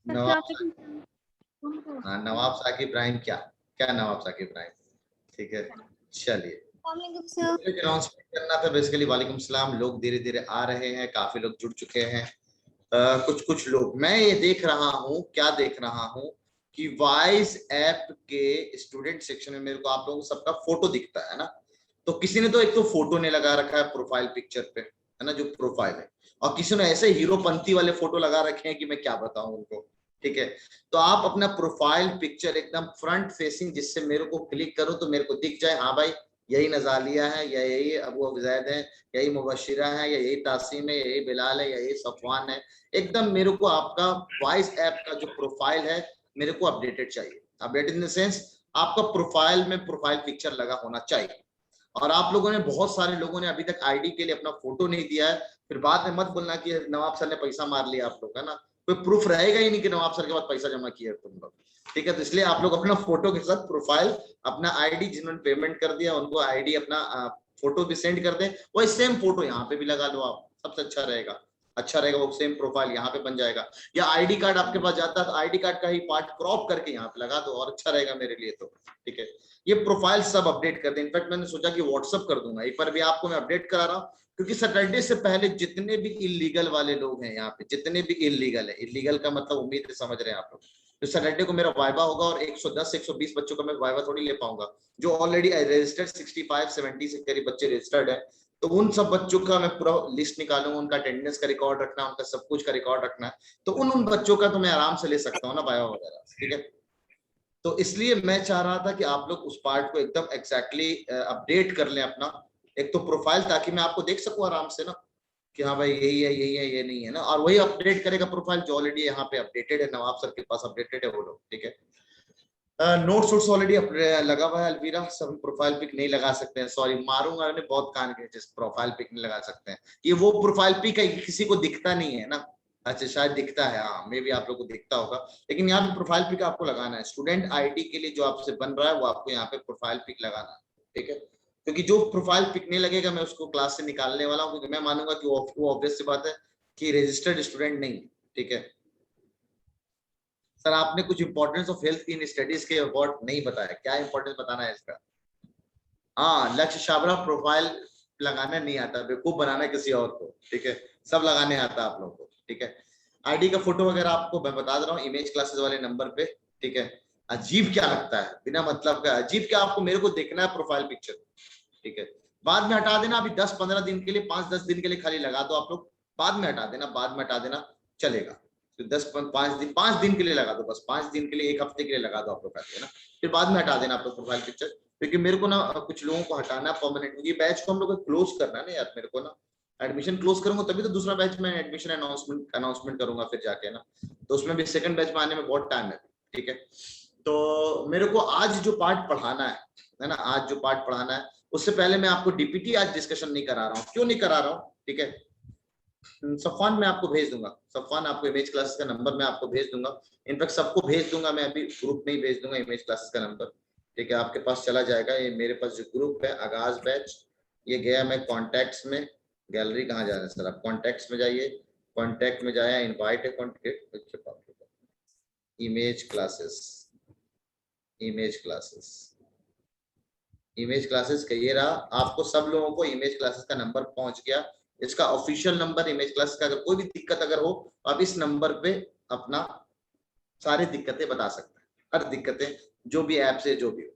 नवाब, अस्सलाम हाँ नवाब साकिब इब्राहिम, क्या क्या नवाब साकिब इब्राहिम, ठीक है। चलिए, वालेकुम सर। अनाउंसमेंट करना था बेसिकली। वालेकुम सलाम। लोग धीरे धीरे आ रहे हैं, काफी लोग जुड़ चुके हैं। कुछ कुछ लोग, मैं ये देख रहा हूँ, क्या देख रहा हूँ कि वाइज ऐप के स्टूडेंट सेक्शन में मेरे को आप लोगों को सबका फोटो दिखता है ना। तो किसी ने तो एक तो फोटो नहीं लगा रखा है प्रोफाइल पिक्चर पे, है ना, जो प्रोफाइल है। और किसी ने ऐसे हीरोपंती वाले फोटो लगा रखे हैं कि मैं क्या बताऊं उनको, ठीक है। तो आप अपना प्रोफाइल पिक्चर एकदम फ्रंट फेसिंग, जिससे मेरे को क्लिक करो तो मेरे को दिख जाए, हाँ भाई यही नजालिया है, या यही अबू अबजैद है, यही मुबशिरा है, या यही तासीम है, यही बिलाल है, या यही सफवान है। एकदम मेरे को आपका वॉइस ऐप का जो प्रोफाइल है मेरे को अपडेटेड चाहिए। अपडेटेड इन द सेंस, आपका प्रोफाइल में प्रोफाइल पिक्चर लगा होना चाहिए। और आप लोगों ने, बहुत सारे लोगों ने अभी तक आईडी के लिए अपना फोटो नहीं दिया है। फिर बाद में मत बोलना कि नवाब सर ने पैसा मार लिया आप लोग, है ना। कोई प्रूफ रहेगा ही नहीं कि नवाब सर के बाद पैसा जमा किया तुम लोग, ठीक है। तो इसलिए आप लोग अपना फोटो के साथ प्रोफाइल, अपना आईडी, जिन्होंने पेमेंट कर दिया उनको आईडी, अपना फोटो भी सेंड कर दें। वही सेम फोटो यहाँ पे भी लगा लो आप, सबसे अच्छा रहेगा। अच्छा रहेगा, वो सेम प्रोफाइल यहाँ पे बन जाएगा। या आईडी कार्ड आपके पास जाता है तो आईडी कार्ड का ही पार्ट क्रॉप करके यहाँ पे लगा दो, और अच्छा रहेगा मेरे लिए तो, ठीक है। ये प्रोफाइल सब अपडेट कर दें। इनफैक्ट मैंने सोचा कि व्हाट्सअप कर दूंगा, एक बार भी आपको मैं अपडेट करा रहा हूँ। क्योंकि सैटरडे से पहले जितने भी इलीगल वाले लोग हैं यहाँ पे, जितने भी इलीगल है, इलीगल का मतलब उम्मीद है समझ रहे हैं आप लोग। तो सैटरडे को मेरा वाइवा होगा और 110 120 बच्चों का मैं वाइवा थोड़ी ले पाऊंगा। जो ऑलरेडी रजिस्टर्ड 65 70 से करीब बच्चे रजिस्टर्ड है। तो उन सब बच्चों का मैं पूरा लिस्ट निकालूंगा, उनका अटेंडेंस का रिकॉर्ड रखना, उनका सब कुछ का रिकॉर्ड रखना है। तो उन बच्चों का तो मैं आराम से ले सकता हूँ ना वाइवा वगैरह, ठीक है। तो इसलिए मैं चाह रहा था कि आप लोग उस पार्ट को एकदम एग्जैक्टली अपडेट कर लें अपना, एक तो प्रोफाइल, ताकि मैं आपको देख सकूं आराम से ना, कि हाँ भाई यही है, यही है, ये नहीं है ना। और वही अपडेट करेगा प्रोफाइल जो ऑलरेडी यहाँ पे अपडेटेड है, नवाब सर के पास अपडेटेड है वो लोग, ठीक है। नोट्स वोट्स ऑलरेडी लगा हुआ है अलवीरा, सब प्रोफाइल पिक नहीं लगा सकते हैं, सॉरी मारूंगा मैंने बहुत कान के, जिस प्रोफाइल पिक नहीं लगा सकते हैं। ये वो प्रोफाइल पिक है, किसी को दिखता नहीं है ना। अच्छा शायद दिखता है, हाँ मे भी आप लोग को दिखता होगा। लेकिन यहाँ पे प्रोफाइल पिक आपको लगाना है, स्टूडेंट आईडी के लिए जो आपसे बन रहा है वो आपको यहाँ पे प्रोफाइल पिक लगाना है, ठीक है। क्योंकि जो प्रोफाइल पिक नहीं लगेगा मैं उसको क्लास से निकालने वाला हूँ, क्योंकि मैं मानूंगा कि वो ऑब्वियस सी बात है कि रजिस्टर्ड स्टूडेंट नहीं, ठीक है। सर आपने कुछ importance of health in studies के अबाउट नहीं बताया, क्या इंपॉर्टेंस बताना है इसका? हाँ, लक्ष्य छाबरा प्रोफाइल लगाना नहीं आता, बेवकूफ बनाना किसी और को, ठीक है। सब लगाने आता आप लोगों को, ठीक है। आईडी का फोटो वगैरह आपको मैं बता दे रहा हूँ, इमेज क्लासेस वाले नंबर पे, ठीक है। अजीब क्या लगता है बिना मतलब का, अजीब क्या, आपको मेरे को देखना है प्रोफाइल पिक्चर, ठीक है। बाद में हटा देना, अभी 10-15 दिन के लिए, 5-10 दिन के लिए खाली लगा दो आप लोग। बाद में हटा देना, बाद में हटा देना, चलेगा। तो 5 दिन के लिए लगा दो, बस 5 दिन के लिए, 1 हफ्ते के लिए लगा दो आप लोग, है ना। फिर बाद में हटा देना आप लोग प्रोफाइल पिक्चर। क्योंकि मेरे को ना कुछ लोगों को हटाना परमानेंट, ये बैच को हम लोग को क्लोज करना है ना यार, मेरे को ना एडमिशन क्लोज करूंगा तभी तो दूसरा बैच में एडमिशन अनाउंसमेंट करूंगा फिर जाके ना। तो उसमें भी सेकंड बैच में आने में बहुत टाइम है, ठीक है। तो मेरे को आज जो पार्ट पढ़ाना है ना, आज जो पार्ट पढ़ाना है, उससे पहले मैं आपको डीपीटी आज डिस्कशन नहीं करा रहा हूँ। क्यों नहीं करा रहा हूँ, ठीक है। सफान मैं आपको भेज दूंगा, सफान आपको इमेज क्लासेस का नंबर मैं आपको भेज दूंगा। इनफैक्ट सबको भेज दूंगा, मैं अभी ग्रुप में ही भेज दूंगा इमेज क्लासेस का नंबर, ठीक है। आपके पास चला जाएगा, ये मेरे पास जो ग्रुप है आगाज बैच, ये गया मैं कॉन्टैक्ट्स में। गैलरी कहाँ जा रहा है सर, आप कॉन्टैक्ट्स में जाइए, कॉन्टैक्ट में जाया, इनवाइट है contact, image classes, image classes, image classes का ये रहा। आपको सब लोगों को इमेज क्लासेस का नंबर पहुंच गया, इसका ऑफिशियल नंबर इमेज क्लासेस का। अगर कोई भी दिक्कत अगर हो तो आप इस नंबर पे अपना सारी दिक्कतें बता सकते हैं, हर दिक्कतें जो भी ऐप से जो भी हो।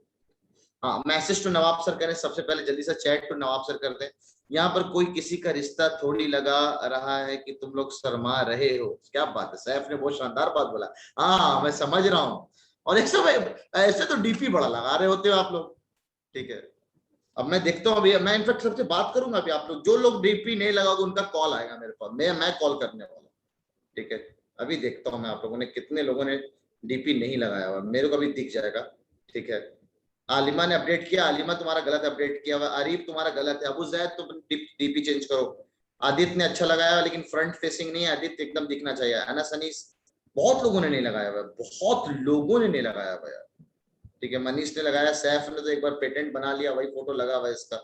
हाँ, मैसेज टू नवाब सर करें सबसे पहले, जल्दी से चैट टू नवाब सर कर दें। यहाँ पर कोई किसी का रिश्ता थोड़ी लगा रहा है कि तुम लोग शर्मा रहे हो। क्या बात है, सैफ ने बहुत शानदार बात बोला। हाँ मैं समझ रहा हूँ। और ऐसे तो डीपी बड़ा लगा रहे होते हो आप लोग, ठीक है। अब मैं देखता हूँ, अभी मैं इनफेक्ट सबसे बात करूंगा, अभी आप लोग जो लोग डीपी नहीं लगाओगे उनका कॉल आएगा मेरे पास, मैं कॉल करने वाला हूँ, ठीक है। अभी देखता हूँ मैं आप लोगों ने कितने लोगों ने डीपी नहीं लगाया हुआ, मेरे को अभी दिख जाएगा, ठीक है। आलिमा ने अपडेट किया, आलिमा तुम्हारा गलत अपडेट किया हुआ, आरिफ तुम्हारा गलत है, अबू जैद तुम डीपी चेंज करो। आदित्य ने अच्छा लगाया लेकिन फ्रंट फेसिंग नहीं है, आदित्य एकदम दिखना चाहिए। अनस अनीस, बहुत लोगों ने नहीं लगाया हुआ, बहुत लोगों ने नहीं लगाया हुआ यार, ठीक है। मनीष ने लगाया, सैफ ने तो एक बार पेटेंट बना लिया, वही फोटो लगा हुआ है इसका,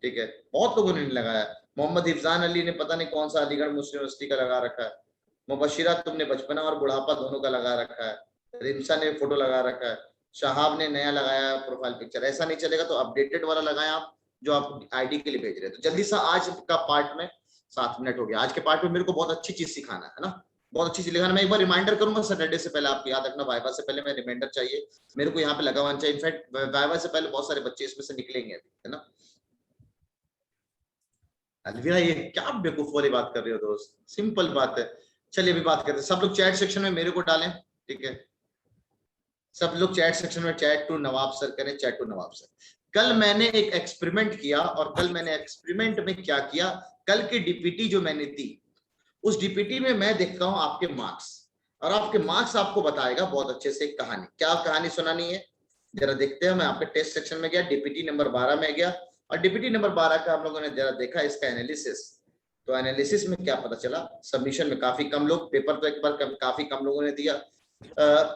ठीक है। बहुत लोगों ने नहीं लगाया। मोहम्मद हिफजान अली ने पता नहीं कौन सा अलीगढ़ मुस्लिम यूनिवर्सिटी का लगा रखा है, मुबशिरा तुमने बचपना और बुढ़ापा दोनों का लगा रखा है, रिमसा ने फोटो लगा रखा है, शहाब ने नया लगाया प्रोफाइल पिक्चर। ऐसा नहीं चलेगा, तो अपडेटेड वाला लगाएं आप जो आप आईडी के लिए भेज रहे हैं। तो जल्दी से आज का पार्ट में 7 मिनट हो गया। आज के पार्ट में मेरे को बहुत अच्छी चीज सिखाना है ना, बहुत अच्छी चीज लिखाना। मैं एक बार रिमाइंडर करूंगा सैटरडे से पहले, आपको याद रखना वाइवा से पहले मैं रिमाइंडर चाहिए मेरे को यहाँ पे लगा होना चाहिए। इनफैक्ट वाइवा से पहले बहुत सारे बच्चे इसमें से निकलेंगे अभी, है ना। अलविरा ये क्या बेवकूफ वाली बात कर रहे हो दोस्त, सिंपल बात है। चलिए अभी बात करते हैं। सब लोग चैट सेक्शन में मेरे को डालें, ठीक है। सब लोग चैट सेक्शन में चैट टू नवाब सर करें, चैट टू नवाब सर। कल मैंने एक एक्सपेरिमेंट किया, और कल मैंने एक्सपेरिमेंट में क्या किया, कल की डीपीटी जो मैंने दी, उस डीपीटी में मैं देखता हूं आपके मार्क्स, और आपके मार्क्स आपको बताएगा बहुत अच्छे से एक कहानी। क्या कहानी सुनानी है जरा देखते हैं। मैं आपके टेस्ट सेक्शन में गया, डीपीटी नंबर 12 में गया, और डीपीटी नंबर 12 का हम लोगों ने जरा देखा इसका एनालिसिस। तो एनालिसिस में क्या पता चला, सबमिशन में काफी कम लोग, पेपर तो एक बार काफी कम लोगों ने दिया।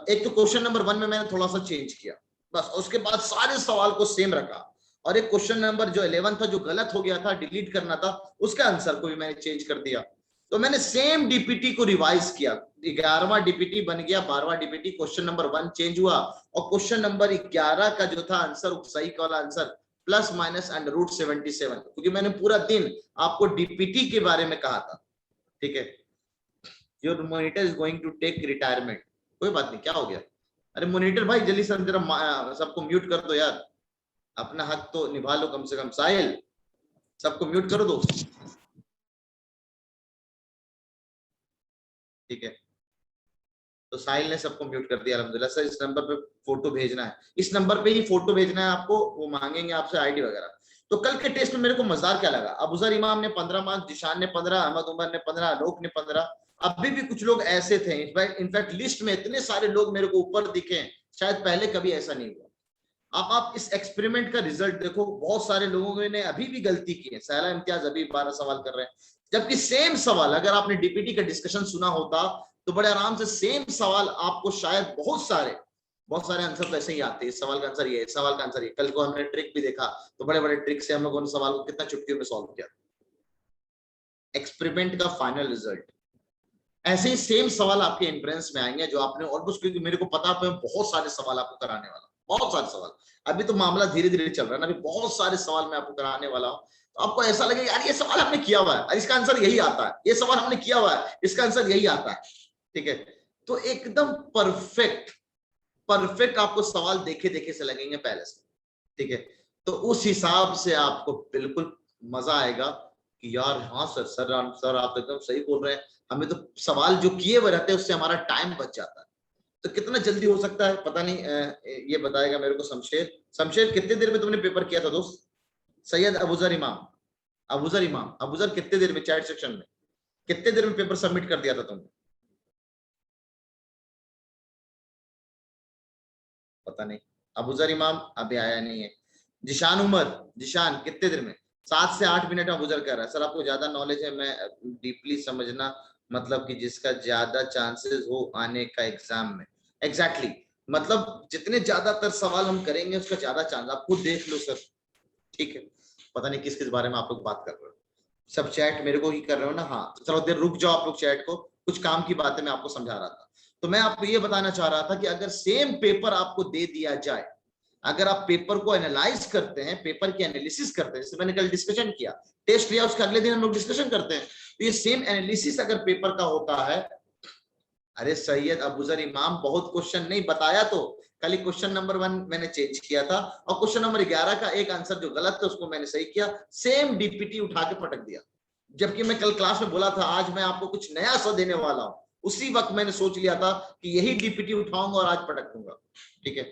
एक तो क्वेश्चन नंबर 1 में मैंने थोड़ा सा चेंज किया बस, उसके बाद सारे सवाल को सेम रखा, और एक क्वेश्चन नंबर जो 11 था जो गलत हो गया था, डिलीट करना था, उसका आंसर को भी मैंने चेंज कर दिया। तो मैंने सेम डीपीटी को रिवाइज किया, 11वां डीपीटी बन गया 12वां डीपीटी। क्वेश्चन नंबर 1 चेंज हुआ, और क्वेश्चन नंबर 11 का जो था आंसर, सही वाला आंसर +- √77, क्योंकि मैंने पूरा दिन आपको डीपीटी के बारे में कहा था, ठीक है। Your monitor is going to take retirement. कोई बात नहीं, क्या हो गया। अरे मॉनिटर भाई जल्दी से जरा सबको म्यूट कर दो यार, अपना हक तो निभा लो कम से कम। साहिल सबको म्यूट करो दो, ठीक है। तो साहिल ने सबको म्यूट कर दिया अल्हम्दुलिल्लाह। सर इस नंबर पे फोटो भेजना है, इस नंबर पे ही फोटो भेजना है आपको, वो मांगेंगे आपसे आईडी वगैरह। तो कल के टेस्ट में मेरे को मजेदार क्या लगा, अबूजर इमाम ने 15 मार्क्स, जिशान ने 15, अहमद उमर ने 15, आलोक ने 15। अभी भी कुछ लोग ऐसे थे, इनफैक्ट लिस्ट में इतने सारे लोग मेरे को ऊपर दिखे, शायद पहले कभी ऐसा नहीं हुआ। अब आप इस एक्सपेरिमेंट का रिजल्ट देखो, बहुत सारे लोगों ने अभी भी गलती की है। सहला इम्तियाज अभी 12 सवाल कर रहे हैं, जबकि सेम सवाल अगर आपने डीपीटी का डिस्कशन सुना होता तो बड़े आराम से सेम सवाल आपको शायद बहुत सारे आंसर तो ऐसे ही आते हैं। इस सवाल का आंसर ये, इस सवाल का आंसर ये। कल को हमने ट्रिक भी देखा, तो बड़े बड़े ट्रिक से हम लोगों ने सवाल को कितना चुटकियों में सॉल्व किया। एक्सपेरिमेंट का फाइनल रिजल्ट ऐसे ही सेम सवाल आपके एंट्रेंस में आएंगे, जो आपने ऑलमोस्ट, क्योंकि मेरे को पता है बहुत सारे सवाल आपको कराने वाला, बहुत सारे सवाल। अभी तो मामला धीरे धीरे चल रहा है ना, अभी बहुत सारे सवाल मैं आपको कराने वाला हूँ। तो आपको ऐसा लगेगा यार ये सवाल हमने किया हुआ है, इसका आंसर यही आता है, ये सवाल हमने किया हुआ है, इसका आंसर यही आता है, ठीक है। तो एकदम परफेक्ट आपको सवाल देखे देखे से लगेंगे पहले से, ठीक है। तो उस हिसाब से आपको बिल्कुल मजा आएगा कि यार हाँ सर आप एकदम सही बोल रहे हैं, हमें तो सवाल जो किए हुए रहते हैं उससे हमारा टाइम बच जाता है। तो कितना जल्दी हो सकता है पता नहीं, ये बताएगा मेरे को शमशेर कितने देर में तुमने पेपर किया था दोस्त। सैयद अबूजर कितने देर में, चैट सेक्शन में कितने देर में पेपर सबमिट कर दिया था तुमने, पता नहीं। अबूजर इमाम अभी आया नहीं है। जिशान कितने देर में, 7 से 8 मिनट में अबूजर कर रहा है। सर आपको ज्यादा नॉलेज है, मैं डीपली समझना, मतलब कि जिसका ज्यादा चांसेस हो आने का एग्जाम में। एग्जैक्टली मतलब जितने ज्यादातर सवाल हम करेंगे उसका ज्यादा चांस, आप खुद देख लो सर, ठीक है। पता नहीं किस किस बारे में आप लोग बात कर रहे हो, सब चैट मेरे को ही कर रहे हो ना। हाँ तो चलो देर रुक जाओ आप लोग चैट को, कुछ काम की बातें मैं आपको समझा रहा था। तो मैं आपको ये बताना चाह रहा था कि अगर सेम पेपर आपको दे दिया जाए, अगर आप पेपर को एनालाइज करते हैं, पेपर की एनालिसिस करते हैं, जैसे मैंने कल डिस्कशन किया, टेस्ट लिया, उसके अगले दिन हम लोग डिस्कशन करते हैं, तो ये सेम एनालिसिस अगर पेपर का होता है। अरे सैयद अबूजर इमाम बहुत क्वेश्चन नहीं बताया, तो खाली क्वेश्चन नंबर 1 मैंने चेंज किया था, और क्वेश्चन नंबर 11 का एक आंसर जो गलत था उसको मैंने सही किया, सेम डीपीटी उठा के पटक दिया। जबकि मैं कल क्लास में बोला था आज मैं आपको कुछ नया सा देने वाला हूं, उसी वक्त मैंने सोच लिया था कि यही डीपीटी उठाऊंगा और आज पटक दूंगा, ठीक है।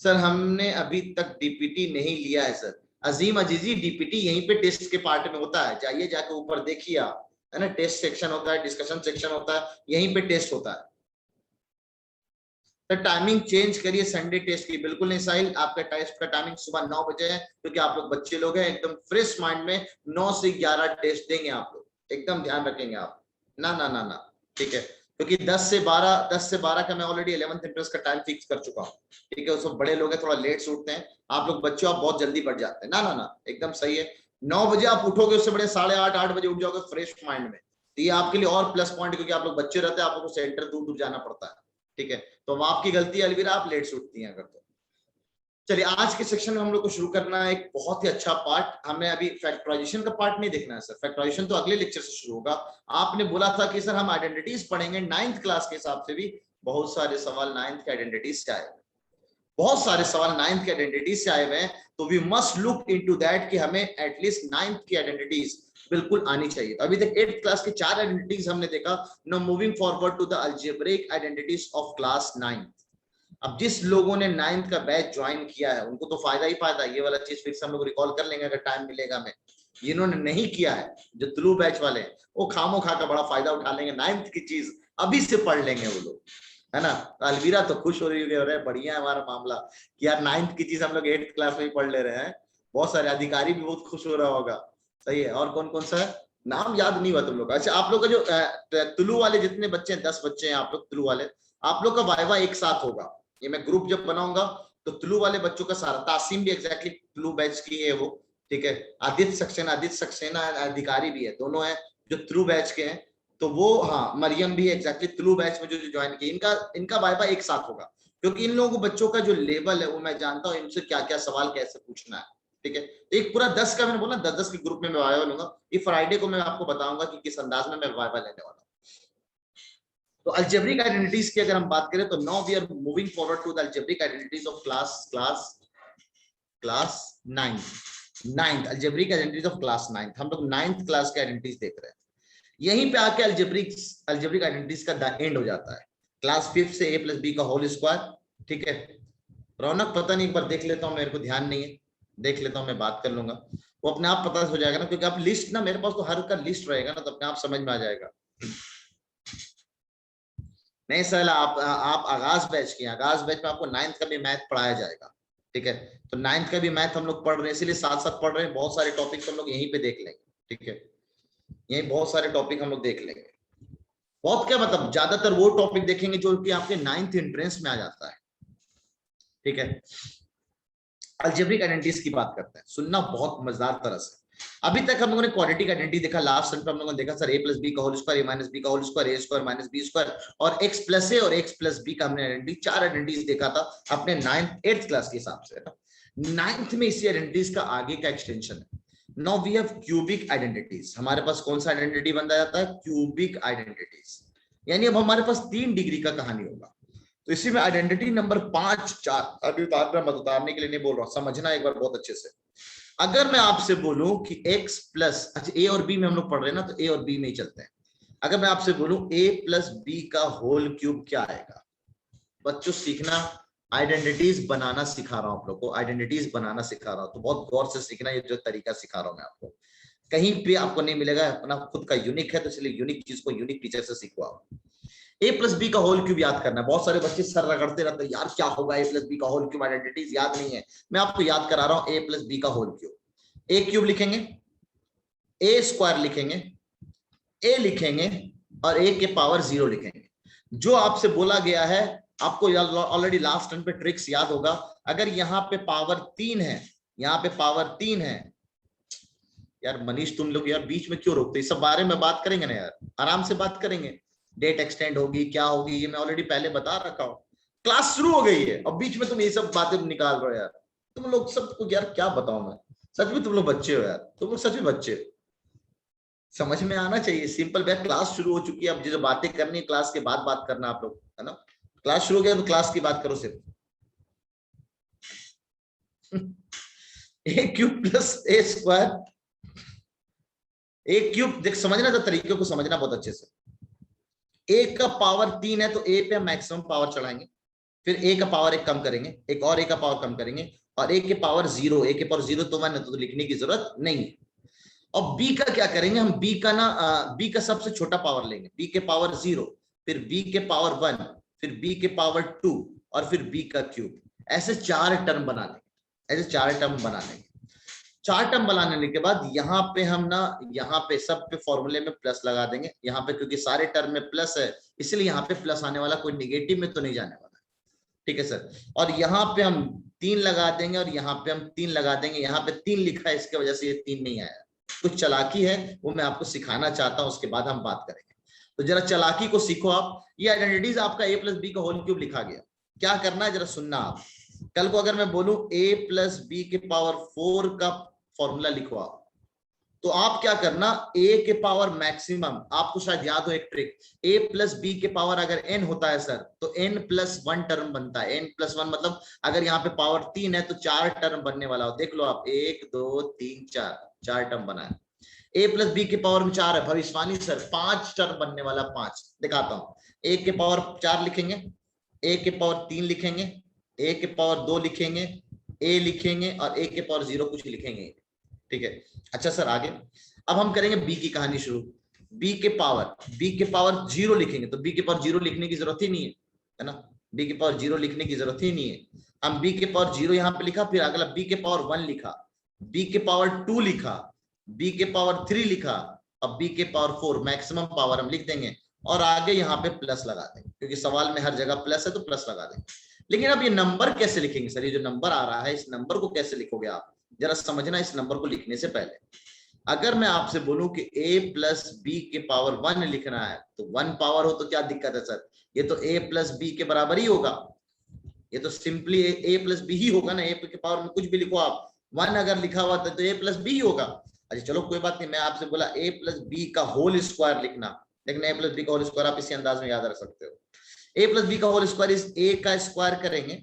सर हमने अभी तक डीपीटी नहीं लिया है सर। अजीम अजीजी डीपीटी यहीं पे टेस्ट के पार्ट में होता है, जाइए जाके ऊपर देखिए आप, है ना। टेस्ट सेक्शन होता है, डिस्कशन सेक्शन होता है, यहीं पे टेस्ट होता है। तो टाइमिंग चेंज करिए संडे टेस्ट की। बिल्कुल नहीं साहिल, आपका टेस्ट का टाइमिंग सुबह 9 बजे है, क्योंकि आप लोग बच्चे लोग हैं, एकदम फ्रेश माइंड में 9 से 11 टेस्ट देंगे आप लोग, एकदम ध्यान रखेंगे आप। ना ना ना ना, ठीक है, क्योंकि 10 से 12 का मैं ऑलरेडी 11th इंट्रेंस का टाइम फिक्स कर चुका हूँ, ठीक है। उसमें बड़े लोग हैं थोड़ा लेट से उठते हैं, आप लोग बच्चों आप बहुत जल्दी बढ़ जाते हैं। ना ना ना, एकदम सही है, 9 बजे आप उठोगे, उससे बड़े 8:30 8 बजे उठ जाओगे फ्रेश माइंड में, तो ये आपके लिए और प्लस पॉइंट, क्योंकि आप लोग बच्चे रहते हैं, आप लोग को सेंटर दूर दूर जाना पड़ता है। ठीक है, तो आपकी गलती है अलविरा, आप लेट से उठती हैं अगर तो। चलिए आज के सेक्शन में हम लोग को शुरू करना है एक बहुत ही अच्छा पार्ट। हमें अभी फैक्टराइजेशन का पार्ट नहीं देखना है सर, फैक्टराइजेशन तो अगले लेक्चर से शुरू होगा। आपने बोला था कि सर हम आइडेंटिटीज पढ़ेंगे, 9th क्लास के हिसाब से भी बहुत सारे सवाल 9th के आइडेंटिटीज से आए, बहुत सारे सवाल 9th के आइडेंटिटीज से आए हुए हैं, तो we must look into that कि हमें एटलीस्ट 9th की आइडेंटिटीज बिल्कुल आनी चाहिए। अभी तक 8th क्लास के 4 आइडेंटिटीज हमने देखा। Now moving forward to the algebraic identities of class 9th। अब जिस लोगों ने 9th का बैच ज्वाइन किया है उनको तो फायदा ही फायदा, ये वाला चीज फिर से हम लोग रिकॉल कर लेंगे अगर टाइम मिलेगा हमें। जिन्होंने नहीं किया है, जो तुलू बैच वाले, वो खामो खा का बड़ा फायदा उठा लेंगे, 9th की चीज अभी से पढ़ लेंगे वो लोग, है ना। तो अलविरा तो खुश हो रही है, बढ़िया है हमारा मामला कि यार 9th की चीज हम लोग 8th क्लास में ही पढ़ ले रहे हैं। बहुत सारे अधिकारी भी बहुत खुश हो रहा होगा। सही है। और कौन कौन सा है, नाम याद नहीं हुआ तुम लोग का। अच्छा, आप लोग का जो तुलू वाले जितने बच्चे हैं, 10 बच्चे हैं आप लोग तुलू वाले, आप लोग का वाइवा एक साथ होगा। ये मैं ग्रुप जब बनाऊंगा तो तुलू वाले बच्चों का सारा, तासीम भी एग्जैक्टली तुलू बैच की है वो, ठीक है। आदित्य सक्सेना अधिकारी भी है, दोनों है जो तुलू बैच के हैं। तो वो, हाँ, मरियम भी एग्जैक्टली तुलू बैच में जो ज्वाइन की, इनका वाइवा एक साथ होगा, क्योंकि इन लोगों बच्चों का जो लेवल है वो मैं जानता हूँ, इनसे क्या क्या सवाल कैसे पूछना है। ठीक है, एक पूरा 10 का मैंने बोला 10-10 के ग्रुप में मैं वाइवा लूंगा। ये फ्राइडे को मैं आपको बताऊंगा कि किस अंदाज में मैं वाइवा लेने वाला हूँ। तो अलजेब्रिक आइडेंटिटीज की अगर हम बात करें तो now we are moving forward to the algebraic identities of class 9th algebraic identities of class 9th। हम लोग 9th क्लास के आइडेंटिटीज देख रहे हैं। यहीं पे आके अलजेब्रिक आइडेंटिटीज का द एंड हो जाता है, क्लास 5th से a + b का होल स्क्वायर। ठीक है, रौनक पता नहीं, एक बार देख लेता हूँ, मेरे को ध्यान नहीं है, देख लेता हूँ, मैं बात कर लूंगा, वो अपने आप पता हो जाएगा ना, क्योंकि आप लिस्ट ना, मेरे पास तो हर का लिस्ट रहेगा ना, तो अपने आप समझ में आ जाएगा। नहीं सर, आप आगाज बैच किए, आगाज बैच में आपको 9th का भी मैथ पढ़ाया जाएगा। ठीक है, तो 9th का भी मैथ हम लोग पढ़ रहे हैं, इसीलिए साथ साथ पढ़ रहे हैं। बहुत सारे टॉपिक हम लोग यहीं पे देख लेंगे। ठीक है, यही बहुत सारे टॉपिक हम लोग देख लेंगे। बहुत क्या मतलब, ज्यादातर वो टॉपिक देखेंगे जो कि आपके 9th एंट्रेंस में आ जाता है। ठीक है, अलजेब्रिक आइडेंटिटीज की बात करते हैं, सुनना बहुत मजेदार तरह से। अभी तक हम लोगों ने क्वाड्रेटिक आइडेंटिटी देखा, लास्ट सेशन पे हम लोगों ने देखा सर a + b का होल स्क्वायर, a - b का होल स्क्वायर, a² - b² और x + a और x + b का हमने आइडेंटिटी 4 आइडेंटिटीज देखा था अपने 8th क्लास के हिसाब से। 9th में इसी आइडेंटिटीज का आगे का एक्सटेंशन है। Now we have cubic identities. हमारे पास कौन सा आइडेंटिटी बनता जाता है, क्यूबिक आइडेंटिटीज, यानी अब हमारे पास 3 डिग्री का कहानी होगा। तो इसी में आइडेंटिटी नंबर 5 4, अभी उतारना मत, उतारने के लिए नहीं बोल रहा हूं, समझना एक बार बहुत अच्छे से। अगर मैं आपसे बोलूं कि x प्लस, अच्छा a और b में हम लोग पढ़ रहे हैं ना, तो a और b में ही चलते हैं। अगर मैं आपसे बोलूं a + b का होल क्यूब क्या आएगा। बच्चों सीखना, आइडेंटिटीज बनाना सिखा रहा हूं आप लोग को, आइडेंटिटीज बनाना सिखा रहा हूं, तो बहुत गौर से सीखना, ये जो तरीका सिखा रहा हूं मैं आपको, कहीं भी आपको नहीं मिलेगा, अपना खुद का यूनिक है, तो इसलिए यूनिक चीज को यूनिक टीचर से सीखवाओ। a + b का होल क्यूब याद करना है। बहुत सारे बच्चे सर रगड़ते रहते हैं, यार क्या होगा a + b का होल क्यूब, आइडेंटिटीज याद नहीं है। मैं आपको याद करा रहा हूं, a + b का होल क्यूब, a क्यूब लिखेंगे, a² लिखेंगे, a लिखेंगे और a के पावर 0 लिखेंगे। जो आपसे बोला गया है, आपको ऑलरेडी लास्ट टर्न पे ट्रिक्स याद होगा। अगर यहाँ पे पावर 3 है, यहाँ पे पावर 3 है, यार मनीष तुम लोग यार बीच में क्यों रोकते, इस सब बारे में बात करेंगे ना यार, आराम से बात करेंगे। डेट एक्सटेंड होगी, क्या होगी, ये मैं ऑलरेडी पहले बता रखा हूँ। क्लास शुरू हो गई है और बीच में तुम ये सब बातें निकाल रहे हो यार। तुम लोग सबको यार क्या बताऊं मैं, सच में तुम लोग बच्चे हो यार, तुम लोग सच में बच्चे हो, समझ में आना चाहिए। सिंपल बैक, क्लास शुरू हो चुकी है, अब जो बातें करनी है क्लास के बाद बात करना आप लोग, है ना। क्लास शुरू हो गया तो क्लास की बात करो सिर्फ। a³ + a², a³ देख, समझना तो तरीके को समझना बहुत अच्छे से। a का पावर 3 है तो a पे हम मैक्सिमम पावर चढ़ाएंगे, फिर a का पावर 1 कम करेंगे, एक और a का पावर कम करेंगे, और a के पावर 0, a के पावर 0 तो 1 है, तो लिखने की जरूरत नहीं है। और b का क्या करेंगे हम, b का ना b का सबसे छोटा पावर लेंगे, b के पावर 0, फिर b के पावर 1, फिर b के पावर 2 और फिर b का क्यूब। ऐसे 4 टर्म बना लेंगे, ऐसे 4 टर्म बना लेंगे। 4 टर्म बनाने के बाद यहाँ पे हम ना, यहाँ पे सब पे फॉर्मूले में प्लस लगा देंगे। यहाँ पे क्योंकि सारे टर्म में प्लस है, इसलिए यहाँ पे प्लस आने वाला, कोई निगेटिव में तो नहीं जाने वाला। ठीक है सर। और यहाँ पे हम 3 लगा देंगे और यहाँ पे हम 3 लगा देंगे। यहाँ पे 3 लिखा है, इसके वजह से ये 3 नहीं आया। कुछ चालाकी है वो मैं आपको सिखाना चाहता हूँ, उसके बाद हम बात करेंगे। तो जरा चालाकी को सीखो आप। ये आइडेंटिटीज आपका a प्लस बी का होल क्यूब लिखा गया। क्या करना है जरा सुनना आप। कल को अगर मैं बोलूं a प्लस बी के पावर 4 का फॉर्मूला लिखो आप, तो आप क्या करना, a के पावर मैक्सिमम, आपको शायद याद हो एक ट्रिक, a प्लस बी के पावर अगर n होता है सर, तो n प्लस 1 टर्म बनता है। n प्लस 1 मतलब अगर यहाँ पे पावर 3 है तो 4 टर्म बनने वाला हो। देख लो आप, 1 2 3 4 टर्म बना है। a प्लस बी के पावर में 4 है, भविष्यवाणी सर 5 टर्म बनने वाला। 5 दिखाता हूँ। a के पावर 4 लिखेंगे, a के पावर 3 लिखेंगे, a के पावर 2 लिखेंगे, a लिखेंगे और a के पावर 0 कुछ लिखेंगे। ठीक है, अच्छा सर आगे। अब हम करेंगे b की कहानी शुरू। b के पावर 0 लिखेंगे, तो b के पावर 0 लिखने की जरूरत ही नहीं है ना, b के पावर 0 लिखने की जरूरत ही नहीं है। हम b के पावर 0 यहाँ पे लिखा, फिर अगला b के पावर 1 लिखा, b के पावर 2 लिखा, b के पावर 3 लिखा, अब b के पावर 4 मैक्सिमम पावर हम लिख देंगे और आगे यहाँ पे प्लस लगा देंगे, क्योंकि सवाल में हर जगह प्लस है तो प्लस लगा देंगे। लेकिन अब ये नंबर कैसे लिखेंगे सर, ये जो नंबर आ रहा है इस नंबर को कैसे लिखोगे आप, जरा समझना। इस नंबर को लिखने से पहले अगर मैं आपसे बोलूं कि a प्लस बी के पावर 1 लिखना है, तो 1 पावर हो तो क्या दिक्कत है सर, ये तो a प्लस बी के बराबर ही होगा, ये तो सिंपली a प्लस बी ही होगा ना। a के पावर में कुछ भी लिखो आप, 1 अगर लिखा हुआ था तो a प्लस बी ही होगा। अच्छा चलो कोई बात नहीं, मैं आपसे बोला a प्लस बी का होल स्क्वायर लिखना, लेकिन a प्लस बी का होल स्क्वायर आप इसी अंदाज में याद रख सकते हो। a प्लस बी का होल स्क्वायर इस a का स्क्वायर करेंगे,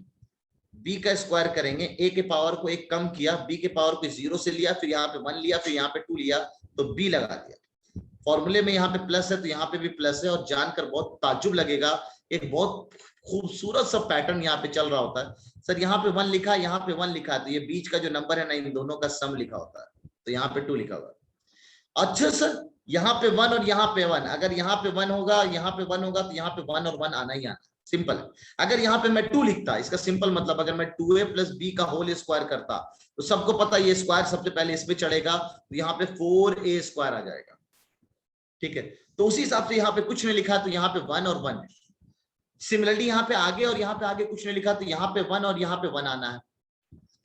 b का स्क्वायर करेंगे, a के पावर को एक कम किया, b के पावर को 0 से लिया, फिर यहाँ पे 1 लिया, फिर यहाँ पे 2 लिया, तो b लगा दिया। फॉर्मूले में यहाँ पे प्लस है तो यहाँ पे भी प्लस है, और जानकर बहुत ताज्जुब लगेगा, एक बहुत खूबसूरत सा पैटर्न यहाँ पे चल रहा होता है। सर यहाँ पे 1 लिखा, यहाँ पे 1 लिखा, तो ये बीच का जो नंबर है ना, इन दोनों का सम लिखा होता है, तो यहाँ पे 2 लिखा हुआ है। अच्छा सर यहाँ पे 1 और यहाँ पे 1, अगर यहाँ पे 1 होगा, यहाँ पे 1 होगा, तो यहाँ पे 1 और 1 आना ही आना, सिंपल है। अगर यहाँ पे मैं 2 लिखता, इसका सिंपल मतलब अगर मैं 2a प्लस बी का होल स्क्वायर करता, तो सबको पता ये स्क्वायर सबसे पहले इसमें चढ़ेगा, तो यहाँ पे 4a स्क्वायर आ जाएगा। ठीक है, तो उसी हिसाब से यहाँ पे कुछ नहीं लिखा तो यहाँ पे 1 और 1 है। सिमिलरली यहाँ पे आगे और यहाँ पे आगे कुछ नहीं लिखा तो यहाँ पे 1 और यहाँ पे 1 आना है।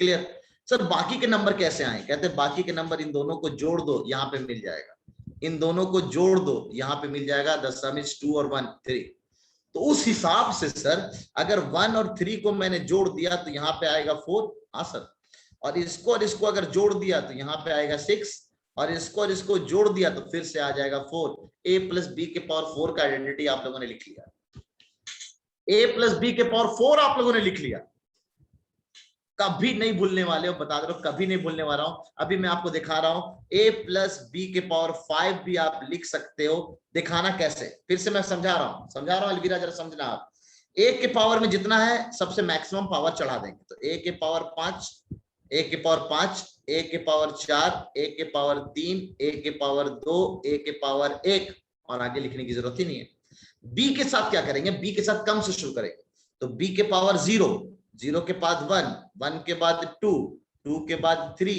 Clear sir. बाकी के नंबर कैसे आए, कहते हैं बाकी के नंबर इन दोनों को जोड़ दो, यहाँ पे मिल जाएगा, इन दोनों को जोड़ दो, यहाँ पे मिल जाएगा, द सम इज 2 और 1 3। तो उस हिसाब से सर अगर 1 और 3 को मैंने जोड़ दिया तो यहाँ पे आएगा 4, हाँ सर, और इसको अगर जोड़ दिया तो यहाँ पे आएगा 6, और इसको जोड़ दिया तो फिर से आ जाएगा 4। a प्लस बी के पावर 4 का आइडेंटिटी आप लोगों ने लिख लिया, a प्लस बी के पावर 4 आप लोगों ने लिख लिया। कभी नहीं भूलने वाले हो, बता दे रहा हूं, कभी नहीं भूलने वाला हूं। अभी मैं आपको दिखा रहा हूं a प्लस बी के पावर 5 भी आप लिख सकते हो। दिखाना कैसे, फिर से मैं समझा रहा हूं अलवीरा, जरा समझना आप। a के पावर में जितना है सबसे मैक्सिमम पावर चढ़ा देंगे, तो a के पावर 5, a के पावर 5, a के पावर 4, a के पावर 3, a के पावर 2, a के पावर 1, और आगे लिखने की जरूरत ही नहीं है। b के साथ क्या करेंगे, b के साथ कम से शुरू करेंगे, तो b के पावर 0, 0 के बाद 1, 1 के बाद 2, 2 के बाद 3,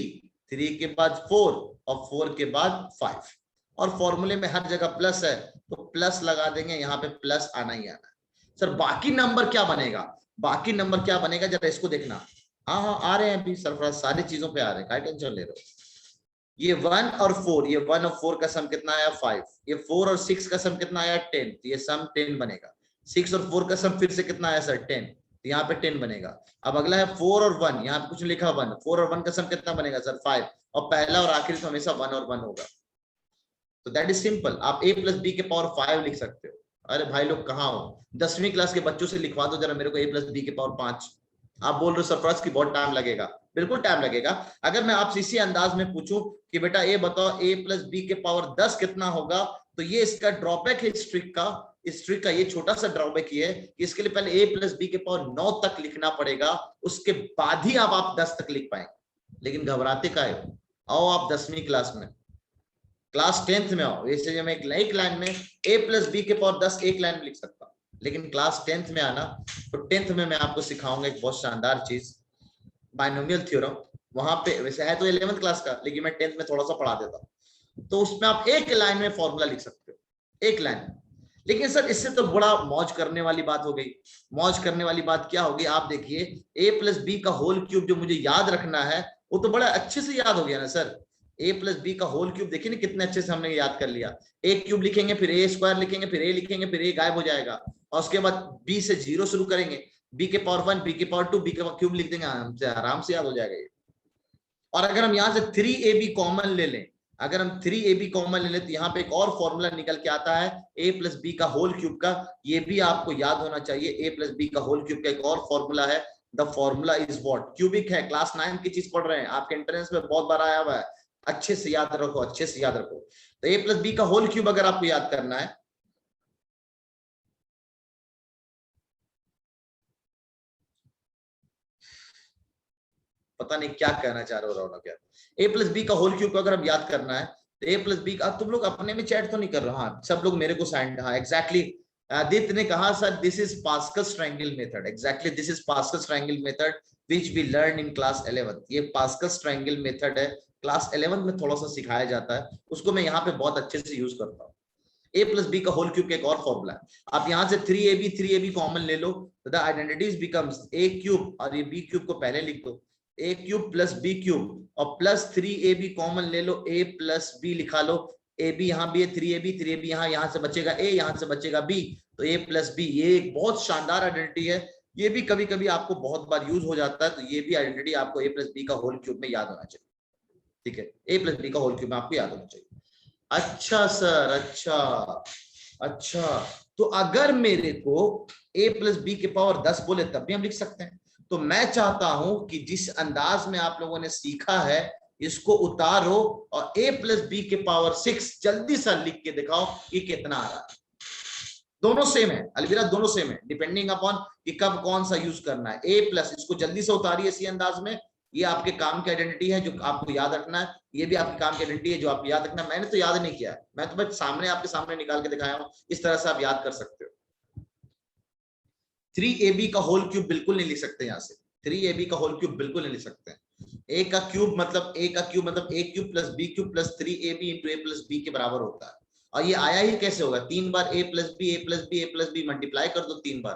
3 के बाद 4 और 4 के बाद 5। और फॉर्मूले में हर जगह प्लस है तो प्लस लगा देंगे, यहाँ पे प्लस आना ही आना है। सर बाकी नंबर क्या बनेगा, बाकी नंबर क्या बनेगा जरा इसको देखना। हाँ आ रहे हैं अभी सरफराज, सारी चीजों पे आ रहे हैं, क्या टेंशन ले रहे हो। ये 1 और 4, ये 1 और 4 का सम कितना आया 5, ये 4 और 6 का सम कितना आया 10, तो ये सम 10 बनेगा। 6 और 4 का सम फिर से कितना आया सर 10, तो यहाँ पे 10 बनेगा। अब अगला है 4 और 1, यहाँ पे कुछ लिखा 1, 4 और 1 का सम कितना बनेगा सर 5, और पहला और आखिरी तो हमेशा 1 और 1 होगा। तो दैट इज सिंपल, आप a प्लस बी के पावर 5 लिख सकते हो। अरे भाई लोग कहाँ हो, 10वीं क्लास के बच्चों से लिखवा दो जरा मेरे को a प्लस बी के पावर 5। आप बोल रहे हो सरफराज की बहुत टाइम लगेगा, बिल्कुल टाइम लगेगा। अगर मैं आपसे इसी अंदाज में पूछूं कि बेटा ये बताओ a प्लस बी के पावर 10 कितना होगा, तो ये इसका ड्रॉबैक है इस ट्रिक का ये छोटा सा ड्रॉबैक ये है कि इसके लिए पहले a प्लस बी के पावर 9 तक लिखना पड़ेगा, उसके बाद ही आप 10 तक लिख पाएंगे। लेकिन घबराते का है, आओ आप 10वीं क्लास में, क्लास 10th में आओ। वैसे मैं एक लाइन में a प्लस बी के पावर 10 एक लाइन में लिख सकता हूँ, लेकिन क्लास 10th में आना, तो 10th में मैं आपको सिखाऊंगा एक बहुत शानदार चीज, बाइनोमियल थ्योरम। वहां पे वैसे है तो 11th क्लास का, लेकिन मैं 10th में थोड़ा सा पढ़ा देता हूँ, तो उसमें आप एक लाइन में फॉर्मूला लिख सकते हो, एक लाइन। लेकिन सर इससे तो बड़ा मौज करने वाली बात हो गई। मौज करने वाली बात क्या होगी, आप देखिए a प्लस बी का होल क्यूब जो मुझे याद रखना है वो तो बड़ा अच्छे से याद हो गया ना सर। a प्लस बी का होल क्यूब देखिए ना कितने अच्छे से हमने याद कर लिया। a क्यूब लिखेंगे, फिर a स्क्वायर लिखेंगे, फिर a लिखेंगे, फिर a गायब हो जाएगा, और उसके बाद b से 0 शुरू करेंगे, b के पावर 1, b के पावर 2, b का क्यूब लिख देंगे, आराम से याद हो जाएगा ये। और अगर हम यहाँ से 3ab कॉमन ले लें, अगर हम 3ab कॉमन ले लें तो यहाँ पे एक और फॉर्मूला निकल के आता है a प्लस बी का होल क्यूब का। ये भी आपको याद होना चाहिए, a प्लस बी का होल क्यूब का एक और फॉर्मूला है, the formula is what, cubic है, क्लास 9 की चीज पढ़ रहे हैं, आपके एंट्रेंस में बहुत बार आया हुआ है, अच्छे से याद रखो, अच्छे से याद रखो। तो a प्लस बी का होल क्यूब अगर आपको याद करना है, पता नहीं क्या कहना चाह रहे हो रौनक यार, a प्लस बी का होल क्यूब को अगर हम याद करना है तो a प्लस बी का, तुम लोग अपने में चैट तो नहीं कर रहा, हाँ सब लोग मेरे को साइंड, हाँ एग्जैक्टली आदित्य ने कहा sir this is Pascal's triangle method, exactly this is Pascal's triangle method which we learn in class 11। ये पास्कल्स ट्रायंगल मेथड है, क्लास 11 में थोड़ा सा सिखाया जाता है, उसको मैं यहाँ पे बहुत अच्छे से यूज करता हूँ। a प्लस बी का होल क्यूब का एक और फॉर्मूला है, आप यहाँ से 3ab कॉमन ले लो, the identities becomes a cube, और ये b क्यूब को पहले लिख दो, a cube plus b cube, और प्लस 3ab कॉमन ले लो, a प्लस b लिखा लो, ab यहाँ भी है, 3ab यहाँ से बचेगा a, यहाँ से बचेगा b, तो a प्लस b, ये एक बहुत शानदार आइडेंटिटी है, ये भी कभी कभी आपको बहुत बार यूज हो जाता है, तो ये भी आइडेंटिटी आपको a प्लस बी का होल क्यूब में याद होना चाहिए, ठीक है, a प्लस बी का होल क्यूब में आपको याद होना चाहिए। अच्छा सर, अच्छा, तो अगर मेरे को a प्लस बी के पावर 10 बोले तब भी हम लिख सकते हैं। तो मैं चाहता हूं कि जिस अंदाज में आप लोगों ने सीखा है इसको उतारो और a प्लस बी के पावर 6 जल्दी से लिख के दिखाओ कि कितना आ रहा है। दोनों सेम है अलविरा, दोनों सेम है, डिपेंडिंग अपॉन कि कब कौन सा यूज करना है। a प्लस, इसको जल्दी से उतारिए इसी अंदाज में, ये आपके काम की आइडेंटिटी है जो आपको याद रखना है, ये भी आपके काम की आइडेंटिटी है जो आपको याद रखना है। मैंने तो याद नहीं किया है, मैं तो बस सामने आपके सामने निकाल के दिखाया हूं, इस तरह से आप याद कर सकते हो। 3ab का होल क्यूब बिल्कुल नहीं लिख सकते, यहाँ से 3ab का होल क्यूब बिल्कुल नहीं लिख सकते हैं। a का क्यूब मतलब a cube plus b cube plus 3ab into a plus b के बराबर होता है। और ये आया ही कैसे होगा, 3 बार a प्लस बी मल्टीप्लाई कर दो, 3 बार,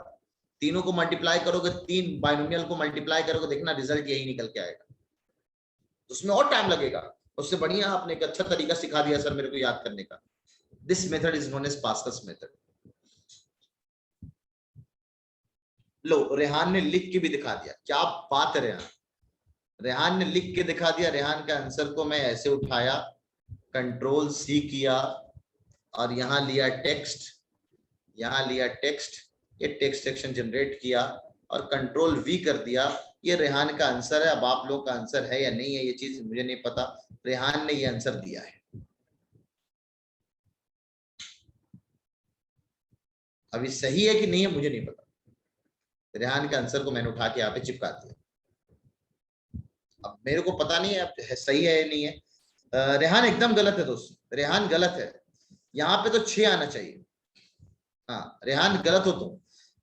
तीनों को मल्टीप्लाई करोगे, 3 बाइनोमियल को मल्टीप्लाई करोगे, देखना रिजल्ट यही निकल के आएगा, उसमें और टाइम लगेगा। उससे बढ़िया आपने एक अच्छा तरीका सिखा दिया सर मेरे को याद करने का। This method is known as Pascal's method. लो, रेहान ने लिख के भी दिखा दिया, क्या बात है रेहान, रेहान ने लिख के दिखा दिया। रेहान का आंसर को मैं ऐसे उठाया, कंट्रोल सी किया और यहाँ लिया टेक्स्ट, यहाँ लिया टेक्स्ट, ये टेक्स्ट सेक्शन जनरेट किया और कंट्रोल वी कर दिया। ये रेहान का आंसर है। अब आप लोगों का आंसर है या नहीं है ये चीज मुझे नहीं पता, रेहान ने ये आंसर दिया है। अभी सही है कि नहीं है मुझे नहीं पता, रेहान के आंसर को मैंने उठा के यहाँ पे चिपका दिया। अब मेरे को पता नहीं है सही है या नहीं है। रेहान एकदम गलत है दोस्त, रेहान गलत है, यहाँ पे तो 6 आना चाहिए। हाँ रेहान गलत हो तुम,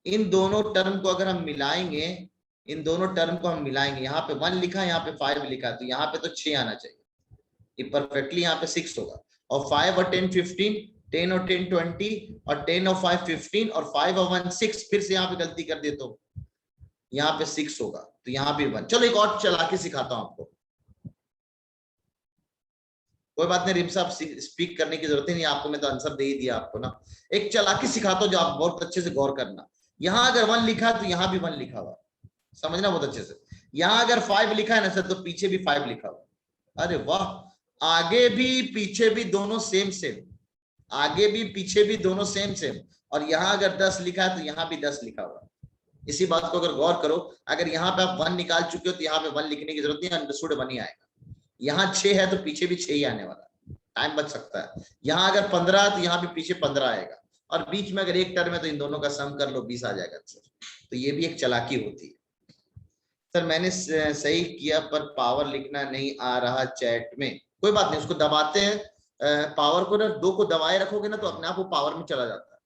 इन दोनों टर्म को अगर हम मिलाएंगे, इन दोनों टर्म को हम मिलाएंगे, यहाँ पे 1 लिखा है, यहाँ पे 5 लिखा है, तो यहाँ पे तो 6 आना चाहिए, ये परफेक्टली यहाँ पे 6 होगा। और 5 और 10 15, 10 और 10 20, और 10 और 5 15, और 5 और 1 6, फिर से यहाँ पे गलती कर दिए तो यहाँ पे 6 होगा, तो यहाँ पे 1। चलो एक और चला के सिखाता हूँ आपको, कोई बात नहीं रिम साहब, स्पीक करने की जरूरत ही नहीं आपको, मैं तो आंसर दे ही दिया आपको ना। एक चालाकी सिखाता हूं जो आप बहुत अच्छे से गौर करना। यहाँ अगर 1 लिखा है तो यहाँ भी 1 लिखा हुआ, समझना बहुत अच्छे से। यहाँ अगर 5 लिखा है ना सर तो पीछे भी 5 लिखा हुआ, अरे वाह, आगे भी पीछे भी दोनों सेम सेम, आगे भी पीछे भी दोनों सेम सेम। और यहाँ अगर 10 लिखा है तो यहाँ भी 10 लिखा हुआ। इसी बात को अगर गौर करो, अगर यहाँ पे आप 1 निकाल चुके हो तो यहाँ पे 1 लिखने की जरूरत नहीं है, अंडरस्टूड 1 ही आएगा। यहाँ 6 है तो पीछे भी 6 ही आने वाला, टाइम बच सकता है। यहाँ अगर 15 है तो यहाँ भी पीछे 15 आएगा, और बीच में अगर एक टर्म है तो इन दोनों का सम कर लो, 20 आ जाएगा आंसर। तो ये भी एक चालाकी होती है। सर मैंने सही किया पर पावर लिखना नहीं आ रहा चैट में, कोई बात नहीं, उसको दबाते हैं, पावर को ना 2 को दबाए रखोगे ना तो अपने आप वो पावर में चला जाता है।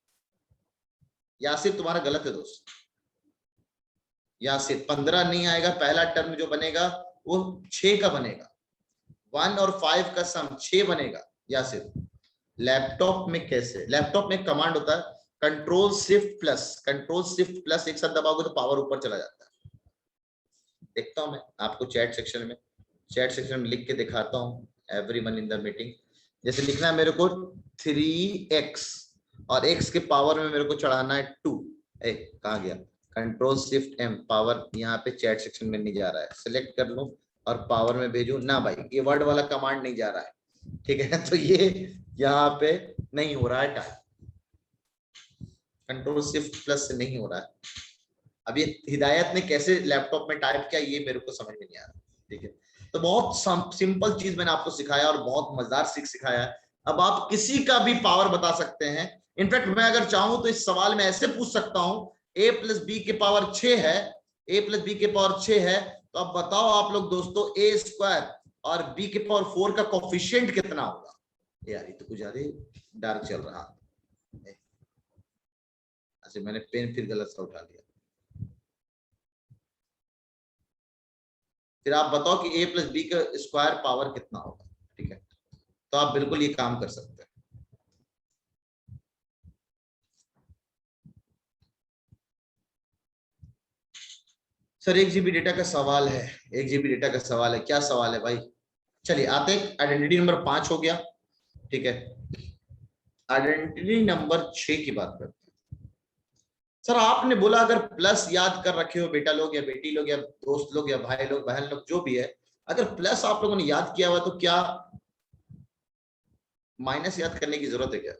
यासिर तुम्हारा गलत है दोस्त, यासिर 15 नहीं आएगा, पहला टर्म जो बनेगा वो 6 का बनेगा, 1 और 5 का सम 6 बनेगा। यासिर लैपटॉप में कैसे, लैपटॉप में एक कमांड होता है, कंट्रोल शिफ्ट प्लस एक साथ दबाओगे तो पावर ऊपर चला जाता है। देखता हूं मैं आपको चैट सेक्शन में लिख के दिखाता हूं। एवरीवन इन द मीटिंग, जैसे लिखना है मेरे को 3x और x के पावर में मेरे को चढ़ाना है 2। कहाँ गया? कंट्रोल शिफ्ट एम, पावर यहाँ पे चैट सेक्शन में नहीं जा रहा है, सिलेक्ट कर लो और पावर में भेजू ना भाई, ये वर्ड वाला कमांड नहीं जा रहा है, ठीक है। तो ये यहाँ पे नहीं हो रहा है टाइप, कंट्रोल शिफ्ट प्लस से नहीं हो रहा है। अब ये हिदायत ने कैसे लैपटॉप में टाइप किया ये मेरे को समझ में नहीं आ रहा, ठीक है। तो बहुत सिंपल चीज मैंने आपको सिखाया और बहुत मजेदार सिखाया है। अब आप किसी का भी पावर बता सकते हैं। इनफैक्ट मैं अगर चाहूं तो इस सवाल में ऐसे पूछ सकता हूं, a प्लस बी के पावर 6 है, a प्लस बी के पावर 6 है, तो अब बताओ आप लोग दोस्तों a स्क्वायर और b के पावर 4 का कोफिशिएंट कितना होगा? यार ये तो कुछ ज्यादा डार्क चल रहा है। अच्छा मैंने पेन फिर गलत सा उठा लिया। फिर आप बताओ कि a प्लस बी का स्क्वायर पावर कितना होगा, ठीक है। तो आप बिल्कुल ये काम कर सकते हैं। सर 1 GB डेटा का सवाल है, 1 GB डेटा का सवाल है, क्या सवाल है भाई? चलिए आते हैं, आइडेंटिटी नंबर 5 हो गया, ठीक है। आइडेंटिटी नंबर 6 की बात करते हैं। सर आपने बोला अगर प्लस याद कर रखे हो बेटा लोग या बेटी लोग या दोस्त लोग या भाई लोग बहन लोग जो भी है, अगर प्लस आप लोगों ने याद किया हुआ तो क्या माइनस याद करने की जरूरत है?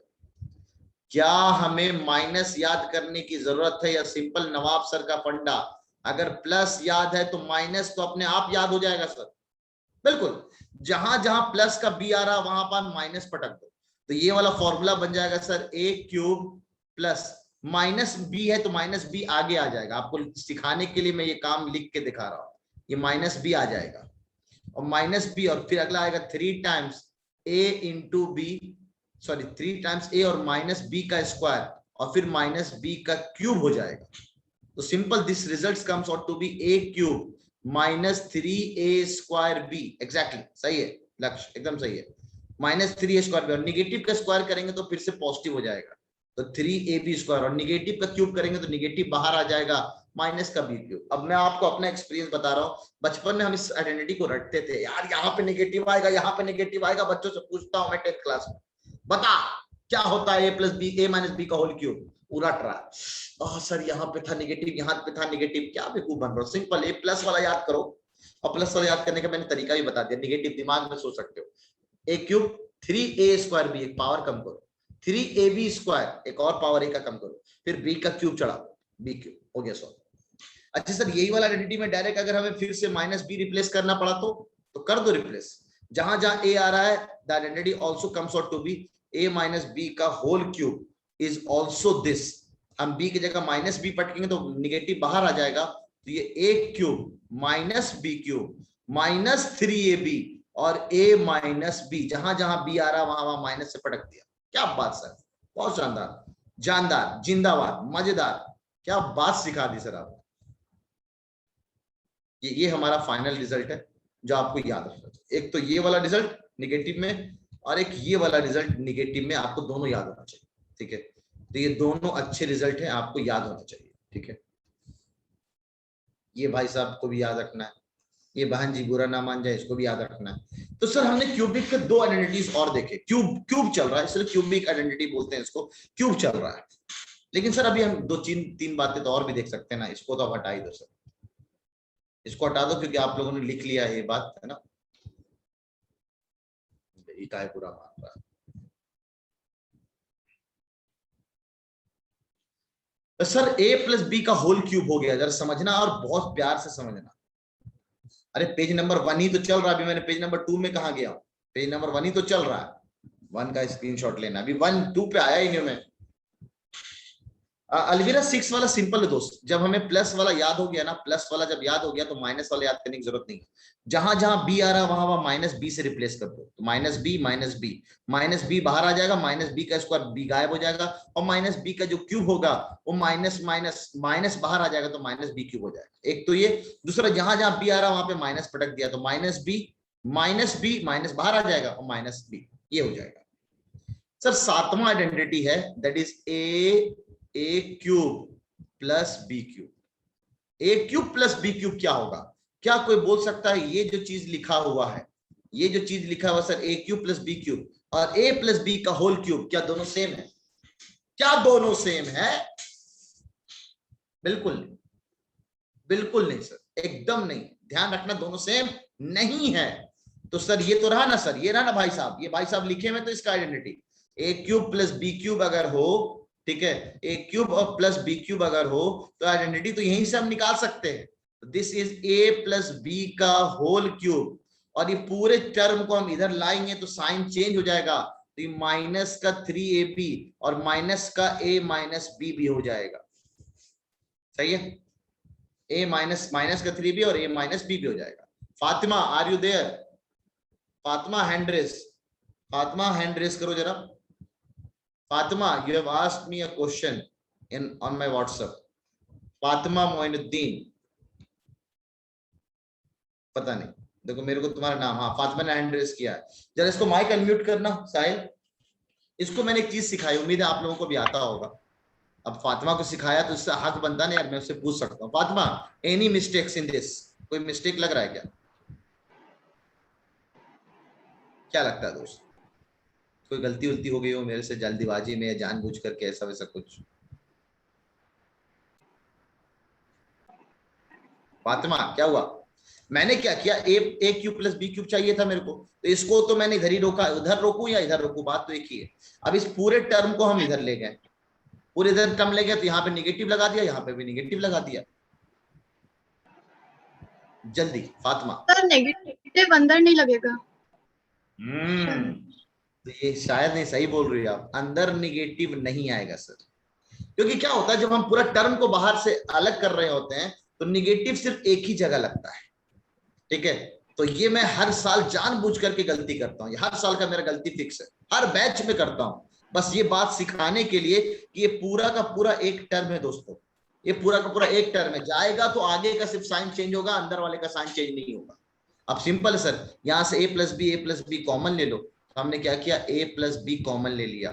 क्या हमें माइनस याद करने की जरूरत है या सिंपल नवाब सर का फंडा, अगर प्लस याद है तो माइनस तो अपने आप याद हो जाएगा? सर बिल्कुल, जहां जहां प्लस का बी आ रहा वहां पर माइनस पटक दो, तो ये वाला फॉर्मूला बन जाएगा sir a cube plus minus B है तो माइनस बी आगे आ जाएगा। आपको सिखाने के लिए मैं ये काम लिख के दिखा रहा हूं, ये माइनस बी आ जाएगा और माइनस बी और फिर अगला आएगा 3 times a into B, sorry 3 times a और माइनस बी का स्क्वायर और फिर माइनस बी का क्यूब हो जाएगा। तो simple this result comes out to be a cube minus 3a square B. Exactly सही है लक्ष्य, एकदम सही है, माइनस 3a स्क्वायर बी और निगेटिव का स्क्वायर करेंगे तो फिर से पॉजिटिव हो जाएगा, तो 3ab स्क्वायर और निगेटिव का क्यूब करेंगे तो निगेटिव बाहर आ जाएगा, माइनस का बी क्यूब। अब मैं आपको अपना एक्सपीरियंस बता रहा हूँ, बचपन में हम इस आइडेंटिटी को रटते थे, यार यहाँ पे निगेटिव आएगा, यहाँ पे निगेटिव आएगा। बच्चों से पूछता हूँ मैं 10th क्लास में, बता क्या होता है a plus B, a minus B का होल क्यूब? पूरा ट्राई, सर यहाँ पे था निगेटिव, यहाँ पे था निगेटिव, क्या बेवकूफ बन रहा हो? सिंपल a प्लस वाला याद करो, और प्लस वाला याद करने का मैंने तरीका भी बता दिया, निगेटिव दिमाग में सोच सकते हो। a cube 3a square B, एक पावर कम करो, 3ab स्क्वायर एक और पावर a का कम करो, फिर b का क्यूब चढ़ा, b क्यूब हो गया सॉल्व। अच्छा सर यही वाला आइडेंटिटी में डायरेक्ट अगर हमें फिर से माइनस बी रिप्लेस करना पड़ा तो कर दो रिप्लेस, जहां जहां a आ रहा है the identity also comes out to be a minus b का whole cube is also this. हम b की जगह माइनस बी पटकेंगे तो निगेटिव बाहर आ जाएगा, तो ये a cube minus b cube minus 3ab और a माइनस b, जहां जहां b आ रहा वहां वहां माइनस से पटक दिया। क्या बात सर, बहुत शानदार, जानदार, जिंदाबाद, मजेदार, क्या बात सिखा दी सर आपने। ये हमारा फाइनल रिजल्ट है जो आपको याद रखना चाहिए। एक तो ये वाला रिजल्ट निगेटिव में और एक ये वाला रिजल्ट निगेटिव में, आपको दोनों याद होना चाहिए, ठीक है। तो ये दोनों अच्छे रिजल्ट हैं, आपको याद होना चाहिए, ठीक है। ये भाई साहब को भी याद रखना है, ये बहन जी बुरा ना मान जाए, इसको भी याद रखना है। तो सर हमने क्यूबिक के 2 आइडेंटिटीज और देखे, क्यूब चल रहा है, इसलिए क्यूबिक आइडेंटिटी बोलते हैं इसको, क्यूब चल रहा है। लेकिन सर अभी हम 2-3 बातें तो और भी देख सकते हैं ना, इसको तो हटा ही दो सर, इसको हटा दो क्योंकि आप लोगों ने लिख लिया है ये बात, है ना। इकाई पूरा मान रहा है। तो सर a प्लस बी का होल क्यूब हो गया, जरा समझना और बहुत प्यार से समझना। अरे पेज नंबर 1 ही तो चल रहा है, अभी मैंने पेज नंबर 2 में कहा गया, पेज नंबर 1 ही तो चल रहा है, 1 का स्क्रीनशॉट लेना, अभी 1 2 पे आया ही नहीं मैं। अलविरा 6 वाला सिंपल है दोस्त, जब हमें प्लस वाला याद हो गया ना, प्लस वाला जब याद हो गया तो माइनस वाला याद करने की जरूरत नहीं है। जहां जहां बी आ रहा है वहां वहां माइनस बी से रिप्लेस कर दो, तो माइनस बी बाहर आ जाएगा, माइनस बी का स्क्वायर बी गायब हो जाएगा और माइनस बी का जो क्यूब होगा वो माइनस माइनस माइनस बाहर आ जाएगा, तो माइनस बी क्यूब हो जाएगा। एक तो ये, दूसरा जहां जहां बी आ रहा है वहां पे माइनस पटक दिया, तो माइनस बी माइनस बाहर आ जाएगा और माइनस बी, ये हो जाएगा। सर 7वां आइडेंटिटी है that is a A cube plus B cube. A cube plus B cube क्या होगा? क्या कोई बोल सकता है ये जो चीज लिखा हुआ है, ये जो चीज लिखा हुआ sir A cube plus B cube और ए प्लस बी का होल क्यूब, क्या दोनों सेम है? क्या दोनों सेम है? बिल्कुल नहीं, बिल्कुल नहीं सर, एकदम नहीं। ध्यान रखना दोनों सेम नहीं है। तो सर ये तो रहा ना सर, ये रहा ना भाई साहब, ये भाई साहब लिखे हुए तो इसका आइडेंटिटी ए क्यूब प्लस बी क्यूब अगर हो, ठीक है, ए क्यूब और प्लस बी क्यूब अगर हो तो आइडेंटिटी तो यहीं से हम निकाल सकते हैं। This is A plus B का होल क्यूब और ये पूरे टर्म को हम इधर लाएंगे तो साइन चेंज हो जाएगा, तो ये माइनस का 3ab और माइनस का a माइनस बी भी हो जाएगा। सही है, a माइनस माइनस का 3b और a माइनस बी भी हो जाएगा। Fatima are you there? Fatima hand raise, Fatima hand raise करो जरा। Fatima you have asked me a question in on my WhatsApp. Fatima Moinuddin, पता नहीं, देखो मेरे को तुम्हारा नाम, हाँ फातिमा ने हैंड रेस किया है। जरा इसको माइक अनम्यूट करना साहिल। इसको मैंने एक चीज सिखाई, उम्मीद है आप लोगों को भी आता होगा। अब फातिमा को सिखाया तो इससे हक बनता नहीं यार, मैं उससे पूछ सकता हूँ। Fatima any mistakes in this? कोई मिस्टेक लग रहा है क्या? क्या लगता है दोस्त, कोई गलती उल्टी हो गई हो मेरे से जल्दीबाजी में या जानबूझ करके, ऐसा वैसा कुछ? फातिमा क्या हुआ? मैंने क्या किया, ए क्यूब प्लस बी क्यूब चाहिए था मेरे को, तो इसको तो मैंने इधर ही रोका। उधर रोकूं या इधर रोकूं, बात तो एक ही है। अब इस पूरे टर्म को हम इधर ले गए, पूरे इधर टर्म ले गए तो यहाँ पे निगेटिव लगा दिया, यहाँ पे भी निगेटिव लगा दिया। जल्दी फातिमा। सर नेगेटिव अंदर नहीं लगेगा। तो ये शायद नहीं, सही बोल रही है आप, अंदर निगेटिव नहीं आएगा सर। क्योंकि क्या होता है जब हम पूरा टर्म को बाहर से अलग कर रहे होते हैं तो निगेटिव सिर्फ एक ही जगह लगता है, ठीक है। तो ये मैं हर साल जानबूझ करके गलती करता हूँ, ये हर साल का मेरा गलती फिक्स है, हर बैच में करता हूँ। बस ये बात सिखाने के लिए कि ये पूरा का पूरा एक टर्म है दोस्तों, ये पूरा का पूरा एक टर्म है। जाएगा तो आगे का सिर्फ साइन चेंज होगा, अंदर वाले का साइन चेंज नहीं होगा। अब सिंपल है सर, यहां से ए प्लस बी कॉमन ले लो। तो हमने क्या किया, ए प्लस बी कॉमन ले लिया।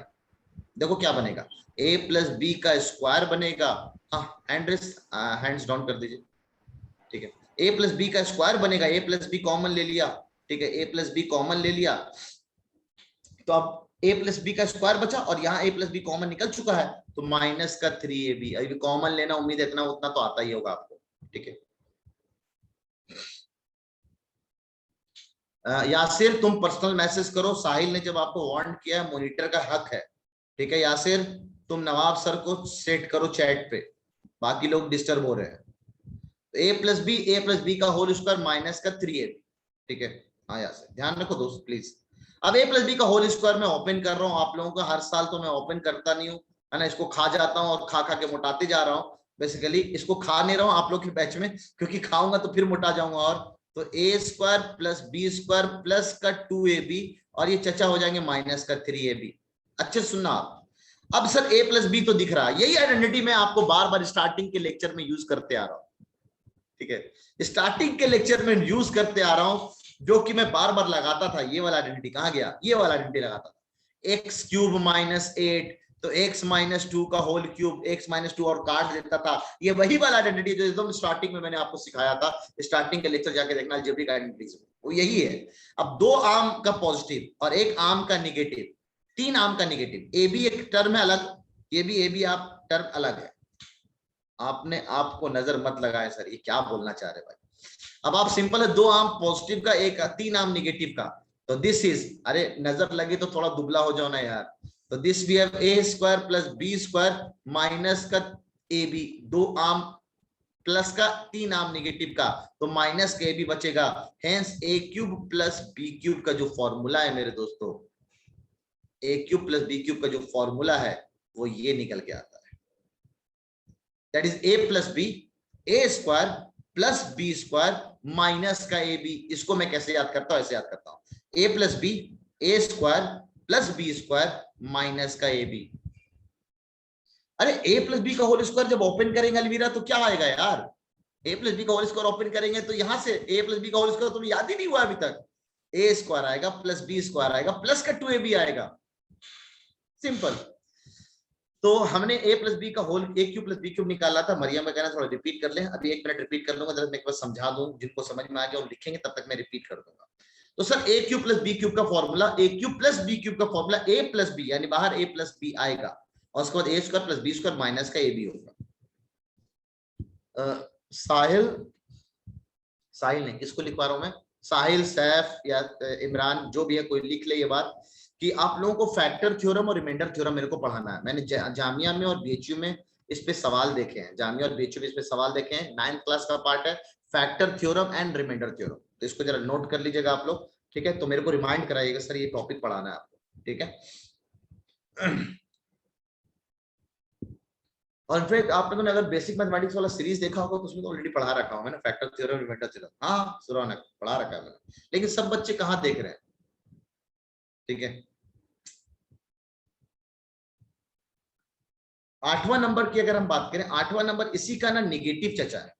देखो क्या बनेगा, ए प्लस बी का स्क्वायर बनेगा। हाँ हैंड्स डाउन कर दीजिए, ठीक है। ए प्लस बी का स्क्वायर बनेगा, ए प्लस बी कॉमन ले लिया, ठीक है, ए प्लस बी कॉमन ले लिया। तो अब ए प्लस बी का स्क्वायर बचा और यहाँ ए प्लस बी कॉमन निकल चुका है, तो माइनस का 3ab। अभी कॉमन लेना, उम्मीद है इतना उतना तो आता ही होगा आपको, ठीक है। यासिर तुम पर्सनल मैसेज करो, साहिल ने जब आपको वार्न किया, मॉनिटर का हक है, ठीक है। यासिर तुम नवाब सर को सेट करो चैट पे, बाकी लोग डिस्टर्ब हो रहे हैं। ए प्लस बी का होल स्क्वायर माइनस का 3ab, ठीक है। हाँ यासिर ध्यान रखो दोस्त प्लीज। अब ए प्लस बी का होल स्क्वायर मैं ओपन कर रहा हूँ, आप लोगों का हर साल तो मैं ओपन करता नहीं हूँ, है ना। इसको खा जाता हूँ और खा खा के मोटाते जा रहा हूँ। बेसिकली इसको खा नहीं रहा हूँ आप लोग के बैच में, क्योंकि खाऊंगा तो फिर मोटा जाऊंगा। और तो a square plus B square plus का 2ab और ये चचा हो जाएंगे माइनस का 3ab। अच्छे सुनना आप। अब सर ए प्लस बी तो दिख रहा है, यही आइडेंटिटी मैं आपको बार बार स्टार्टिंग के लेक्चर में यूज करते आ रहा हूँ, ठीक है। स्टार्टिंग के लेक्चर में यूज करते आ रहा हूं, जो कि मैं बार बार लगाता था। ये वाला आइडेंटिटी कहां गया, ये वाला आइडेंटिटी लगाता था, एक्स क्यूब माइनस 8, तो एक्स माइनस 2 का होल क्यूब, एक्स माइनस 2 और काट देता था। ये वही वाला आइडेंटिटी जो एकदम स्टार्टिंग में मैंने आपको सिखाया था। स्टार्टिंग के लेक्चर जाके देखना अलजेब्रिक आइडेंटिटीज में, वो यही है। अब 2 आर्म का पॉजिटिव और 1 आर्म का निगेटिव, 3 आर्म का निगेटिव, ए भी एक टर्म है अलग, ये भी आप टर्म अलग है। आपने आपको नजर मत लगाए सर, ये क्या बोलना चाह रहे भाई। अब आप सिंपल है, 2 आर्म पॉजिटिव का, 3 आर्म निगेटिव का, तो दिस इज, अरे नजर लगी तो थोड़ा दुबला हो जाओ ना यार। तो this we have A square plus B square minus का ए बी, 2 आर्म प्लस का 3 आर्म निगेटिव का, तो माइनस का ए बी बचेगा। Hence A cube plus B cube का जो फॉर्मूला है मेरे दोस्तों, A cube plus B cube का जो फॉर्मूला है वो ये निकल के आता है, that is A plus B, A square plus B square minus का ए बी। इसको मैं कैसे याद करता हूं, ऐसे याद करता हूं, a plus B, A square plus B square minus का ए बी। अरे ए प्लस बी का होल स्क्वायर जब ओपन करेंगे अलवीरा तो क्या आएगा यार, ए प्लस बी का होल स्क्वायर ओपन करेंगे तो यहां से ए प्लस बी का होल स्क्वायर तुम्हें याद ही नहीं हुआ अभी तक, ए स्क्वायर आएगा प्लस बी स्क्वायर आएगा प्लस का 2ab आएगा, सिंपल। तो हमने a प्लस बी का whole a cube plus B cube निकाला था। मरियम में कहना थोड़ा रिपीट कर लें, अभी 1 मिनट रिपीट कर लूंगा, जरा मैं एक बार समझा दूं, जिनको समझ में आ गया वो लिखेंगे, तब तक मैं रिपीट कर दूंगा। तो sir a cube plus B cube का formula, a cube plus B cube का फॉर्मूला a प्लस बी, यानी बाहर a प्लस बी आएगा और उसके बाद a square plus B square minus का a बी होगा। साहिल नहीं, किसको लिखवा रहा हूं मैं, साहिल, सैफ या इमरान, जो भी है कोई लिख ले ये बात कि आप लोगों को फैक्टर थ्योरम और रिमाइंडर थ्योरम मेरे को पढ़ाना है। मैंने जामिया में और बीएचयू में इस पे सवाल देखे हैं, जामिया और बीएचयू में इस पे सवाल देखे हैं। 9th क्लास का पार्ट है factor theorem and remainder theorem, तो इसको जरा नोट कर लीजिएगा आप लोग, ठीक है। तो मेरे को रिमाइंड कराइएगा सर ये टॉपिक पढ़ाना है आपको, ठीक है। और इनफैक्ट आप लोगों ने अगर बेसिक मैथमेटिक्स वाला सीरीज देखा होगा तो उसमें तो ऑलरेडी पढ़ा रखा हूं मैंने, फैक्टर थ्योरम रिमाइंडर थ्योरम। हाँ सुरौनक पढ़ा रखा है मैंने, लेकिन सब बच्चे कहाँ देख रहे हैं, ठीक है। 8वां नंबर की अगर हम बात करें, 8वां नंबर इसी का ना निगेटिव चचा है,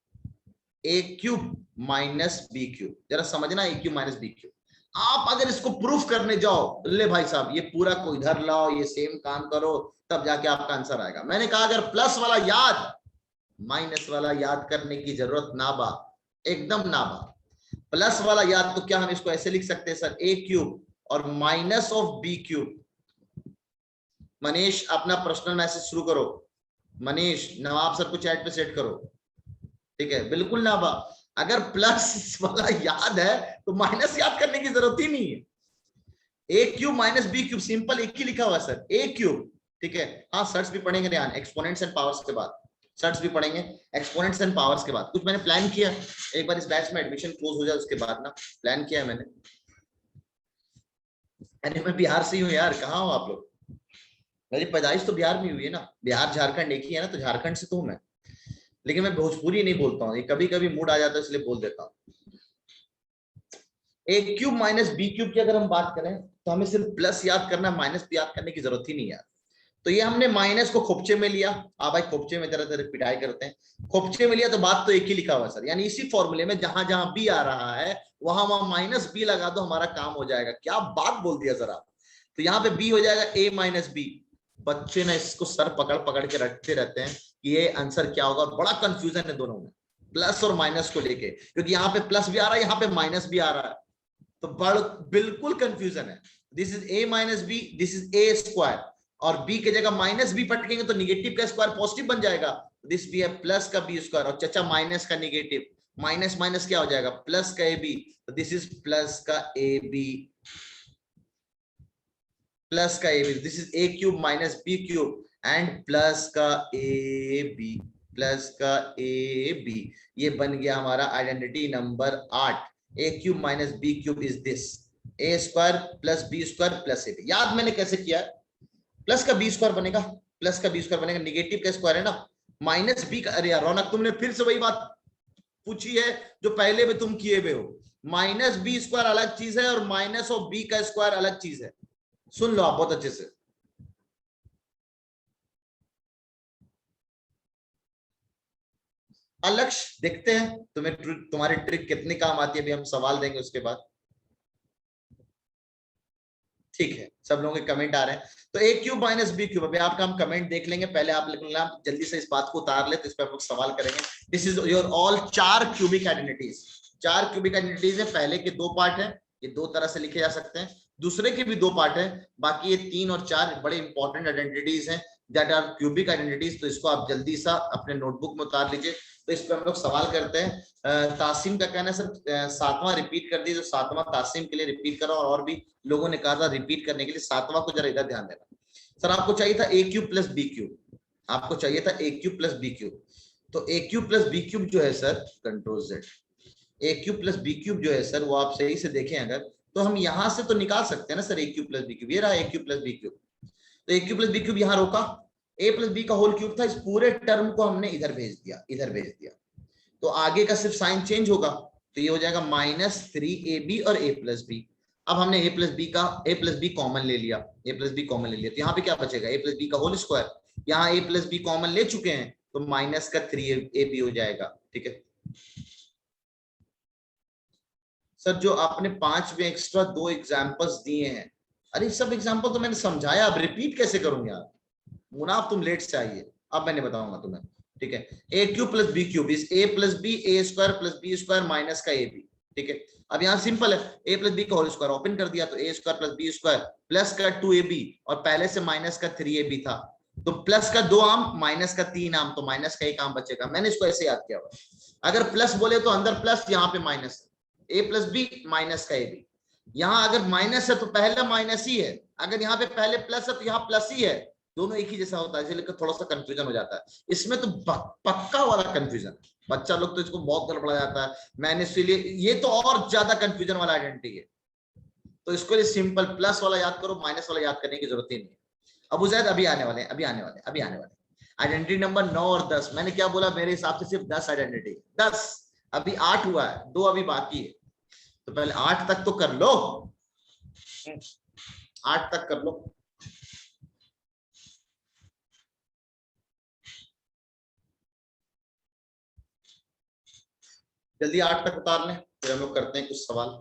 a cube minus B cube. जरा समझना, ए क्यूब माइनस बी क्यूब, आप अगर इसको प्रूफ करने जाओ, ले भाई साहब ये पूरा को इधर लाओ, ये सेम काम करो, तब जाके आपका आंसर आएगा। मैंने कहा अगर प्लस वाला याद, माइनस वाला याद करने की जरूरत ना बा, एकदम ना बा। प्लस वाला याद तो क्या हम इसको ऐसे लिख सकते हैं सर, ए क्यूब और minus of B cube. Manish अपना पर्सनल मैसेज शुरू करो, मनीष नवाब सर को चैट पे सेट करो, ठीक है। बिल्कुल ना बा, अगर प्लस वाला याद है तो माइनस याद करने की जरूरत ही नहीं है। A cube minus B cube, simple एक ही लिखा हुआ सर, ए क्यूब, ठीक है। हाँ सर्ट्स भी पढ़ेंगे ध्यान, एक्सपोनेंट्स एंड पावर्स के बाद सर्ट्स भी पढ़ेंगे, एक्सपोनेंट्स एंड पावर्स के बाद कुछ मैंने प्लान किया, एक बार इस बैच में एडमिशन क्लोज हो जाए उसके बाद ना प्लान किया मैंने। अरे मैं बिहार से ही हूँ यार, कहाँ हो आप लोग, मेरी पैदाइश तो बिहार में हुई है ना, बिहार झारखंड एक ही है ना, तो झारखंड से तो हूं मैं, लेकिन मैं भोजपुरी नहीं बोलता हूँ, ये कभी कभी मूड आ जाता है इसलिए बोल देता हूँ। ए क्यूब माइनस बी क्यूब की अगर हम बात करें तो हमें सिर्फ प्लस याद करना, माइनस भी याद करने की जरूरत ही नहीं है। तो ये हमने माइनस को खोपचे में लिया, भाई खोपचे में तरह तरह पिटाई करते हैं, खोपचे में लिया तो बात तो एक ही लिखा हुआ सर, यानी इसी फॉर्मूले में जहां जहां बी आ रहा है वहां वहां माइनस बी लगा दो, हमारा काम हो जाएगा। क्या बात बोल दिया सर आप, तो यहाँ पे बी हो जाएगा ए माइनस बी। बच्चे ना इसको सर पकड़ पकड़ के रखते रहते हैं कि ये आंसर क्या होगा, बड़ा कंफ्यूजन है दोनों में, प्लस और माइनस को लेके, क्योंकि यहाँ पे प्लस भी आ रहा है, यहाँ पे माइनस भी आ रहा है, तो बिल्कुल कंफ्यूजन है। This is A minus B, this is A square, और बी की जगह माइनस बी पटकेंगे तो निगेटिव का स्क्वायर पॉजिटिव बन जाएगा, दिस भी है प्लस का बी स्क्वायर, और चचा माइनस का निगेटिव, माइनस माइनस क्या हो जाएगा, प्लस का ए बी, तो दिस इज प्लस का ए बी, प्लस का ए B, this is A cube minus B cube and plus का ए बी, प्लस का ए बी। ये बन गया हमारा identity number 8, A cube minus B cube is this, A square plus B square plus A B. याद मैंने कैसे किया, प्लस का बी स्क्वायर बनेगा, प्लस का बी स्क्वायर बनेगा, निगेटिव का स्क्वायर है ना, माइनस बी का, अरे यार रौनक तुमने फिर से वही बात पूछी है जो पहले भी तुम किए हुए हो, माइनस बी स्क्वायर अलग चीज है और माइनस ऑफ बी का स्क्वायर अलग चीज है, सुन लो आप बहुत अच्छे से। अलक्ष्य देखते हैं तुम्हें तुम्हारी ट्रिक कितनी काम आती है, अभी हम सवाल देंगे उसके बाद, ठीक है। सब लोगों के कमेंट आ रहे हैं, तो ए क्यूब माइनस बी क्यूब, अभी आपका हम कमेंट देख लेंगे, पहले आप लिख लेना जल्दी से, इस बात को उतार ले तो इस पर हम लोग सवाल करेंगे। This is your all 4 cubic identities, 4 cubic identities है, पहले के 2 पार्ट है, ये 2 तरह से लिखे जा सकते हैं, दूसरे के भी 2 पार्ट है, बाकी ये 3 और 4 बड़े इंपॉर्टेंट आइडेंटिटीज हैं दैट आर क्यूबिक आइडेंटिटीज। तो इसको आप जल्दी सा अपने नोटबुक में उतार लीजिए। तो इस पर हम लोग सवाल करते हैं। तासिम का कहना है सर 7वां रिपीट कर दीजिए, 7वां तासिम के लिए रिपीट करो, और भी लोगों ने कहा था रिपीट करने के लिए, 7वां को जरा इधर ध्यान देना। सर आपको चाहिए था ए क्यूब प्लस बी क्यूब, आपको चाहिए था ए क्यूब प्लस बी क्यूब, तो ए क्यूब प्लस बी क्यूब जो है सर, कंट्रोल जेड, ए क्यूब प्लस बी क्यूब जो है सर, वो आप सही से देखें अगर, तो हम यहां से तो निकाल सकते हैं ना sir, A cube plus B cube, ये रहा ए क्यूब प्लस बी क्यूब, तो ए क्यूब प्लस बी क्यूब यहाँ रोका, ए प्लस बी का होल क्यूब था, इस पूरे टर्म को हमने इधर भेज दिया, इधर भेज दिया, तो आगे का सिर्फ साइन चेंज होगा, तो ये हो जाएगा -3ab और a प्लस बी। अब हमने a प्लस बी कॉमन ले लिया, a प्लस बी कॉमन ले लिया, तो यहाँ पे क्या बचेगा, a प्लस बी का होल स्क्वायर, यहाँ a प्लस बी कॉमन ले चुके हैं तो माइनस का 3ab हो जाएगा, ठीक है। सर जो आपने 5 में एक्स्ट्रा 2 एग्जाम्पल्स दिए हैं, अरे सब एग्जाम्पल तो मैंने समझाया, अब रिपीट कैसे करूं यार, मुनाफ तुम लेट से आइए, अब मैंने बताऊंगा तुम्हें, ठीक है। A cube plus B cube is A plus B A square plus B square minus का ए बी, ठीक है। अब यहाँ सिंपल है, ए प्लस बी का होल स्क्वायर ओपन कर दिया तो a square plus B square plus का 2ab और पहले से माइनस का 3ab था, तो प्लस का 2 आम माइनस का 3 आम, तो माइनस का 1 आम बचेगा। मैंने इसको ऐसे याद किया हुआ, अगर प्लस बोले तो अंदर प्लस, यहाँ पे माइनस, ए प्लस बी माइनस का ए बी। यहाँ अगर माइनस है तो पहला माइनस ही है, अगर यहाँ पे पहले प्लस है तो यहाँ प्लस ही है, दोनों एक ही जैसा होता है, इसलिए थोड़ा सा कंफ्यूजन हो जाता है इसमें। तो पक्का वाला कंफ्यूजन, बच्चा लोग तो इसको बहुत गड़बड़ा जाता है, मैंने इसीलिए ये तो और ज्यादा कंफ्यूजन वाला आइडेंटिटी है, तो इसको लिए सिंपल प्लस वाला याद करो, माइनस वाला याद करने की जरूरत ही नहीं है। अबू जैद अभी आने वाले हैं, अभी आने वाले आइडेंटिटी नंबर 9 और 10। मैंने क्या बोला, मेरे हिसाब से सिर्फ 10 आइडेंटिटी, 10, अभी 8 हुआ है, 2 अभी बाकी है, तो पहले 8 तक तो कर लो, 8 तक कर लो। जल्दी 8 तक उतार लें, फिर हम लोग करते हैं कुछ सवाल।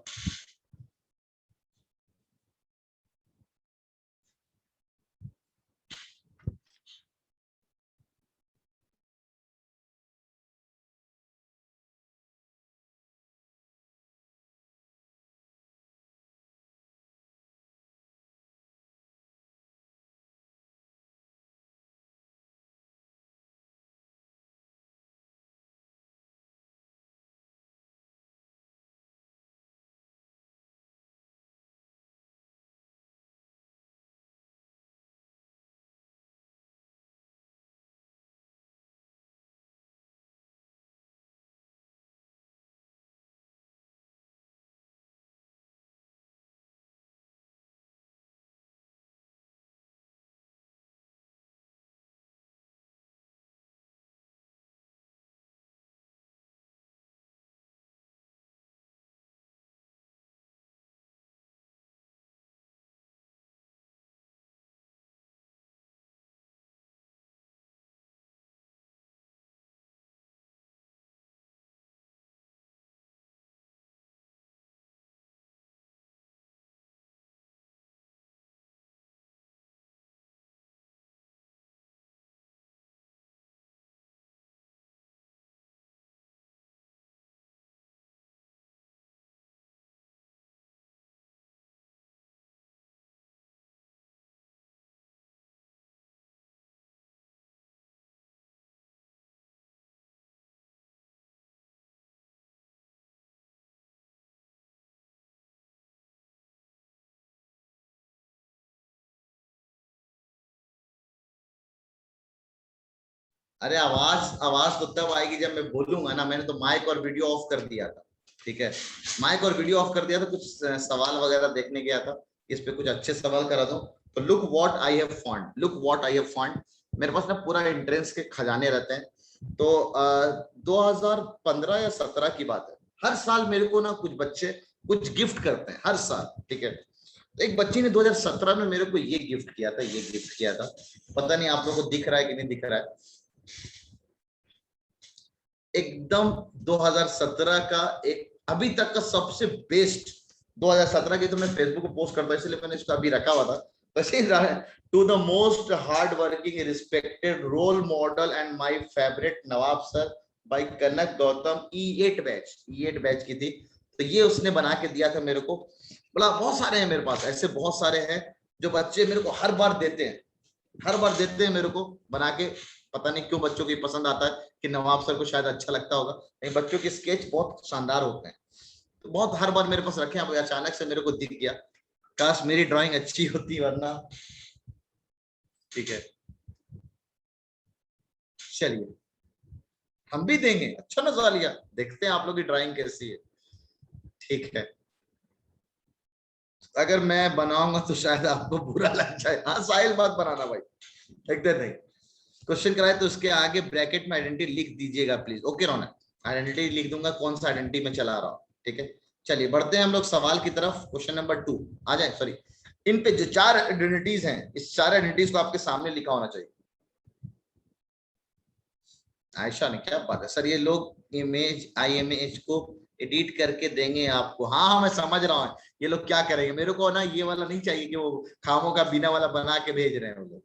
अरे आवाज आवाज तो तब आएगी जब मैं बोलूंगा ना, मैंने तो माइक और वीडियो ऑफ कर दिया था, ठीक है, माइक और वीडियो ऑफ कर दिया था, कुछ सवाल वगैरह देखने गया था, इस पे कुछ अच्छे सवाल करा दो। तो look what I have found, look what I have found, मेरे पास ना पूरा एंट्रेंस के खजाने रहते हैं। तो 2015 या 17 की बात है, हर साल मेरे को ना कुछ बच्चे कुछ गिफ्ट करते हैं हर साल, ठीक है। तो एक बच्ची ने 2017 में मेरे को ये गिफ्ट किया था, ये गिफ्ट किया था, पता नहीं आप लोगों को दिख रहा है कि नहीं दिख रहा है, एकदम 2017 का एक अभी तक का सबसे बेस्ट 2017 की, तो मैं फेसबुक पे पोस्ट करता, इसलिए मैंने इसको अभी रखा हुआ था, वैसे to the most hard working respected role model and my favourite Nawab sir by Kanak Gautam, ई8 बैच की थी, तो ये उसने बना के दिया था मेरे को। बोला बहुत सारे हैं मेरे पास, ऐसे बहुत सारे हैं जो बच्चे मेरे को हर बार देते हैं, हर बार देते हैं मेरे को बना के, पता नहीं क्यों बच्चों को पसंद आता है कि नवाब सर को शायद अच्छा लगता होगा, नहीं बच्चों के स्केच बहुत शानदार होते हैं, तो बहुत हर बार मेरे पास रखे हैं। अचानक से मेरे को दिख गया, काश मेरी ड्राइंग अच्छी होती, वरना ठीक है, चलिए हम भी देंगे, अच्छा नजर लिया, देखते हैं आप लोग की ड्राइंग कैसी है, ठीक है। अगर मैं बनाऊंगा तो शायद आपको बुरा लग जाए, हाँ साहिल बात बनाना भाई, एकदम नहीं, क्वेश्चन कराए तो उसके आगे ब्रैकेट में आइडेंटिटी लिख दीजिएगा प्लीज, ओके रौनक, आइडेंटिटी लिख दूंगा कौन सा आइडेंटिटी में चला रहा हूं, ठीक है। चलिए बढ़ते हैं हम लोग सवाल की तरफ, क्वेश्चन नंबर 2 आ जाए, सॉरी, इन पे जो 4 आइडेंटिटीज हैं, इस 4 आइडेंटिटीज को आपके सामने लिखा होना चाहिए। आयशा ने, क्या बात है सर, ये लोग इमेज IMH को एडिट करके देंगे आपको, हाँ हाँ मैं समझ रहा हूँ, ये लोग क्या करेंगे, मेरे को ना ये वाला नहीं चाहिए कि वो खामों का बिना वाला बना के भेज रहे हैं वो लोग।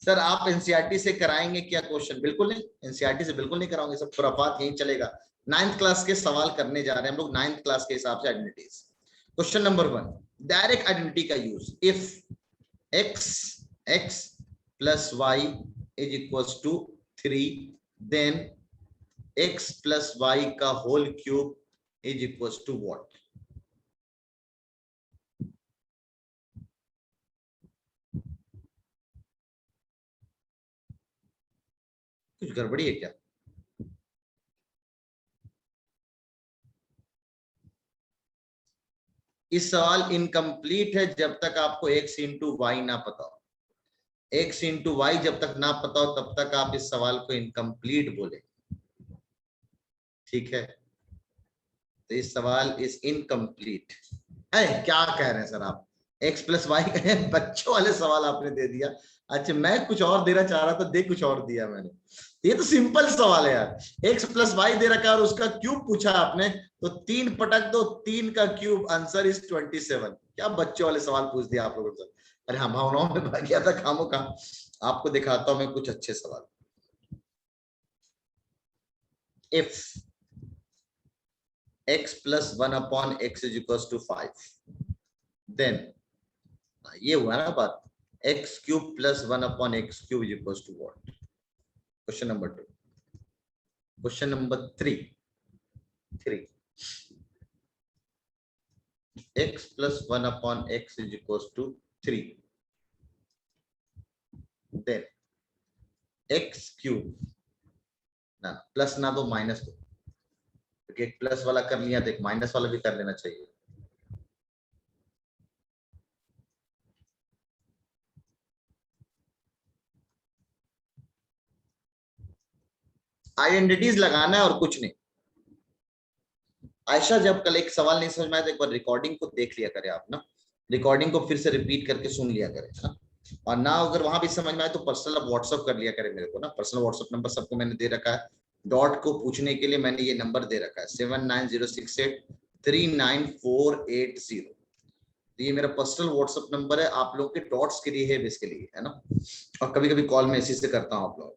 सर आप एनसीईआरटी से कराएंगे क्या क्वेश्चन? बिल्कुल नहीं, एनसीईआरटी से बिल्कुल नहीं कराओगे, सब खुराफात यही चलेगा। 9th क्लास के सवाल करने जा रहे हैं हम लोग, 9th क्लास के हिसाब से identities. Question number 1, direct identity का use. If x plus y is equals to 3, then x plus y का whole cube is equals to what? कुछ गड़बड़ी है क्या? इस सवाल इनकम्प्लीट है जब तक आपको x इंटू वाई ना पता हो। x इंटू वाई जब तक ना पता हो तब तक आप इस सवाल को इनकम्प्लीट बोले, ठीक है? तो इस सवाल इज इनकम्प्लीट। क्या कह रहे हैं सर आप? x प्लस वाई का बच्चों वाले सवाल आपने दे दिया। अच्छा, मैं कुछ और देना चाह रहा था, दे कुछ और दिया मैंने। ये तो सिंपल सवाल है यार। x प्लस वाई दे रखा है और उसका क्यूब पूछा आपने, तो 3 पटक दो, 3 का क्यूब, आंसर इज 27। क्या बच्चों वाले सवाल पूछ दिया आप लोगों से? अरे हम भावनाओं में भाग गया था खामों का। आपको दिखाता हूं मैं कुछ अच्छे सवाल। If x plus 1 upon x is equals to 5, then ये हुआ ना बात, x cube plus 1 upon x cube is equals to what? Question number 2. Question number 3. X plus 1 upon x is equals to 3. Then x cube, ना plus ना दो minus दो, क्योंकि एक प्लस वाला कर लिया तो एक माइनस वाला भी कर लेना चाहिए। आइडेंटिटीज लगाना है और कुछ नहीं। आयशा, जब कल एक सवाल नहीं समझ में आया तो एक बार रिकॉर्डिंग को देख लिया करें आप ना, रिकॉर्डिंग को फिर से रिपीट करके सुन लिया करें ना। और ना अगर वहां भी समझ में आए तो पर्सनल अब व्हाट्सअप कर लिया करें मेरे को ना। पर्सनल व्हाट्सअप नंबर सबको मैंने दे रखा है। डॉट को पूछने के लिए मैंने ये नंबर दे रखा है 7906839480। तो ये मेरा पर्सनल व्हाट्सअप नंबर है, आप लोगों के डॉट्स के लिए है, इसके लिए है ना। और कभी कभी कॉल मैं इसी से करता हूँ आप लोगों को।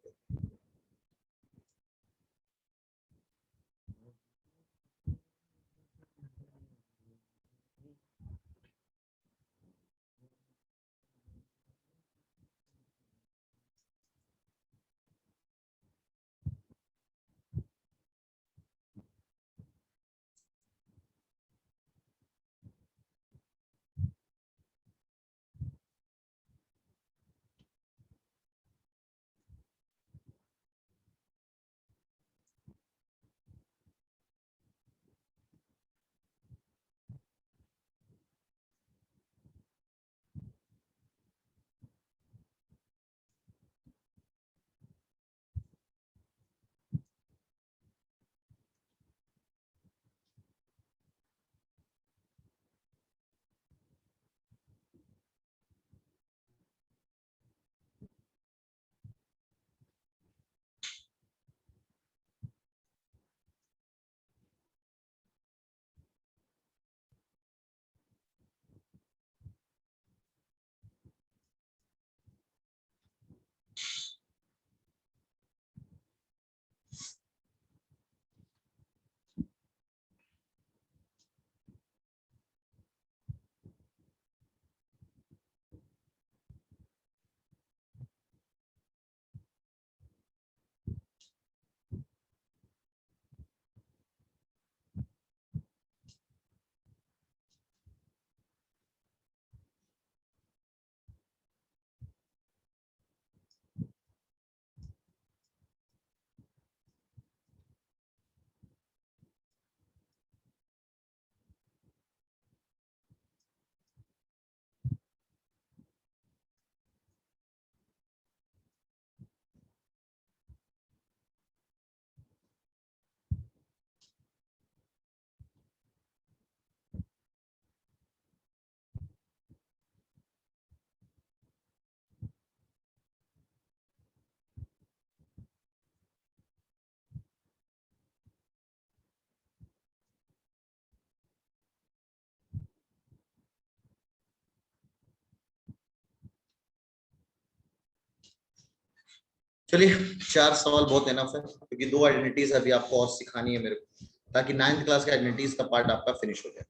चलिए 4 सवाल बहुत इनफ है, क्योंकि 2 आइडेंटिटीज अभी आपको और सिखानी है मेरे को, ताकि 9th क्लास के आइडेंटिटीज का पार्ट आपका फिनिश हो जाए।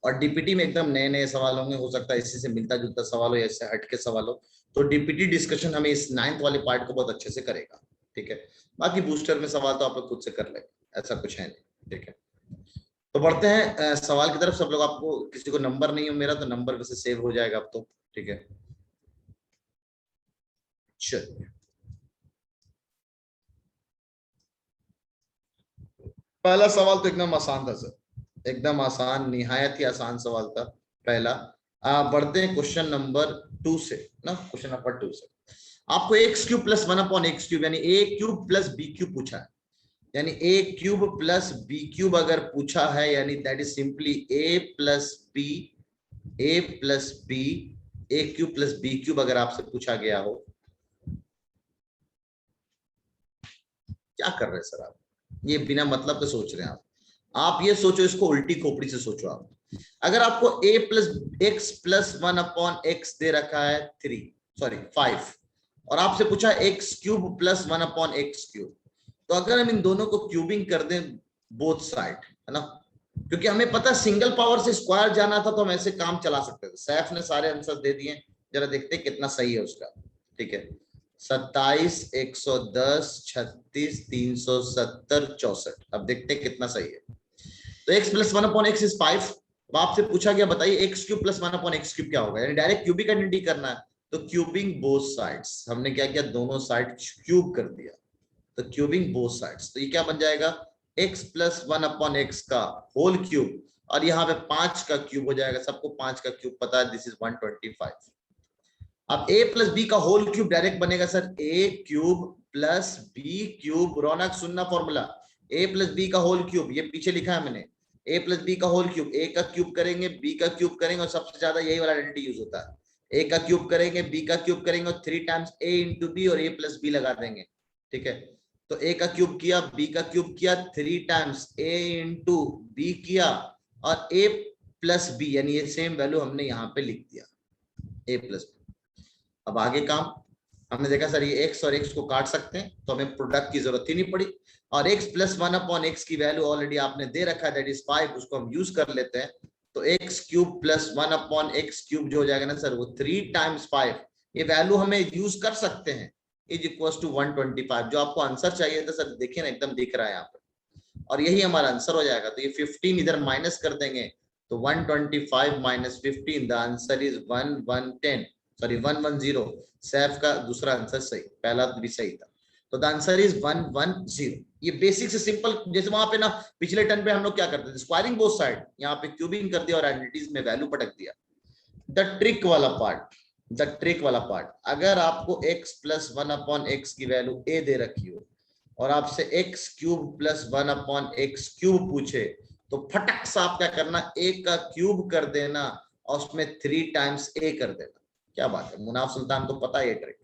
और डीपीटी में एकदम नए नए सवाल होंगे, हो सकता है इसी से मिलता जुलता सवाल हो या इससे हट के सवाल हो, तो डीपीटी डिस्कशन हमें इस 9th वाले पार्ट को बहुत अच्छे से करेगा। ठीक है, बाकी बूस्टर में सवाल तो आप लोग खुद से कर लेंगे, ऐसा कुछ है नहीं। ठीक है, तो बढ़ते हैं सवाल की तरफ। सब लोग, आपको किसी को नंबर नहीं हो मेरा, तो नंबर वैसे सेव हो जाएगा अब तो। ठीक है, चलिए पहला सवाल तो एकदम आसान था सर, एकदम आसान, निहायत ही आसान सवाल था पहला। बढ़ते हैं क्वेश्चन नंबर 2 से ना, क्वेश्चन नंबर 2 से आपको एक्स क्यूब प्लस 1/x³ यानी A cube plus B cube पूछा है। यानी A cube plus B cube अगर पूछा है, यानी that is simply A plus B, A plus B, A cube plus B cube अगर आपसे पूछा गया हो, क्या कर रहे हैं सर आप? ये बिना मतलब के सोच रहे हैं आप ये सोचो, इसको उल्टी खोपड़ी से सोचो आप। अगर आपको a plus x plus 1/x दे रखा है 5, और आपसे पूछा एक्स क्यूब प्लस 1/x³, तो अगर हम इन दोनों को क्यूबिंग कर दें बोथ साइड, है ना, क्योंकि हमें पता सिंगल पावर से स्क्वायर जाना था, तो हम ऐसे काम चला सकते थे। सैफ ने सारे आंसर दे दिए, जरा देखते हैं कितना सही है उसका। ठीक है, 27, 110, 36, 370, 64। अब देखते हैं कितना सही है। तो x प्लस 1/x इज 5। अब आपसे पूछा गया बताइए एक्स क्यूब प्लस 1/x³ क्या होगा, यानी डायरेक्ट क्यूबिक आइडेंटिटी करना है, तो क्यूबिंग बोथ साइड्स। हमने क्या किया, दोनों साइड क्यूब कर दिया, तो क्यूबिंग बोथ साइड्स, तो ये क्या बन जाएगा, x प्लस 1/x का होल क्यूब, और यहाँ पे 5 का क्यूब हो जाएगा। सबको 5 का क्यूब पता है, दिस इज 125। अब a प्लस बी का होल क्यूब डायरेक्ट बनेगा sir a cube plus B cube. Raunak सुनना फॉर्मूला, a प्लस बी का होल क्यूब, ये पीछे लिखा है मैंने, a प्लस बी का होल क्यूब, a का क्यूब करेंगे b का क्यूब करेंगे, और सबसे ज्यादा यही वाला आइडेंटिटी यूज होता है, a का क्यूब करेंगे b का क्यूब करेंगे, और 3 टाइम्स a इंटू बी और a प्लस बी लगा देंगे। ठीक है, तो a का क्यूब किया, b का क्यूब किया, 3 टाइम्स a इंटू बी किया, और a प्लस बी, यानी ये सेम वैल्यू हमने यहाँ पे लिख दिया, a प्लस। अब आगे काम, हमने देखा सर ये x और x को काट सकते हैं, तो हमें प्रोडक्ट की जरूरत ही नहीं पड़ी, और x प्लस 1/x की वैल्यू ऑलरेडी आपने दे रखा है, दैट इज 5, उसको हम यूज कर लेते हैं। तो x क्यूब प्लस 1/x³ जो हो जाएगा ना सर, वो 3 टाइम्स 5, ये वैल्यू हमें यूज कर सकते हैं, इज इक्वल टू 125। जो आपको आंसर चाहिए था सर, देखिए ना एकदम दिख रहा है यहाँ पर, और यही हमारा आंसर हो जाएगा। तो ये 15 इधर माइनस कर देंगे, तो 125 minus 15, the answer is 1110, sorry 110। Saif का दूसरा आंसर सही, पहला भी सही था, तो द आंसर इज 110। ये बेसिक से सिंपल, जैसे वहां पे ना पिछले टर्न पे हम लोग क्या करते थे, स्क्वायरिंग बोथ साइड, यहाँ पे क्यूबिंग कर दिया और आइडेंटिटीज में वैल्यू पटक दिया। द ट्रिक वाला पार्ट, द ट्रिक वाला पार्ट, अगर आपको x प्लस 1/x की वैल्यू a दे रखी हो, और आपसे x क्यूब प्लस 1/x³ पूछे, तो फटक से आप क्या करना, a का क्यूब कर देना, और उसमें 3 टाइम्स a कर देना। क्या बात है, मुनाफ सुल्तान को पता है ये ट्रिक।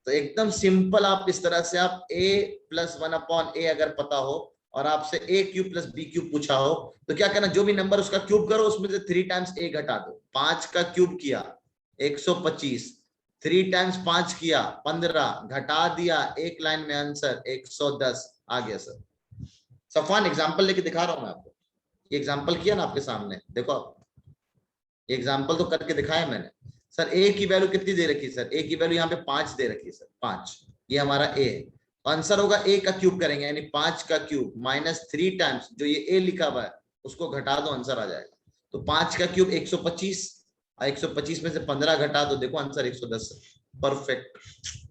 तो एकदम सिंपल, आप इस तरह से आप a प्लस 1/a अगर पता हो, और आपसे a cube plus b cube पूछा हो, तो क्या करना, जो भी नंबर उसका क्यूब करो, उसमें से 3 टाइम्स a घटा दो। 5 का क्यूब किया 125, 3 टाइम्स 5 किया 15, घटा दिया, एक लाइन में आंसर 110 आ गया सर। सफान एग्जाम्पल लेके दिखा रहा हूं मैं आपको, ये एग्जाम्पल किया ना आपके सामने, देखो आप, एग्जाम्पल तो करके दिखाया मैंने। सर ए की वैल्यू कितनी दे रखी है सर, ए की वैल्यू यहाँ पे 5 दे रखी है सर, 5, ये हमारा ए है। आंसर होगा ए का क्यूब करेंगे, यानी 5 का क्यूब माइनस 3 टाइम्स जो ये ए लिखा हुआ है, उसको घटा दो, आंसर आ जाएगा। तो 5 का क्यूब 125, और 125 में से 15 घटा दो, देखो आंसर 110। परफेक्ट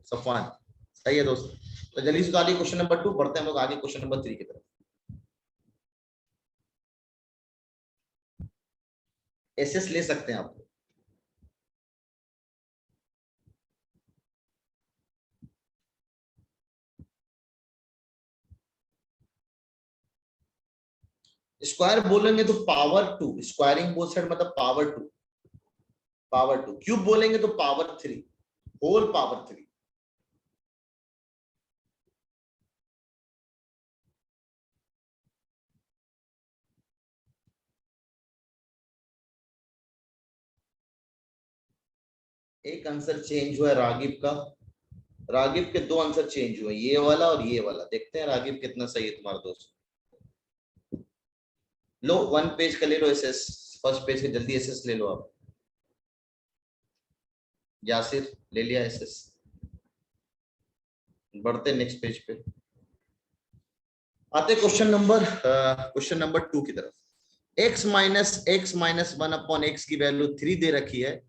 सफान, सही है दोस्त। तो जल्दी से आगे क्वेश्चन नंबर 2 बढ़ते हैं हम लोग आगे क्वेश्चन नंबर 3 की तरफ। एसएस ले सकते हैं आप। स्क्वायर बोलेंगे तो पावर 2, स्क्वायरिंग बोथ साइड मतलब पावर 2, पावर 2। क्यूब बोलेंगे तो पावर 3, होल पावर 3। एक आंसर चेंज हुआ है रागिब का, रागिब के दो आंसर चेंज हुए, ये वाला और ये वाला। देखते हैं रागिब कितना सही है तुम्हारा दोस्त। लो 1 पेज का ले लो एसएस, फर्स्ट पेज का जल्दी एसएस ले लो आप। यासिर ले लिया एसएस, बढ़ते नेक्स्ट पेज पे। आते क्वेश्चन नंबर 2 की तरफ। x माइनस 1 अपॉन एक्स की वैल्यू 3 दे रखी है।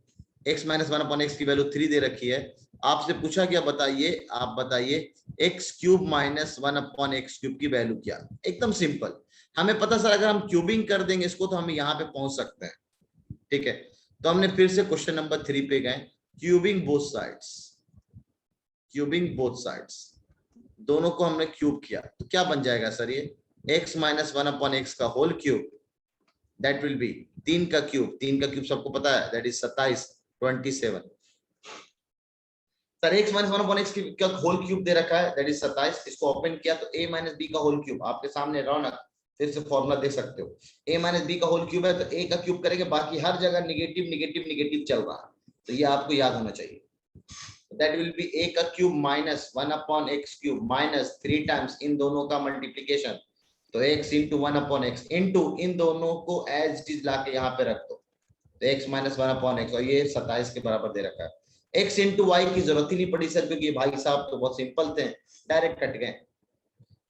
x माइनस 1 अपॉन एक्स की वैल्यू 3 दे रखी है। आपसे पूछा क्या, बताइए, आप बताइए X cube minus 1 upon x cube की वैल्यू क्या। एकदम सिंपल, हमें पता सर अगर हम क्यूबिंग कर देंगे इसको तो हम यहाँ पे पहुंच सकते हैं। ठीक है, तो हमने फिर से क्वेश्चन नंबर 3 पे गए। Cubing both sides, cubing both sides, दोनों को हमने क्यूब किया तो क्या बन जाएगा सर, ये x माइनस 1 अपॉन एक्स का whole cube, that will be 3 का क्यूब। 3 का क्यूब सबको पता है, that is 27, 27। Sir x minus 1 upon X का होल क्यूब दे रखा है, दैट इज 27। इसको ओपन किया तो a माइनस बी का होल क्यूब, आपके सामने रौनक फिर से फॉर्मूला देख सकते हो। a माइनस बी का होल क्यूब है तो a का क्यूब करेंगे, बाकी हर जगह निगेटिव निगेटिव निगेटिव चल रहा है, तो ये आपको याद होना चाहिए। That will be a का cube minus 1 upon x cube minus 3 times इन दोनों का मल्टीप्लीकेशन, तो x into 1 upon x into इन दोनों को एज इट इज लाके यहाँ पे रख दो, तो x माइनस 1 अपॉन एक्स, और ये 27 के बराबर दे रखा है। x इंटू वाई की जरूरत ही नहीं पड़ी सर, क्योंकि भाई साहब तो बहुत सिंपल थे, डायरेक्ट कट गए।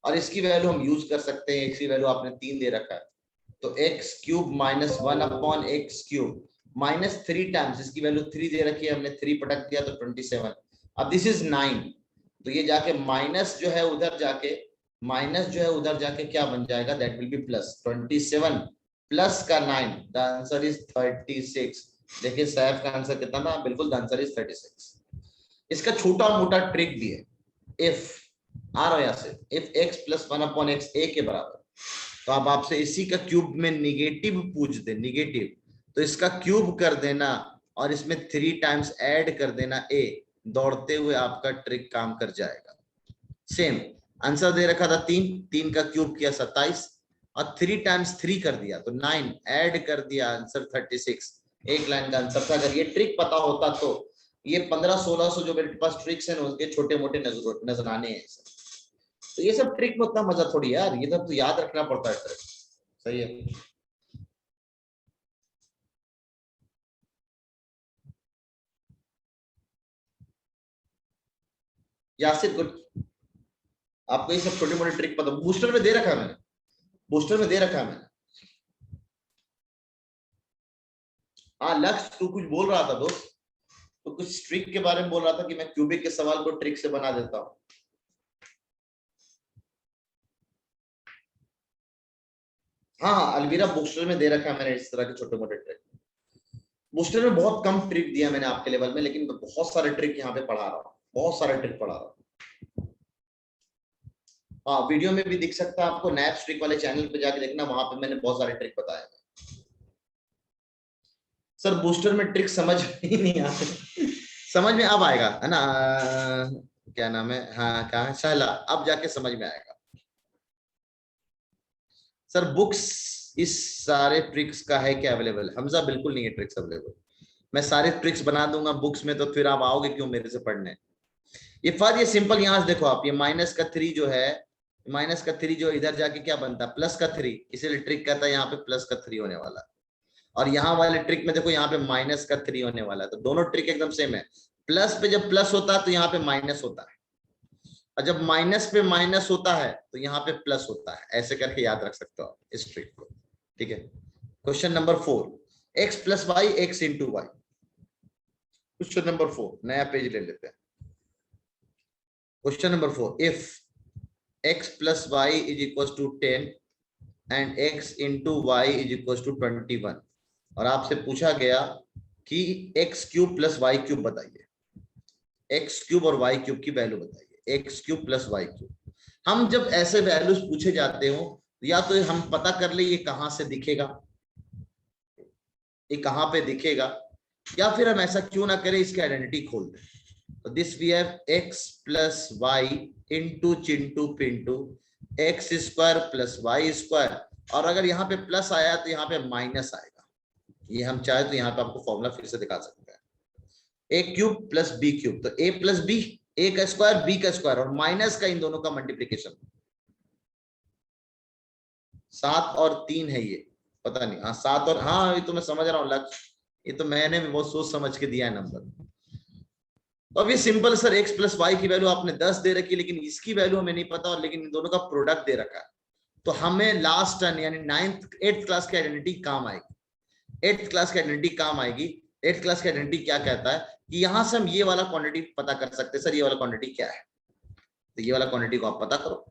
और इसकी वैल्यू हम यूज कर सकते हैं, x की वैल्यू आपने 3 दे रखा है, तो x cube minus 1 upon x cube minus 3 times, इसकी वैल्यू 3 दे रखी है, हमने 3 पटक दिया तो 27। अब दिस इज 9, तो ये जाके माइनस जो है उधर जाके, माइनस जो है उधर जाके क्या बन जाएगा, that will B plus. 27 plus का 9, द आंसर इज 36। देखिए सैफ का आंसर कितना ना, बिल्कुल द आंसर इज 36। इसका छोटा मोटा ट्रिक भी है, इफ आ रहा है यहाँ से, if x plus 1 upon x a के बराबर, तो अब आपसे इसी का क्यूब में निगेटिव पूछ दे, निगेटिव, तो इसका क्यूब कर देना और इसमें 3 टाइम्स ऐड कर देना a, दौड़ते हुए आपका ट्रिक काम कर जाएगा। सेम आंसर दे रखा था 3, 3 का क्यूब किया 27 और 3 टाइम्स 3 कर दिया तो 9, ऐड कर दिया, आंसर 36। एक लाइन का आंसर था। अगर ये ट्रिक पता होता तो ये 1500-1600 जो मेरे पास ट्रिक्स हैं उनके छोटे मोटे नजराने हैं, तो ये सब ट्रिक में उतना मजा थोड़ी है यार, ये सब तो याद रखना पड़ता है ट्रिक। सही है, यासिर गुड, आपको ये सब छोटे मोटे ट्रिक पता, बूस्टर में दे रखा है मैंने, बूस्टर में दे रखा है मैंने। हाँ लक्ष्य, तू कुछ बोल रहा था दोस्त, तो कुछ ट्रिक के बारे में बोल रहा था कि मैं क्यूबिक के सवाल को ट्रिक से बना देता हूँ। हाँ अलवीरा बूस्टर में दे रखा है मैंने इस तरह के छोटे मोटे ट्रिक। बूस्टर में बहुत कम ट्रिक दिया मैंने आपके लेवल में, लेकिन बहुत सारे ट्रिक यहाँ पे पढ़ा रहा हूँ, बहुत सारे ट्रिक पढ़ा रहा हूँ। हाँ वीडियो में भी दिख सकता है आपको, नैप्स ट्रिक वाले चैनल पे जाके देखना, वहां पे मैंने बहुत सारे ट्रिक बताए। सर बूस्टर में ट्रिक समझ ही नहीं आते, समझ में अब आएगा है ना, क्या नाम है, हाँ कहा शैला, अब जाके समझ में आएगा। सर बुक्स इस सारे ट्रिक्स का है क्या अवेलेबल, हमजा बिल्कुल नहीं है ट्रिक्स अवेलेबल, मैं सारे ट्रिक्स बना दूंगा बुक्स में, तो फिर आप आओगे क्यों मेरे से पढ़ने। ये फर्ज ये सिंपल, यहां से देखो आप, ये माइनस का 3 जो है, माइनस का 3 जो इधर जाके क्या बनता है प्लस का 3, इसीलिए ट्रिक कहता है यहाँ पे प्लस का 3 होने वाला है। और यहाँ वाले ट्रिक में देखो यहाँ पे माइनस का 3 होने वाला है, तो दोनों ट्रिक एकदम सेम है। प्लस पे जब प्लस होता है तो यहाँ पे माइनस होता है, और जब माइनस पे माइनस होता है तो यहाँ पे प्लस होता है, ऐसे करके याद रख सकते हो आप इस ट्रिक को। ठीक है, question number 4, X plus Y X into Y. Question number 4, नया पेज ले लेते हैं। Question number 4, if x plus Y is equal to 10 and x into Y is equal to 21, और आपसे पूछा गया कि X cube plus Y cube बताइए, एक्स क्यूब और वाई क्यूब की वैल्यू बताइए, X cube plus Y cube. हम जब ऐसे वैल्यूज पूछे जाते हो, या तो हम पता कर ले ये कहां से दिखेगा, ये कहां पे दिखेगा, या फिर हम ऐसा क्यों ना करें इसकी आइडेंटिटी खोल दें। तो this we have X plus Y into चिंटू पिंटू X square plus Y square, और अगर यहाँ पे प्लस आया तो यहाँ पे माइनस आएगा, ये हम चाहे तो यहाँ पे आपको फॉर्मूला फिर से दिखा सकते हैं, ए क्यूब प्लस बी क्यूब, तो ए प्लस बी ए का स्क्वायर बी का स्क्वायर और माइनस का इन दोनों का मल्टीप्लीकेशन। 7 और 3 है ये, पता नहीं, हाँ 7 और, हाँ ये तो मैं समझ रहा हूँ लक्ष्य, ये तो मैंने भी बहुत सोच समझ के दिया है नंबर। तो अब ये simple sir, x plus Y की वैल्यू आपने 10 दे रखी, लेकिन इसकी वैल्यू हमें नहीं पता, और लेकिन इन दोनों का प्रोडक्ट दे रखा है। तो हमें लास्ट टर्न यानी 8th क्लास की आइडेंटिटी काम आएगी। 8th क्लास की आइडेंटिटी काम आएगी। 8th क्लास की आइडेंटिटी क्या कहता है कि यहां से हम ये वाला क्वांटिटी पता कर सकते हैं, सर ये वाला क्वांटिटी क्या है, तो ये वाला क्वांटिटी को आप पता करो।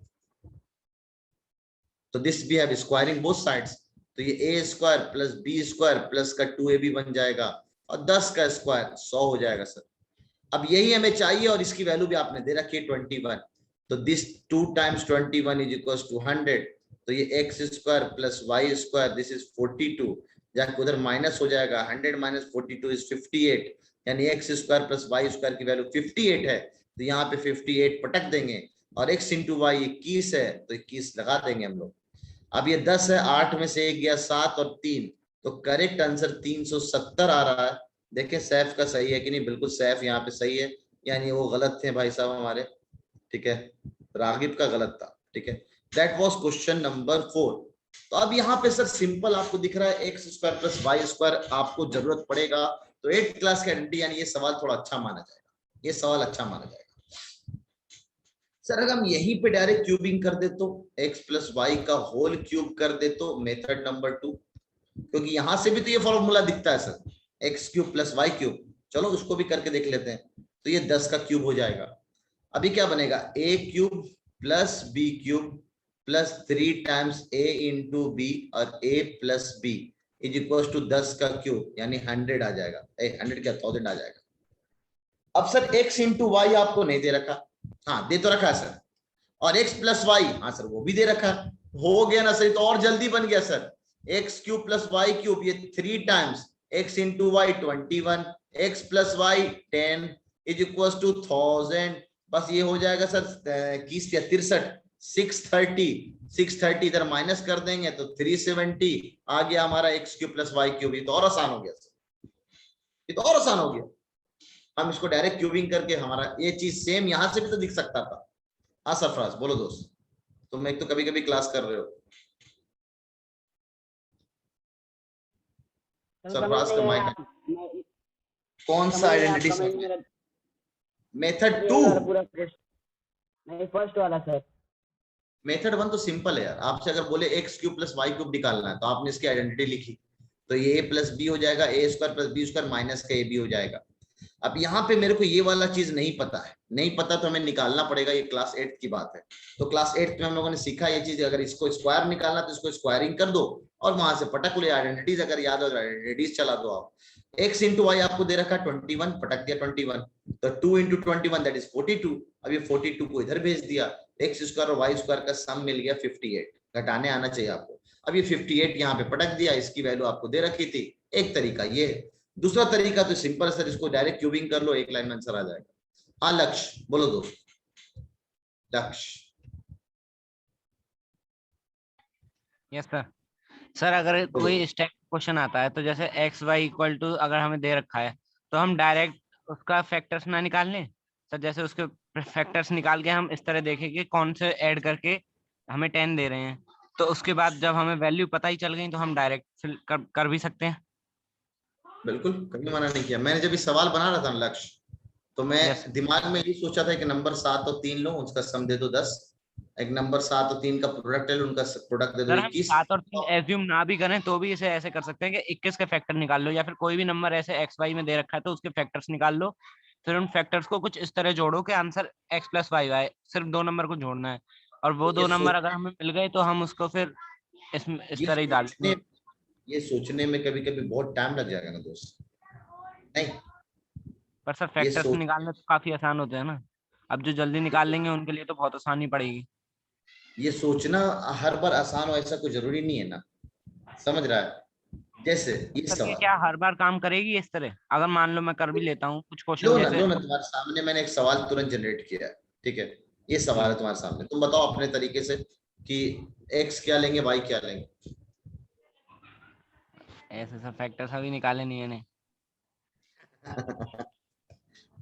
तो this we have squaring both sides, तो ये a square plus B square plus का 2ab बन जाएगा, और 10 का स्क्वायर 100 हो जाएगा सर। अब यही हमें चाहिए, और इसकी वैल्यू भी आपने दे रखी है 21, तो this 2 times 21 is equal to 100, तो ये X square plus Y square this is 42, जाके उधर माइनस हो जाएगा, 100 माइनस 42 इज 58, यानी X square plus Y square की वैल्यू 58 है, तो यहाँ पे 58 पटक देंगे, और x इंटू वाई 21 है, तो 21 लगा देंगे हम लोग। अब ये 10 है, 8 में से 1 गया 7 और 3, तो करेक्ट आंसर 370 आ रहा है। देखें सैफ का सही है कि नहीं, बिल्कुल सैफ यहाँ पे सही है, यानी वो गलत थे भाई साहब हमारे, ठीक है, रागिब का गलत था, ठीक है। That was question number 4। तो अब यहाँ पे सर सिंपल आपको दिख रहा है X square plus Y square आपको जरूरत पड़ेगा, तो 8th क्लास की आइडेंटिटी, यानी ये सवाल थोड़ा अच्छा माना जाएगा, ये सवाल अच्छा माना जाएगा। सर अगर हम यहीं पे डायरेक्ट क्यूबिंग कर दे तो x प्लस वाई का होल क्यूब कर दे तो मेथड नंबर 2, क्योंकि यहां से भी तो ये फॉर्मूला दिखता है sir, X cube plus Y cube, चलो उसको भी करके देख लेते हैं, तो ये 10 का क्यूब हो जाएगा। अभी क्या बनेगा, a cube plus B cube plus 3 times a into b और a plus b is equal to 10 का क्यूब, यानी 100 आ जाएगा, 100 क्या 1000 आ जाएगा। अब सर एक्स इंटू वाई आपको नहीं दे रखा, हाँ दे तो रखा है सर, और x प्लस वाई, हाँ सर वो भी दे रखा, हो गया ना सर, तो और जल्दी बन गया sir, X cube plus Y cube, ये 3 times x into Y 21, x plus Y 10 is equal to 1000, बस ये हो जाएगा सर 21 या 63, 630 इधर माइनस कर देंगे तो 370 आ गया हमारा X cube plus Y cube. ये तो और आसान हो गया सर, ये तो और आसान हो गया, हम इसको डायरेक्ट क्यूबिंग करके हमारा ये चीज सेम यहां से भी तो दिख सकता था। हाँ सरफराज बोलो दोस्त, तुम एक तो कभी कभी क्लास कर रहे हो। सरफराज का माइक है, कौन सा आइडेंटिटी समझ में, मेथड 2, नहीं फर्स्ट वाला सर। मेथड 1 तो सिंपल है यार, आपसे अगर बोले X cube plus Y cube निकालना है तो आपने इसकी आइडेंटिटी लिखी, तो ये ए प्लस बी हो जाएगा, a square plus B square minus का ए बी हो जाएगा। अब यहाँ पे मेरे को ये वाला चीज नहीं पता है, नहीं पता तो हमें निकालना पड़ेगा, ये क्लास 8 की बात है। तो क्लास 8 में हम लोगों ने सीखा ये चीज, अगर इसको स्क्वायर निकालना तो इसको स्क्वायरिंग कर दो और वहां से पटक लो, आइडेंटिटीज अगर याद हो आइडेंटिटीज चला दो आप। एक्स इंटू वाई आपको दे रखा 21, पटक दिया 21, तो 2 इंटू 21 दैट इज 42, अब ये 42 को इधर भेज दिया, एक्स स्क्वायर और वाई स्क्वायर का सम मिल गया 58, घटाने आना चाहिए आपको। अब ये 58 यहाँ पे पटक दिया, इसकी वैल्यू आपको दे रखी थी, एक तरीका ये। दूसरा तरीका तो सिंपल सर, इसको डायरेक्ट क्यूबिंग कर लो, एक लाइन में आंसर आ जाएगा। हाँ लक्ष्य बोलो दोस्त, लक्ष्य। Yes sir. सर अगर कोई स्टेप क्वेश्चन आता है तो जैसे एक्स वाई इक्वल टू अगर हमें दे रखा है तो हम डायरेक्ट उसका फैक्टर्स ना निकाल लें सर, जैसे उसके फैक्टर्स निकाल के हम इस तरह देखें कि कौन से ऐड करके हमें 10 दे रहे हैं, तो उसके बाद जब हमें वैल्यू पता ही चल गई तो हम डायरेक्ट फिल कर भी सकते हैं। बिल्कुल, कभी मना नहीं किया, मैंने जब ये सवाल बना रहा था लक्ष्य, तो मैं दिमाग में ये सोचा था कि नंबर 7 और 3 लो, उसका सम दे दो 10, एक नंबर 7 और 3 का प्रोडक्ट ले लो, उनका प्रोडक्ट दे दो सर हम 21। 7 और 3 एज्यूम ना भी करें तो भी इसे ऐसे कर सकते हैं कि 21 के फैक्टर निकाल लो, या फिर कोई भी नंबर ऐसे एक्स वाई में दे रखा है तो उसके फैक्टर्स निकाल लो, फिर उन फैक्टर्स को कुछ इस तरह जोड़ो कि आंसर एक्स प्लस वाई आए, सिर्फ 2 नंबर को जोड़ना है, और वो 2 नंबर अगर हमें मिल गए तो हम उसको फिर इस तरह ही डाल देंगे। ये सोचने में कभी कभी बहुत टाइम लग जाएगा ना दोस्त, नहीं पर सर ये फैक्टर्स निकालने तो काफी आसान होते हैं ना, अब जो जल्दी निकाल लेंगे उनके लिए तो बहुत आसानी पड़ेगी। ये सोचना हर बार आसान हो ऐसा कोई जरूरी नहीं है ना, समझ रहा है। जैसे ये सर ये सवाल क्या हर बार काम करेगी इस तरह, अगर मान लो मैं कर भी लेता हूँ कुछ क्वेश्चन लो ना, जैसे। लो ना, तुम्हारे सामने मैंने एक सवाल तुरंत जनरेट किया है, ठीक है, ये सवाल है तुम्हारे सामने, तुम बताओ अपने तरीके से कि एक्स क्या लेंगे वाई क्या लेंगे। ऐसे सब फैक्टर्स अभी निकाले नहीं है।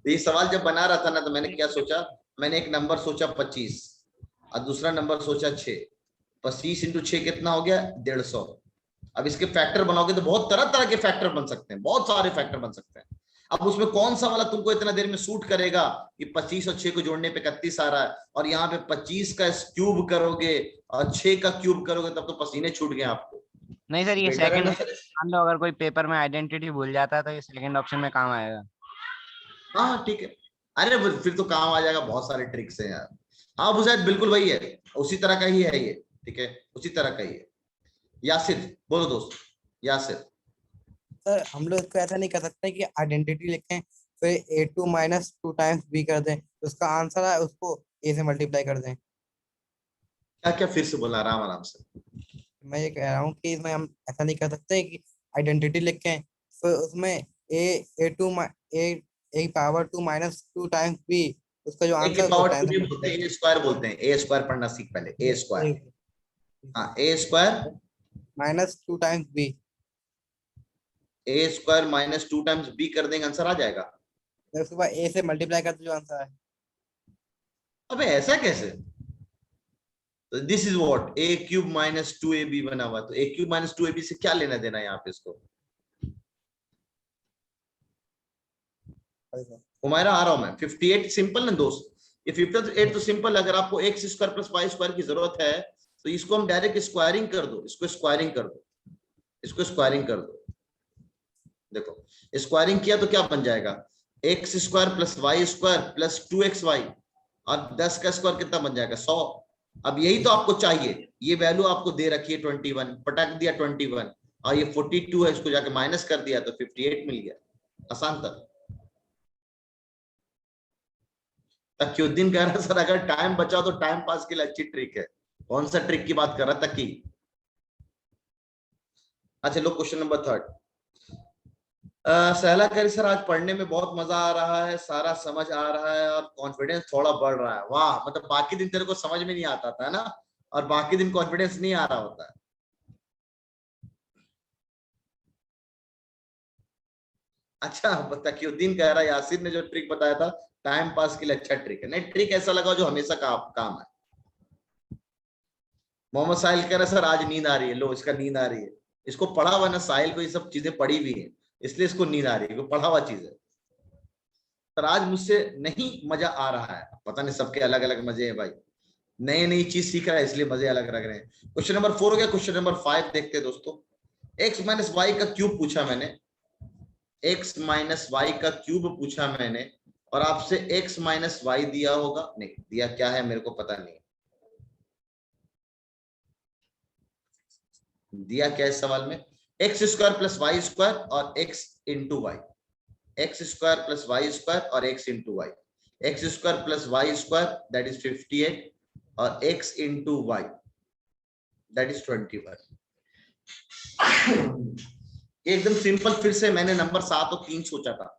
ये सवाल जब बना रहा था ना तो मैंने क्या सोचा, मैंने एक नंबर सोचा 25 और दूसरा नंबर सोचा 6। 25 इंटू 6 कितना हो गया? 150। अब इसके फैक्टर बनाओगे तो बहुत तरह तरह के फैक्टर बन सकते हैं, बहुत सारे फैक्टर बन सकते हैं। अब उसमें कौन सा वाला तुमको इतना देर में सूट करेगा कि 25 और 6 को जोड़ने पे 31 आ रहा है, और यहाँ पे 25 का क्यूब करोगे और 6 का क्यूब करोगे तब तो पसीने छूट गए आपको। नहीं सर, ये बेटर है सेकंड ना सर? मान लो अगर कोई पेपर में आइडेंटिटी भूल जाता है तो ये सेकंड ऑप्शन में काम आएगा। हाँ ठीक है। अरे फिर तो काम आ जाएगा, बहुत सारे ट्रिक्स हैं यार। हाँ वो शायद बिल्कुल वही है, उसी तरह का ही है ये। ठीक है, उसी तरह का ही है। यासिर बोलो दोस्त, यासिर। सर हम लोग इसको ऐसा नहीं कर सकते कि आइडेंटिटी लिखें फिर a2 माइनस 2 टाइम्स b कर दें, तो उसका आंसर है उसको a से मल्टीप्लाई कर दें। क्या क्या फिर से बोला, आराम से। मैं ये कह रहा हूँ कि इसमें हम ऐसा नहीं कर सकते कि आइडेंटिटी लिखें फिर उसमें a power 2 minus 2 times b, उसका जो ए आंसर की है उसको पावर 10 2 से भी बोलते हैं, ए स्क्वायर बोलते हैं। ए स्क्वायर पढ़ना सीख पहले, ए स्क्वायर। हाँ ए स्क्वायर माइनस 2 टाइम्स b। ए स्क्वायर माइनस 2 टाइम्स बी कर देंगे, आंसर आ जाएगा। उसके बाद a से मल्टीप्लाई करते जो आंसर है। अबे ऐसा कैसे? तो this is what A cube minus 2ab बना हुआ, तो ए क्यूब माइनस 2ab से क्या लेना देना यहाँ पे इसको? हुमायरा आ रहा हूं मैं। 58 सिंपल ना दोस्त, ये 58 तो सिंपल। अगर आपको x square plus Y square की जरूरत है तो इसको हम डायरेक्ट स्क्वायरिंग कर दो, इसको स्क्वायरिंग कर दो, इसको स्क्वायरिंग कर दो। देखो स्क्वायरिंग किया तो क्या बन जाएगा? X square plus Y square plus 2xy, और 10 का स्क्वायर कितना बन जाएगा? 100। अब यही तो आपको चाहिए, ये वैल्यू आपको दे रखी है 21, पटक दिया 21, और ये 42 है, इसको जाके माइनस कर दिया तो 58 मिल गया। आसान था। तकीउद्दीन कह रहा सर अगर टाइम बचा तो टाइम पास के लिए अच्छी ट्रिक है। कौन सा ट्रिक की बात कर रहा तकी? अच्छा लो क्वेश्चन नंबर 3। सहला करी सर आज पढ़ने में बहुत मजा आ रहा है, सारा समझ आ रहा है और कॉन्फिडेंस थोड़ा बढ़ रहा है। वाह, मतलब बाकी दिन तेरे को समझ में नहीं आता था ना, और बाकी दिन कॉन्फिडेंस नहीं आ रहा होता है। अच्छा तकीउद्दीन कह रहा है यासिर ने जो ट्रिक बताया था टाइम पास के लिए अच्छा ट्रिक है। नहीं ट्रिक ऐसा लगा जो हमेशा काम है। मोहम्मद साहिल कह रहा है सर आज नींद आ रही है। लो इसका नींद आ रही है, इसको पढ़ा हुआ ना साहिल को, ये सब चीजें पढ़ी हुई है इसलिए इसको नींद आ रही है, पढ़ा हुआ चीज है। सर आज मुझसे नहीं मजा आ रहा है, पता नहीं सबके अलग अलग मजे हैं भाई, नई नई चीज सीख रहा है इसलिए मजे अलग लग रहे हैं। क्वेश्चन नंबर 4 हो गया। क्वेश्चन नंबर 5 देखते हैं दोस्तों। एक्स माइनस वाई का क्यूब पूछा मैंने, एक्स माइनस वाई का क्यूब पूछा मैंने, और आपसे एक्स माइनस वाई दिया होगा, नहीं दिया क्या है मेरे को पता नहीं दिया क्या है इस सवाल में। X square plus Y square और x into y, x square plus Y square और x into y, x square plus Y square that is 58 और x into y that is 21। एकदम सिंपल। फिर से मैंने नंबर 7 और 3 सोचा था,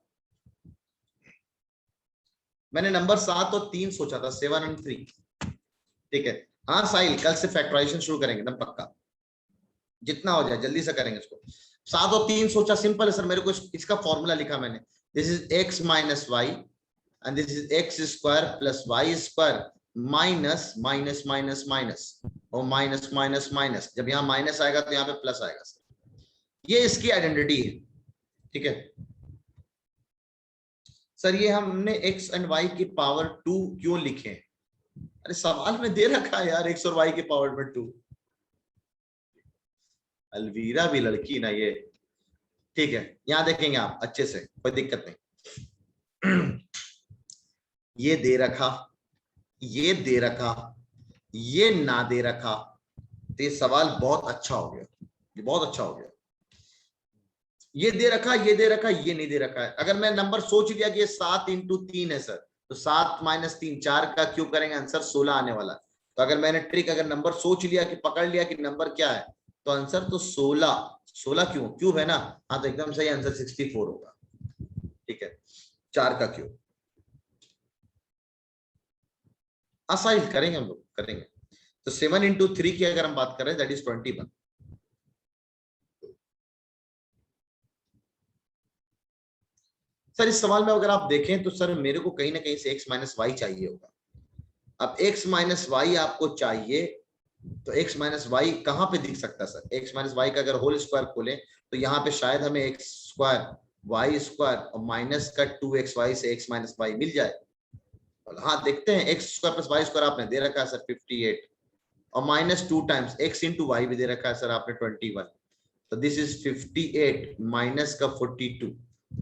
मैंने नंबर 7 और 3 सोचा था, 7 और 3। ठीक है। हाँ साहिल कल से फैक्टराइजेशन शुरू करेंगे एकदम पक्का, जितना हो जाए जल्दी से करेंगे इसको। 7 और 3 सोचा, सिंपल है सर। मेरे को इसका फॉर्मूला लिखा मैंने, this is X minus Y and this is X square plus Y square minus minus minus minus और माइनस माइनस माइनस। जब यहाँ माइनस आएगा तो यहाँ पे प्लस आएगा सर, ये इसकी आइडेंटिटी है। ठीक है सर, ये हमने x एंड y की पावर 2 क्यों लिखे? अरे सवाल में दे रखा है यार x और y की पावर में 2। अलवीरा भी लड़की ना ये। ठीक है, यहां देखेंगे आप अच्छे से, कोई दिक्कत नहीं। ये दे रखा, ये दे रखा, ये ना दे रखा, तो ये सवाल बहुत अच्छा हो गया, ये बहुत अच्छा हो गया। ये दे रखा, ये दे रखा, ये नहीं दे रखा है। अगर मैं नंबर सोच लिया कि ये 7 इंटू 3 है सर, तो 7 माइनस 3 4 का क्यूब करेंगे, आंसर 16 आने वाला है। तो अगर मैंने ट्रिक, अगर नंबर सोच लिया कि पकड़ लिया कि नंबर क्या है, तो आंसर तो 16। 16 क्यों? क्यूब है ना। हाँ तो एकदम सही आंसर 64 होगा। ठीक है, 4 का क्यूब। आसाइल करेंगे हम लोग, करेंगे। तो 7 इंटू 3 की अगर हम बात करें दैट इज 21। सर इस सवाल में अगर आप देखें तो सर मेरे को कहीं ना कहीं से x माइनस वाई चाहिए होगा। अब x माइनस वाई आपको चाहिए तो x माइनस वाई कहाँ पे दिख सकता है सर? x माइनस वाई का अगर होल स्क्वायर खोलें तो यहाँ पे शायद हमें x स्क्वायर वाई स्क्वायर और माइनस का 2xy से x माइनस वाई मिल जाए। हाँ देखते हैं, x square plus Y square आपने दे रखा है सर 58 और minus 2 times x into Y भी दे रखा है सर आपने 21। तो दिस इज 58 माइनस का 42,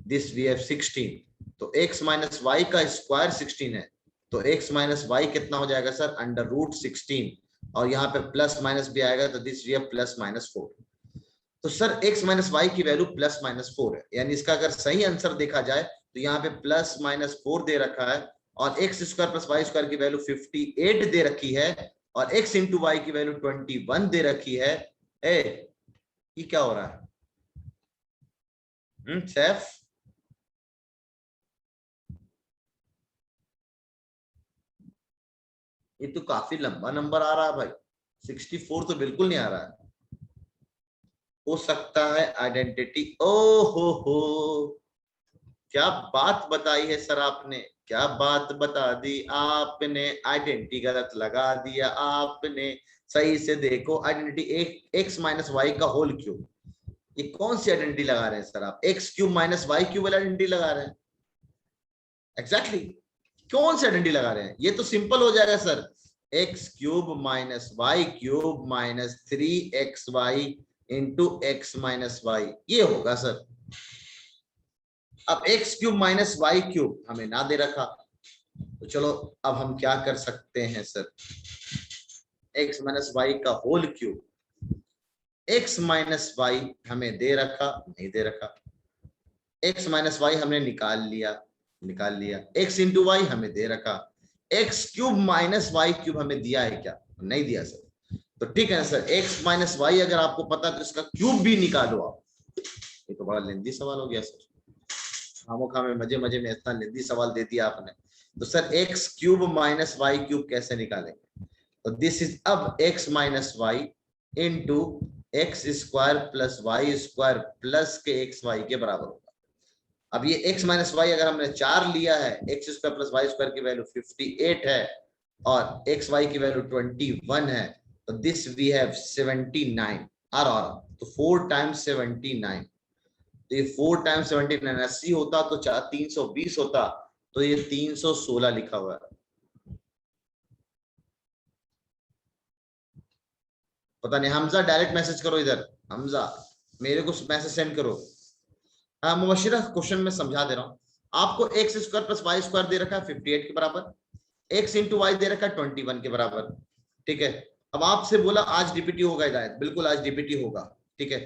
दिस वी हैव 16। तो x माइनस वाई का स्क्वायर 16 है, तो x माइनस वाई कितना हो जाएगा सर? अंडर रूट 16, और यहाँ पे प्लस माइनस भी आएगा तो this we have plus minus 4। तो सर x माइनस वाई की वैल्यू प्लस माइनस 4 है, यानी इसका अगर सही आंसर देखा जाए तो यहाँ पे प्लस माइनस 4 दे रखा है और x square plus Y square की वैल्यू 58 दे रखी है और x इंटू वाई की वैल्यू 21 दे रखी है। ये क्या हो रहा है? सैफ, ये तो काफी लंबा नंबर आ रहा है भाई, 64 तो बिल्कुल नहीं आ रहा है। हो सकता है आइडेंटिटी, ओ हो, क्या बात बताई है सर आपने, क्या बात बता दी आपने, आइडेंटिटी गलत लगा दिया आपने। सही से देखो, आइडेंटिटी x माइनस वाई का होल क्यूब, ये कौन सी आइडेंटिटी लगा रहे हैं सर आप? x cube minus Y cube वाली आइडेंटिटी लगा रहे हैं। एग्जैक्टली कौन सी आइडेंटिटी लगा रहे हैं? ये तो सिंपल हो जाएगा sir, x cube minus Y cube minus 3xy into x minus Y, ये होगा सर। अब x cube minus Y cube हमें ना दे रखा, तो चलो अब हम क्या कर सकते हैं सर? x माइनस वाई का whole cube, x minus Y हमें दे रखा, नहीं दे रखा, x माइनस वाई हमने निकाल लिया, x इंटू वाई हमें दे रखा, x cube minus Y cube हमें दिया है क्या? नहीं दिया सर। तो ठीक है सर, x माइनस वाई अगर आपको पता तो इसका क्यूब भी निकालो आप। ये तो बड़ा लेंदी सवाल हो गया सर, खामोखा में मजे मजे में इतना लेंदी सवाल दे दिया आपने। तो sir x cube minus Y cube कैसे निकालेंगे? तो दिस इज अब x minus Y into X square plus Y square plus के एक्स वाई के बराबर होगा। अब ये x माइनस वाई अगर हमने 4 लिया है, X square plus Y square की वैल्यू 58 है और एक्स वाई की वैल्यू 21 है, तो दिस वी हैव 79 और तो 4 टाइम्स 79, तो ये 4 टाइम्स 79 80 होता तो 320 होता, तो ये 316 लिखा हुआ है। पता नहीं, हमजा डायरेक्ट मैसेज करो इधर, हमजा मेरे को मैसेज सेंड करो। हाँ मुबशिरा, क्वेश्चन में समझा दे रहा हूँ आपको। X square plus Y square दे रखा है 58 के बराबर, एक्स इंटू वाई दे रखा है 21 के बराबर, ठीक है। अब आपसे बोला आज डीपीटी होगा हिदायत, बिल्कुल आज डीपीटी होगा, ठीक है।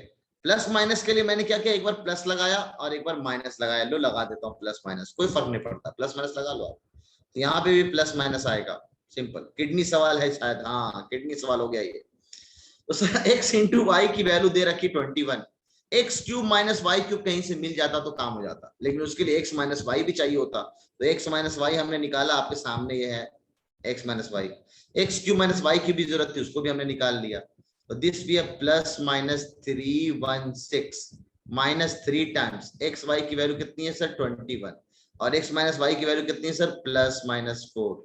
प्लस माइनस के लिए मैंने क्या किया, एक बार प्लस लगाया और एक बार माइनस लगाया, लो लगा देता हूँ प्लस माइनस, कोई फर्क नहीं पड़ता, प्लस माइनस लगा लो आप, तो यहाँ पे भी प्लस माइनस आएगा, सिंपल। किडनी सवाल है शायद, हाँ किडनी सवाल हो गया ये। तो सर एक्स इंटू वाई की वैल्यू दे रखी 21, X cube minus Y cube कहीं से मिल जाता तो काम हो जाता, लेकिन उसके लिए एक्स माइनस वाई भी चाहिए होता, तो एक्स माइनस वाई हमने निकाला, आपके सामने ये है X minus Y. X cube minus Y की भी जरूरत थी, उसको भी हमने निकाल लिया, तो दिस भी है plus minus 316 minus 3 times X Y की वैल्यू कितनी है सर 21 और एक्स माइनस वाई की वैल्यू कितनी है सर प्लस माइनस 4।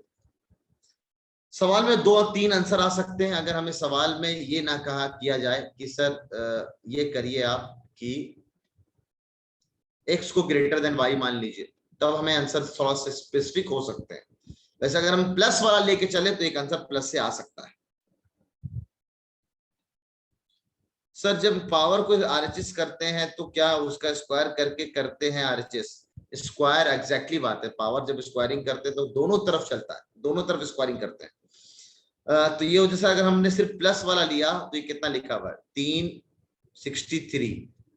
सवाल में 2 और 3 आंसर आ सकते हैं, अगर हमें सवाल में ये ना कहा किया जाए कि सर ये करिए आप कि x को ग्रेटर देन y मान लीजिए, तब हमें आंसर थोड़ा सा स्पेसिफिक हो सकते हैं। वैसे अगर हम प्लस वाला लेके चले तो एक आंसर प्लस से आ सकता है। सर जब पावर को आरएचएस करते हैं तो क्या उसका स्क्वायर करके करते हैं आरएचएस? स्क्वायर एग्जैक्टली बात है, पावर जब स्क्वायरिंग करते हैं तो दोनों तरफ चलता है, दोनों तरफ स्क्वायरिंग करते हैं। तो ये जैसे अगर हमने सिर्फ प्लस वाला लिया तो ये कितना लिखा हुआ है 363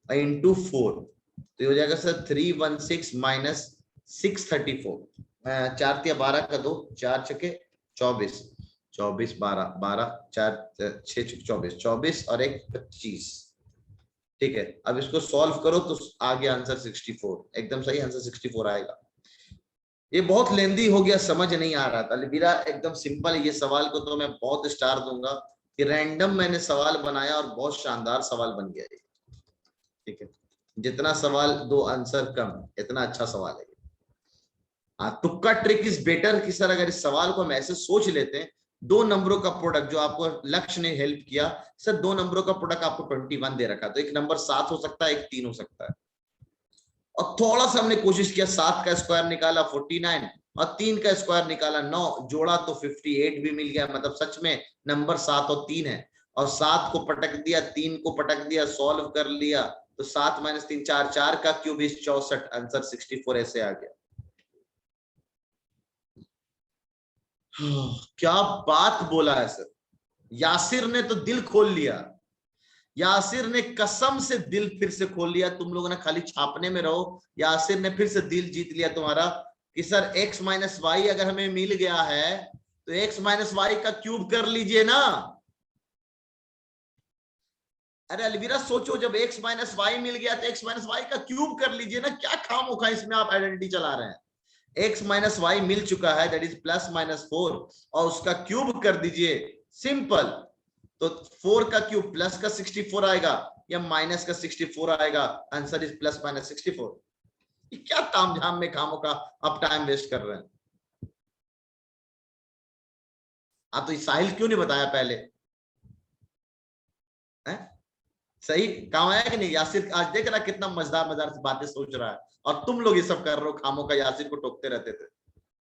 इंटू 4, तो ये हो जाएगा सर 316 माइनस 634, 4 तिया 12 का 2, 4 छके 24, 24 12 12 4 6 24 24 और 1 25, ठीक है। अब इसको सॉल्व करो तो आगे आंसर 64, एकदम सही आंसर 64 आएगा। ये बहुत लेंदी हो गया, समझ नहीं आ रहा था, अलविरा एकदम सिंपल है। ये सवाल को तो मैं बहुत स्टार दूंगा कि रैंडम मैंने सवाल बनाया और बहुत शानदार सवाल बन गया ये, ठीक है। जितना सवाल दो आंसर कम, इतना अच्छा सवाल है। हाँ, तुक्का ट्रिक इज बेटर कि सर अगर इस सवाल को हम ऐसे सोच लेते हैं, 2 नंबरों का प्रोडक्ट जो आपको लक्ष्य ने हेल्प किया, सर 2 नंबरों का प्रोडक्ट आपको 21 दे रखा, तो एक नंबर 7 हो सकता है, एक 3 हो सकता है। और थोड़ा सा हमने कोशिश किया, 7 का स्क्वायर निकाला 49 और 3 का स्क्वायर निकाला 9, जोड़ा तो 58 भी मिल गया। मतलब सच में नंबर 7 और 3 है। और 7 को पटक दिया, 3 को पटक दिया, सॉल्व कर लिया, तो 7 - 3 4, 4 का क्यूब इज 64, आंसर 64 ऐसे आ गया। क्या बात बोला है सर, यासिर ने तो दिल खोल लिया। यासिर ने कसम से दिल फिर से खोल लिया। तुम लोगों ने खाली छापने में रहो, यासिर ने फिर से दिल जीत लिया तुम्हारा कि सर x - y अगर हमें मिल गया है तो x - y का क्यूब कर लीजिए ना। अरे अलवीरा सोचो, जब x - y मिल गया तो x - y का क्यूब कर लीजिए ना, क्या खामोखा इसमें आप आइडेंटिटी चला रहे हैं। x - y मिल चुका है, दैट इज +-4, और उसका क्यूब कर दीजिए, सिंपल। तो 4 का क्यूब प्लस का 64 आएगा या माइनस का 64 आएगा, आंसर इज +-64। क्या तामझाम में खामोखा आप टाइम वेस्ट कर रहे हैं। आप तो साहिल क्यों नहीं बताया पहले है? सही काम आया कि नहीं? यासिर आज देख रहा कितना मजेदार से बातें सोच रहा है, और तुम लोग ये सब कर रहे हो खामोखा, यासिर को टोकते रहते थे।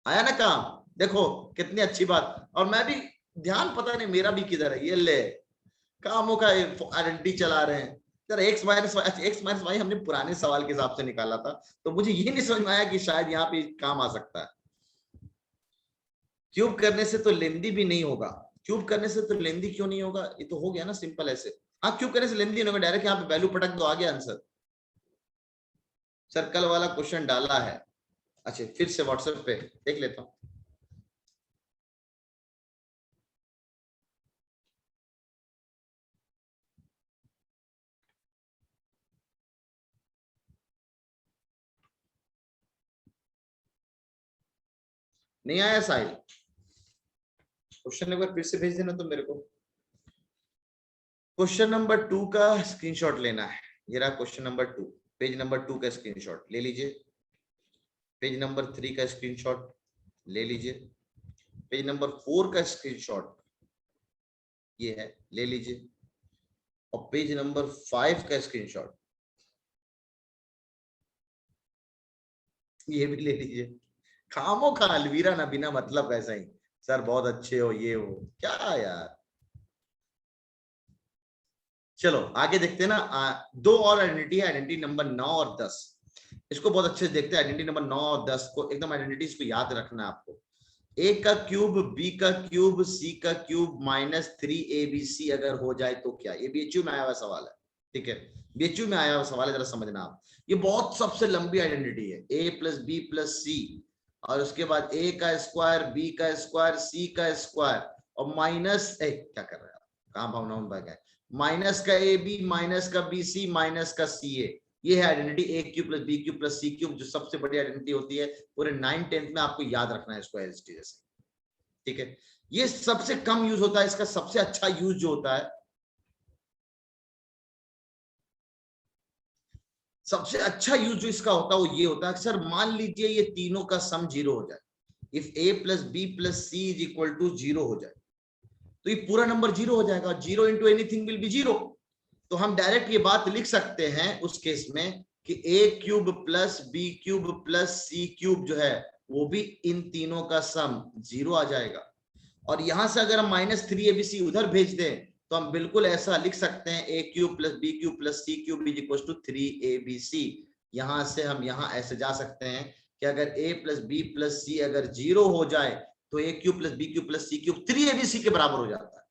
आया ना काम? देखो कितनी अच्छी बात। और मैं भी ध्यान, पता नहीं मेरा भी किधर है, ये ले कामों का आइडेंटिटी चला रहे हैं। सर x - y हमने पुराने सवाल के हिसाब से निकाला था, तो मुझे ये नहीं समझ में आया कि शायद यहाँ पे काम आ सकता है। क्यूब करने से तो लेंदी भी नहीं होगा। क्यूब करने से तो लेंदी क्यों नहीं होगा? ये तो हो गया ना सिंपल ऐसे। हाँ, क्यूब करने से लेंदी नहीं होगा, डायरेक्ट यहाँ पे वैल्यू पटक दो, आ गया आंसर। सर कल वाला क्वेश्चन डाला है, अच्छा फिर से व्हाट्सएप पे देख लेता हूँ। नहीं आया साहिल? क्वेश्चन एक बार फिर से भेज देना तो मेरे को। क्वेश्चन नंबर 2 का स्क्रीनशॉट लेना है। ये रहा क्वेश्चन नंबर 2, पेज नंबर 2 का स्क्रीनशॉट ले लीजिए। पेज नंबर 3 का स्क्रीनशॉट ले लीजिए। पेज नंबर 4 का स्क्रीनशॉट ये है, ले लीजिए। और पेज नंबर 5 का स्क्रीनशॉट ये भी ले लीजिए। खामो खा अलवीरा ना बिना मतलब ऐसा ही, सर बहुत अच्छे हो, ये हो क्या यार। चलो आगे देखते हैं ना। 2 और आइडेंटिटी है, आइडेंटिटी नंबर 9 और 10। इसको बहुत अच्छे से देखते हैं। आइडेंटिटी नंबर 9 और 10 को एकदम आइडेंटिटीज को याद रखना है आपको। a का क्यूब, b का क्यूब, c का क्यूब -3abc अगर हो जाए तो क्या? ये बीएचयू में आया हुआ सवाल है, ठीक है, बीएचयू में आया हुआ सवाल है, जरा समझना आप। ये बहुत सबसे लंबी आइडेंटिटी है, a + b + c, और उसके बाद a का स्क्वायर, b का स्क्वायर, c का स्क्वायर, और माइनस क्या कर रहे हैं आप, कहां भावनाओं में गए, माइनस का ab, माइनस का bc, माइनस का ca। ये है आइडेंटिटी a³ + b³ + c³, जो सबसे बड़ी आइडेंटिटी होती है पूरे 9-10 में। आपको याद रखना है इसको एज जैसे, ठीक है। ये सबसे कम यूज होता है, इसका सबसे अच्छा यूज जो होता है, सबसे अच्छा यूज जो इसका होता है वो ये होता है कि सर मान लीजिए ये तीनों का सम 0 हो जाए, इफ a + b + c = 0 हो जाए, तो ये पूरा नंबर 0 हो जाएगा। 0 × एनीथिंग विल बी 0। तो हम डायरेक्ट ये बात लिख सकते हैं उस केस में कि a³ + b³ + c³ जो है वो भी इन तीनों का सम 0 आ जाएगा। और यहां से अगर हम -3abc उधर भेज दें तो हम बिल्कुल ऐसा लिख सकते हैं a³ + b³ + c³ = 3abc। यहां से हम यहां ऐसे जा सकते हैं कि अगर a + b + c अगर 0 हो जाए तो a³ + b³ + c³ 3abc के बराबर हो जाता है।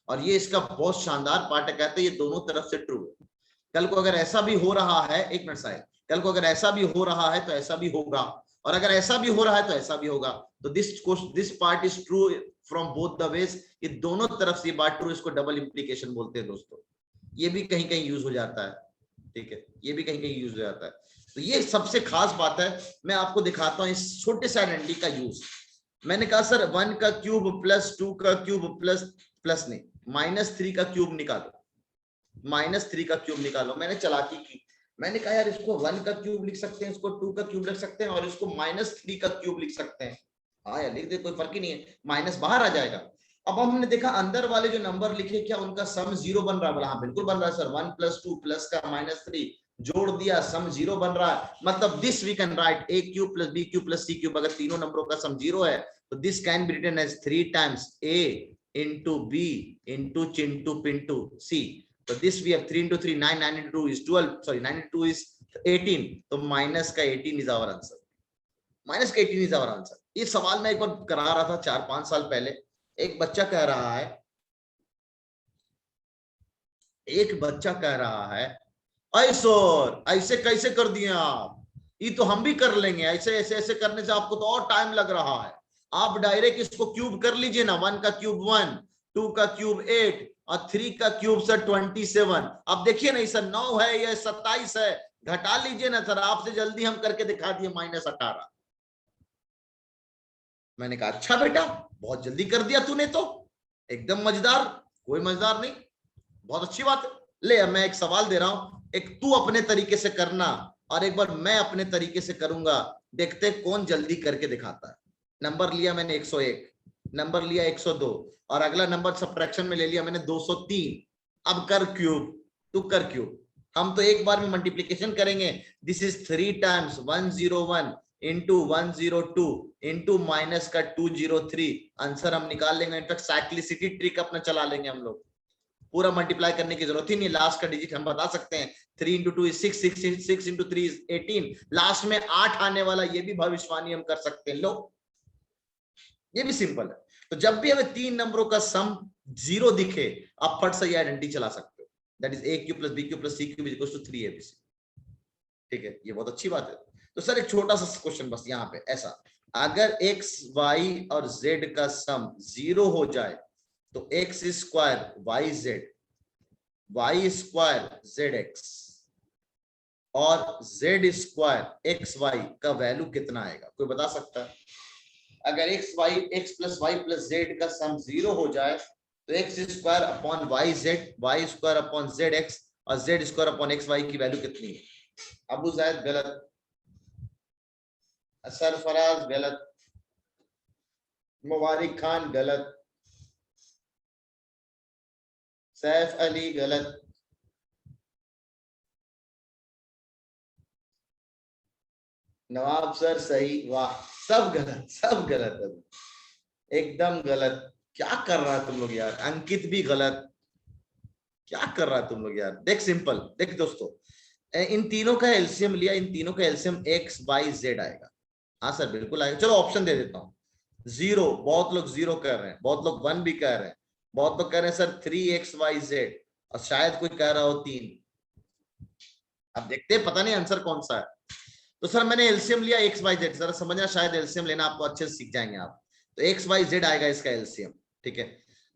और ये इसका बहुत शानदार पार्ट है, कहते हैं ये दोनों तरफ से ट्रू है। कल को अगर ऐसा भी हो रहा है, एक मिनट साहिब, कल को अगर ऐसा भी हो रहा है तो ऐसा भी होगा, और अगर ऐसा भी हो रहा है तो ऐसा भी होगा। तो this part is true from both the ways. ये दोनों तरफ से ये बात ट्रू, इसको डबल इंप्लीकेशन बोलते हैं दोस्तों। ये भी कहीं कहीं यूज हो जाता है, ठीक है, ये भी कहीं कहीं यूज हो जाता है। तो ये सबसे खास बात है। मैं आपको दिखाता हूं इस छोटे से आइडेंटिटी का यूज। मैंने कहा सर 1 का क्यूब + 2 का क्यूब प्लस नहीं, -3 का क्यूब निकालो, -3 का क्यूब निकालो। मैंने चालाकी की, मैंने कहा यार इसको 1 का क्यूब लिख सकते हैं, इसको 2 का क्यूब लिख सकते हैं और इसको -3 का क्यूब लिख सकते हैं। हाँ यार लिख दे, कोई फर्क ही नहीं है, माइनस बाहर आ जाएगा। अब हमने देखा अंदर वाले जो नंबर लिखे क्या उनका सम 0 बन रहा है? बोला हाँ बिल्कुल बन रहा है सर, 1 + 2 प्लस का -3 जोड़ दिया, सम 0 बन रहा है। मतलब this we can write a cube + b cube + c cube. अगर तीनों नंबरों का सम 0 है तो this can be written as 3 times a into b into चिंटू पिंटू c। तो this we have 3 into 3 9, 9 into 2 is 12, sorry 9 into 2 is 18, तो माइनस का 18 इज आवर आंसर, माइनस का 18 इज आवर आंसर। ये सवाल मैं एक बार करा रहा था 4-5 साल पहले। एक बच्चा कह रहा है ऐसे कैसे कर दिए आप, ये तो हम भी कर लेंगे, ऐसे ऐसे ऐसे करने से आपको तो और टाइम लग रहा है, आप डायरेक्ट इसको क्यूब कर लीजिए ना, 1 का क्यूब 1, 2 का क्यूब 8 और 3 का क्यूब सर 27। अब देखिए ना सर 9 है या 27 है, घटा लीजिए ना सर, आपसे जल्दी हम करके दिखा दिए -18। मैंने कहा अच्छा बेटा बहुत जल्दी कर दिया तूने, तो एकदम मजेदार, कोई मजेदार नहीं, बहुत अच्छी बात है। ले अब मैं एक सवाल दे रहा हूं, एक तू अपने तरीके से करना और एक बार मैं अपने तरीके से करूंगा, देखते कौन जल्दी करके दिखाता है। नंबर लिया मैंने 101, नंबर लिया 102 और अगला नंबर सब्ट्रैक्शन में ले लिया मैंने 203। अब कर क्यूब, तू कर क्यूब, हम तो एक बार में मल्टीप्लीकेशन करेंगे। This is 3 times 101 into 102 into minus का 203, आंसर हम निकाल लेंगे। इनफैक्ट साइक्लिसिटी ट्रिक अपना चला लेंगे हम लोग, पूरा मल्टीप्लाई करने की जरूरत ही नहीं, लास्ट का डिजिट हम बता सकते हैं। 3 into 2 is 6, 6 into 3 is 18, last में 8 आने वाला, ये भी भविष्यवाणी हम कर सकते हैं। लो ये भी सिंपल है। तो जब भी हमें 3 नंबरों का सम 0 दिखे आप फट से ये आइडेंटिटी चला सकते हो, that is a cube + b cube + c cube = 3abc। ठीक है, ये बहुत अच्छी बात है। तो सर एक छोटा सा क्वेश्चन बस यहाँ पे ऐसा, अगर x y और z का सम 0 हो जाए तो x square yz, y square zx और z स्क्वायर xy का वैल्यू कितना आएगा, कोई बता सकता है? अगर x + y + z का सम 0 हो जाए तो x square upon yz, y square upon zx और z स्क्वायर अपॉन xy की वैल्यू कितनी है? अबू जैद गलत, सरफराज गलत, मुबारिक खान गलत, सैफ अली गलत, नवाब सर सही, वाह सब गलत, सब गलत, एकदम गलत। क्या कर रहा है तुम लोग यार? अंकित भी गलत, क्या कर रहा है तुम लोग यार? देख सिंपल, देख दोस्तों, इन तीनों का एलसीएम लिया, इन तीनों का एलसीएम x y z आएगा। हाँ सर बिल्कुल आएगा। चलो ऑप्शन दे देता हूँ। 0, बहुत लोग 0 कर रहे हैं, बहुत लोग 1 भी कह रहे हैं, बहुत लोग कह रहे हैं सर 3xyz और शायद कोई कह रहा हो 3। अब देखते हैं, पता नहीं आंसर कौन सा है। तो सर मैंने एलसीएम लिया xyz, जरा समझना, शायद एलसीएम लेना आपको अच्छे से सीख जाएंगे आप। तो xyz आएगा इसका एलसीएम, ठीक है।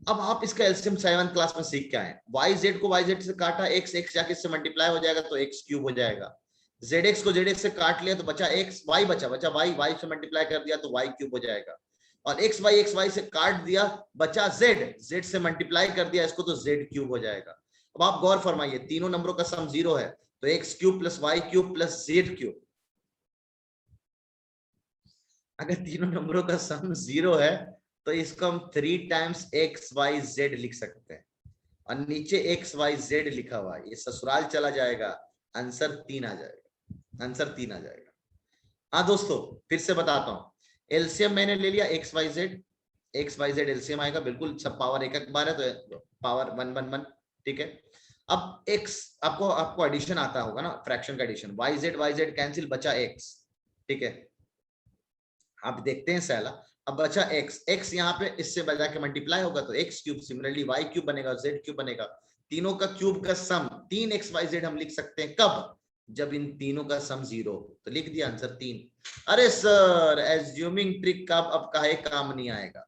अब आप इसका एलसीएम 7th क्लास में सीख के आए, yz को yz से काटा, x जाके इससे मल्टीप्लाई हो जाएगा तो x क्यूब हो जाएगा, zx को zx से काट लिया तो बचा x, y बचा y से मल्टीप्लाई कर दिया तो y क्यूब हो जाएगा, और xy से काट दिया बचा z से मल्टीप्लाई कर दिया इसको तो z क्यूब हो जाएगा। अब आप गौर फरमाइए, तीनों नंबरों का सम 0 है तो x cube + y cube + z cube, अगर तीनों नंबरों का सम 0 है तो इसको हम 3 टाइम्स xyz लिख सकते हैं, और नीचे xyz लिखा हुआ है, ये ससुराल चला जाएगा, आंसर 3 आ जाएगा, आंसर 3 आ जाएगा। हाँ दोस्तों फिर से बताता हूँ, एलसीएम मैंने ले लिया xyz एलसीएम आएगा, बिल्कुल सब पावर एक बार है तो पावर 1 ठीक है। अब x आपको एडिशन आता होगा ना, फ्रैक्शन का एडिशन, yz कैंसिल, बचा x, ठीक है। आप देखते हैं सैला, अब बचा x यहाँ पे इससे बजा के मल्टीप्लाई होगा तो x cube, similarly y cube बनेगा, z क्यूब बनेगा, तीनों का क्यूब का सम 3xyz हम लिख सकते हैं कब, जब इन तीनों का सम 0, तो लिख दिया आंसर 3। अरे सर एज्यूमिंग ट्रिक का अब काहे काम नहीं आएगा,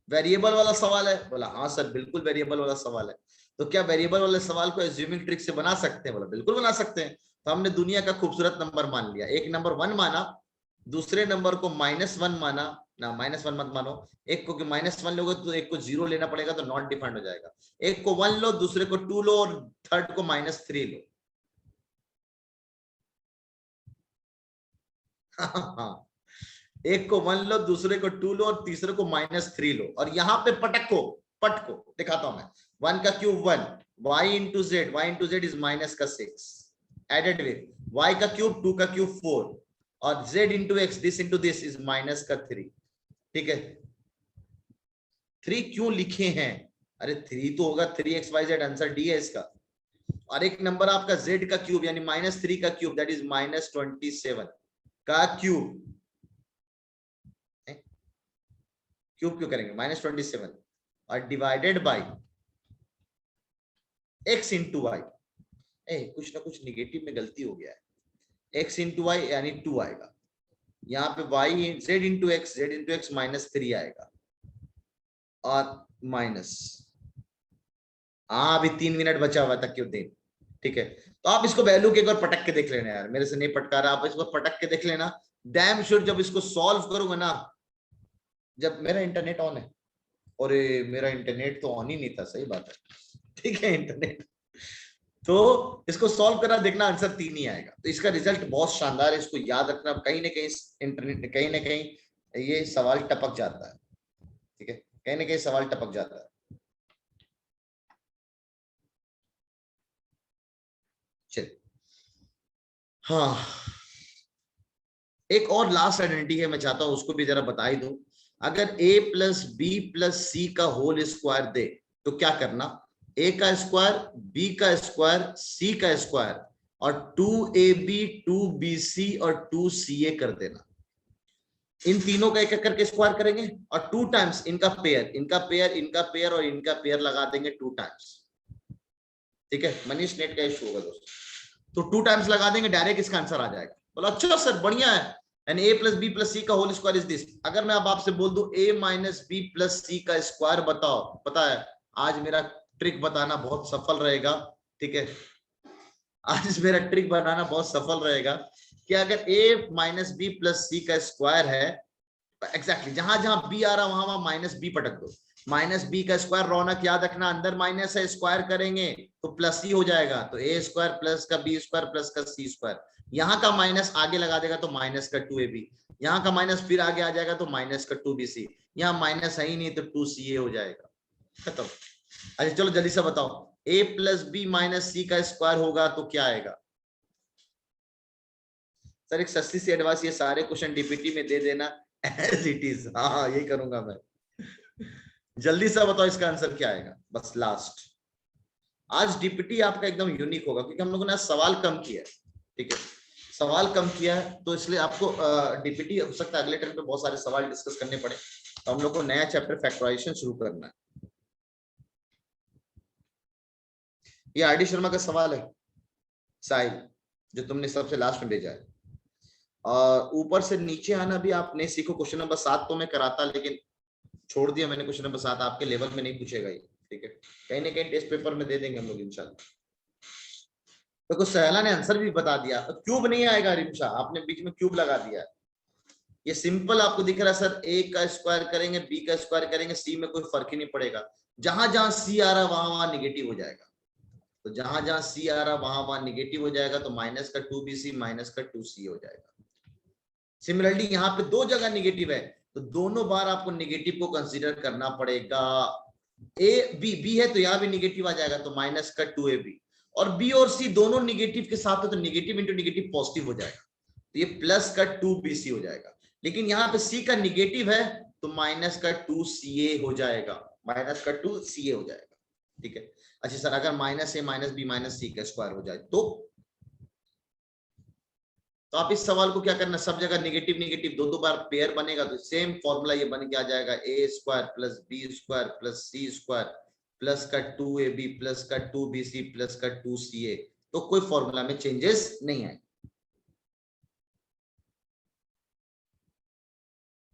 वेरिएबल वाला सवाल है? बोला हाँ सर बिल्कुल वेरिएबल वाला सवाल है। तो क्या वेरिएबल वाले सवाल को एज्यूमिंग ट्रिक से बना सकते हैं? बोला बिल्कुल बना सकते हैं। तो हमने दुनिया का खूबसूरत नंबर मान लिया, एक नंबर 1 माना, दूसरे नंबर को -1 माना ना, -1 मत मानो, एक को -1 लोगे तो एक को 0 लेना पड़ेगा तो नॉट डिफाइंड हो जाएगा, एक को 1 लो, दूसरे को 2 लो और थर्ड को -3 लो। हाँ, एक को 1 लो, दूसरे को 2 लो और तीसरे को -3 लो, और यहाँ पे पटको दिखाता हूं मैं। 1 का cube 1, y into Z, y into Z is -6 added with y का क्यूब 2 का क्यूब 4 और z into X this into this is -3। ठीक है, 3 क्यों लिखे हैं? अरे 3 तो होगा 3xyz, आंसर डी है इसका। और एक नंबर आपका z का क्यूब यानी -3 का क्यूब दैट इज -27 का क्यूब क्यों करेंगे -27 और divided by x into Y. कुछ ना कुछ निगेटिव में गलती हो गया है, x इंटू वाई यानी 2 आएगा, यहाँ पे y z इंटू एक्स -3 आएगा और माइनस, हाँ अभी 3 मिनट बचा हुआ था क्यों दिन। ठीक है, तो आप इसको वैल्यू के एक बार पटक के देख लेना यार, मेरे से नहीं पटका रहा, आप इसको पटक के देख लेना। डैम श्योर जब इसको सॉल्व करूंगा ना, जब मेरा इंटरनेट ऑन है, और मेरा इंटरनेट तो ऑन ही नहीं था, सही बात है, ठीक है इंटरनेट, तो इसको सॉल्व करा देखना आंसर 3 ही आएगा। तो इसका रिजल्ट बहुत शानदार है, इसको याद रखना। कहीं ना कहीं इंटरनेट, कहीं ना कहीं ये सवाल टपक जाता है, ठीक है, कहीं ना कहीं सवाल टपक जाता है। चलिए, हाँ एक और लास्ट आइडेंटिटी है, मैं चाहता हूं उसको भी जरा बता ही दूं। अगर a plus b plus c का होल स्क्वायर दे तो क्या करना, a का स्क्वायर, b का स्क्वायर, c का स्क्वायर और 2ab 2bc और 2ca कर देना। इन तीनों का एक एक करके स्क्वायर करेंगे और 2 टाइम्स इनका पेयर, इनका पेयर, इनका पेयर और इनका पेयर लगा देंगे 2 टाइम्स। ठीक है, मनीष नेट का इशू होगा दोस्तों, तो 2 टाइम्स लगा देंगे, डायरेक्ट इसका आंसर आ जाएगा। बोला अच्छा सर बढ़िया है, and a plus b plus c का होल स्क्वायर इज दिस। अगर मैं अब आपसे बोल दूं a minus B plus c का स्क्वायर बताओ, पता है आज मेरा ट्रिक बताना बहुत सफल रहेगा। ठीक है, आज मेरा ट्रिक बनाना बहुत सफल रहेगा कि अगर a minus B plus c का स्क्वायर है, एग्जैक्टली जहां जहां b आ रहा वहां वहां माइनस बी पटक दो। माइनस बी का स्क्वायर, रौनक याद रखना अंदर माइनस है, स्क्वायर करेंगे तो प्लस ही हो जाएगा, तो a स्क्वायर प्लस का b स्क्वायर प्लस का c स्क्वायर। यहाँ का माइनस आगे लगा देगा तो माइनस का 2ab, यहाँ का माइनस फिर आगे आ जाएगा तो माइनस का 2bc, यहाँ माइनस है ही नहीं तो 2ca हो जाएगा, खत्म। अच्छा चलो जल्दी से बताओ, a प्लस बी माइनस सी का स्क्वायर होगा तो क्या आएगा? सर एक सस्ती सी एडवाइस, ये सारे क्वेश्चन डीपीटी में दे देना एज इट इज। हाँ यही करूंगा मैं। जल्दी से बताओ इसका आंसर क्या आएगा, बस लास्ट। आज डीपीटी आपका एकदम यूनिक होगा क्योंकि हम लोगों ने सवाल कम किया है। ठीक है, सवाल कम किया है तो इसलिए आपको डीपीटी हो सकता है अगले टर्म पे बहुत सारे सवाल डिस्कस करने पड़े, तो हम लोग को नया चैप्टर फैक्टराइजेशन शुरू करना है। ये आरडी शर्मा का सवाल है साहिल, जो तुमने सबसे लास्ट में भेजा है, और ऊपर से नीचे आना भी आप नहीं सीखो। क्वेश्चन नंबर 7 तो मैं कराता, लेकिन छोड़ दिया मैंने। क्वेश्चन नंबर 7 आपके लेवल में नहीं पूछेगा ये, ठीक है, कहीं ना कहीं टेस्ट पेपर में दे देंगे हम लोग इंशाल्लाह। तो कुछ सहला ने आंसर भी बता दिया, तो क्यूब नहीं आएगा रिमशा, आपने बीच में क्यूब लगा दिया है। ये सिंपल आपको दिख रहा है सर, a का स्क्वायर करेंगे, b का स्क्वायर करेंगे, c में कोई फर्क ही नहीं पड़ेगा। जहां जहां c आ रहा वहां वहां निगेटिव हो जाएगा, तो जहां जहां c आ रहा वहां वहां निगेटिव हो जाएगा, तो माइनस का 2bc माइनस का 2c हो जाएगा। सिमिलरली यहाँ पे 2 जगह निगेटिव है, तो दोनों बार आपको निगेटिव को कंसीडर करना पड़ेगा। b है तो यहाँ भी निगेटिव आ जाएगा, तो माइनस का 2ab, और b और c दोनों निगेटिव के साथ है तो निगेटिव इंटू निगेटिव पॉजिटिव हो जाएगा, तो ये प्लस का 2bc हो जाएगा। लेकिन यहाँ पे c का निगेटिव है तो माइनस का 2ca हो जाएगा, माइनस का 2ca हो जाएगा। ठीक है, अच्छा सर अगर minus a minus b minus c का स्क्वायर हो जाए तो आप इस सवाल को क्या करना, सब जगह निगेटिव निगेटिव 2 बार पेयर बनेगा, तो सेम फॉर्मूला ये बन के आ जाएगा, a square plus b square plus c square plus का 2ab प्लस का 2bc प्लस का 2ca। तो कोई फॉर्मूला में चेंजेस नहीं आए।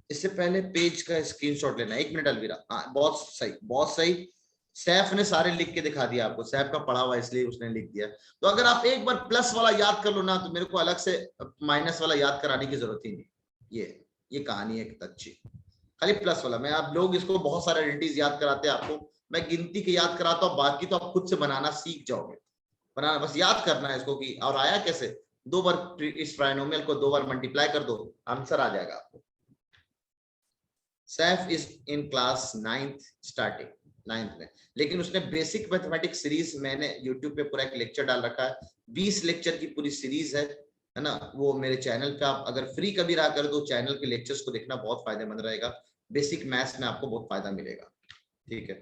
इससे पहले पेज का स्क्रीनशॉट लेना, 1 मिनट अलविरा। हाँ बहुत सही, बहुत सही। सैफ ने सारे लिख के दिखा दिया आपको, सैफ का पढ़ा हुआ इसलिए उसने लिख दिया। तो अगर आप एक बार प्लस वाला याद कर लो ना, तो मेरे को अलग से माइनस वाला याद कराने की जरूरत ही नहीं। ये कहानी है अच्छी, खाली प्लस वाला। मैं आप लोग इसको बहुत सारे आइडेंटिटीज याद कराते हैं आपको, मैं गिनती के याद कराता हूँ, बाकी तो आप खुद से बनाना सीख जाओगे। बनाना बस याद करना है इसको कि और आया कैसे, 2 बार इस ट्राइनोमियल को 2 बार मल्टीप्लाई कर दो, आंसर आ जाएगा आपको। Saif is in class 9th starting 9th में, लेकिन उसने बेसिक मैथमेटिक्स सीरीज, मैंने यूट्यूब पे पूरा एक लेक्चर डाल रखा है, 20 लेक्चर की पूरी सीरीज है ना, वो मेरे चैनल पे आप अगर फ्री कभी रहा कर दो चैनल के लेक्चर्स को देखना, बहुत फायदेमंद रहेगा। बेसिक मैथ्स में आपको बहुत फायदा मिलेगा, ठीक है।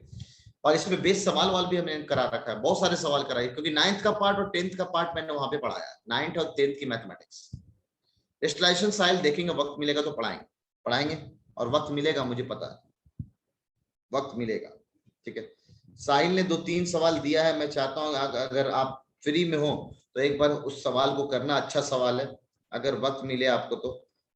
और इसमें बेस सवाल वाल भी हमने करा रखा है, बहुत सारे सवाल कराए, क्योंकि 9th का पार्ट और 10th का पार्ट मैंने वहां पे पढ़ाया, 9th और 10th की मैथमेटिक्स। डिस्टिलेशन साइल देखेंगे, वक्त मिलेगा तो पढ़ाएंगे और वक्त मिलेगा, मुझे पता है वक्त मिलेगा, ठीक है। साहिल ने 2-3 सवाल दिया है, मैं चाहता हूं अगर आप फ्री में हो तो एक बार उस सवाल को करना, अच्छा सवाल है, अगर वक्त मिले आपको तो।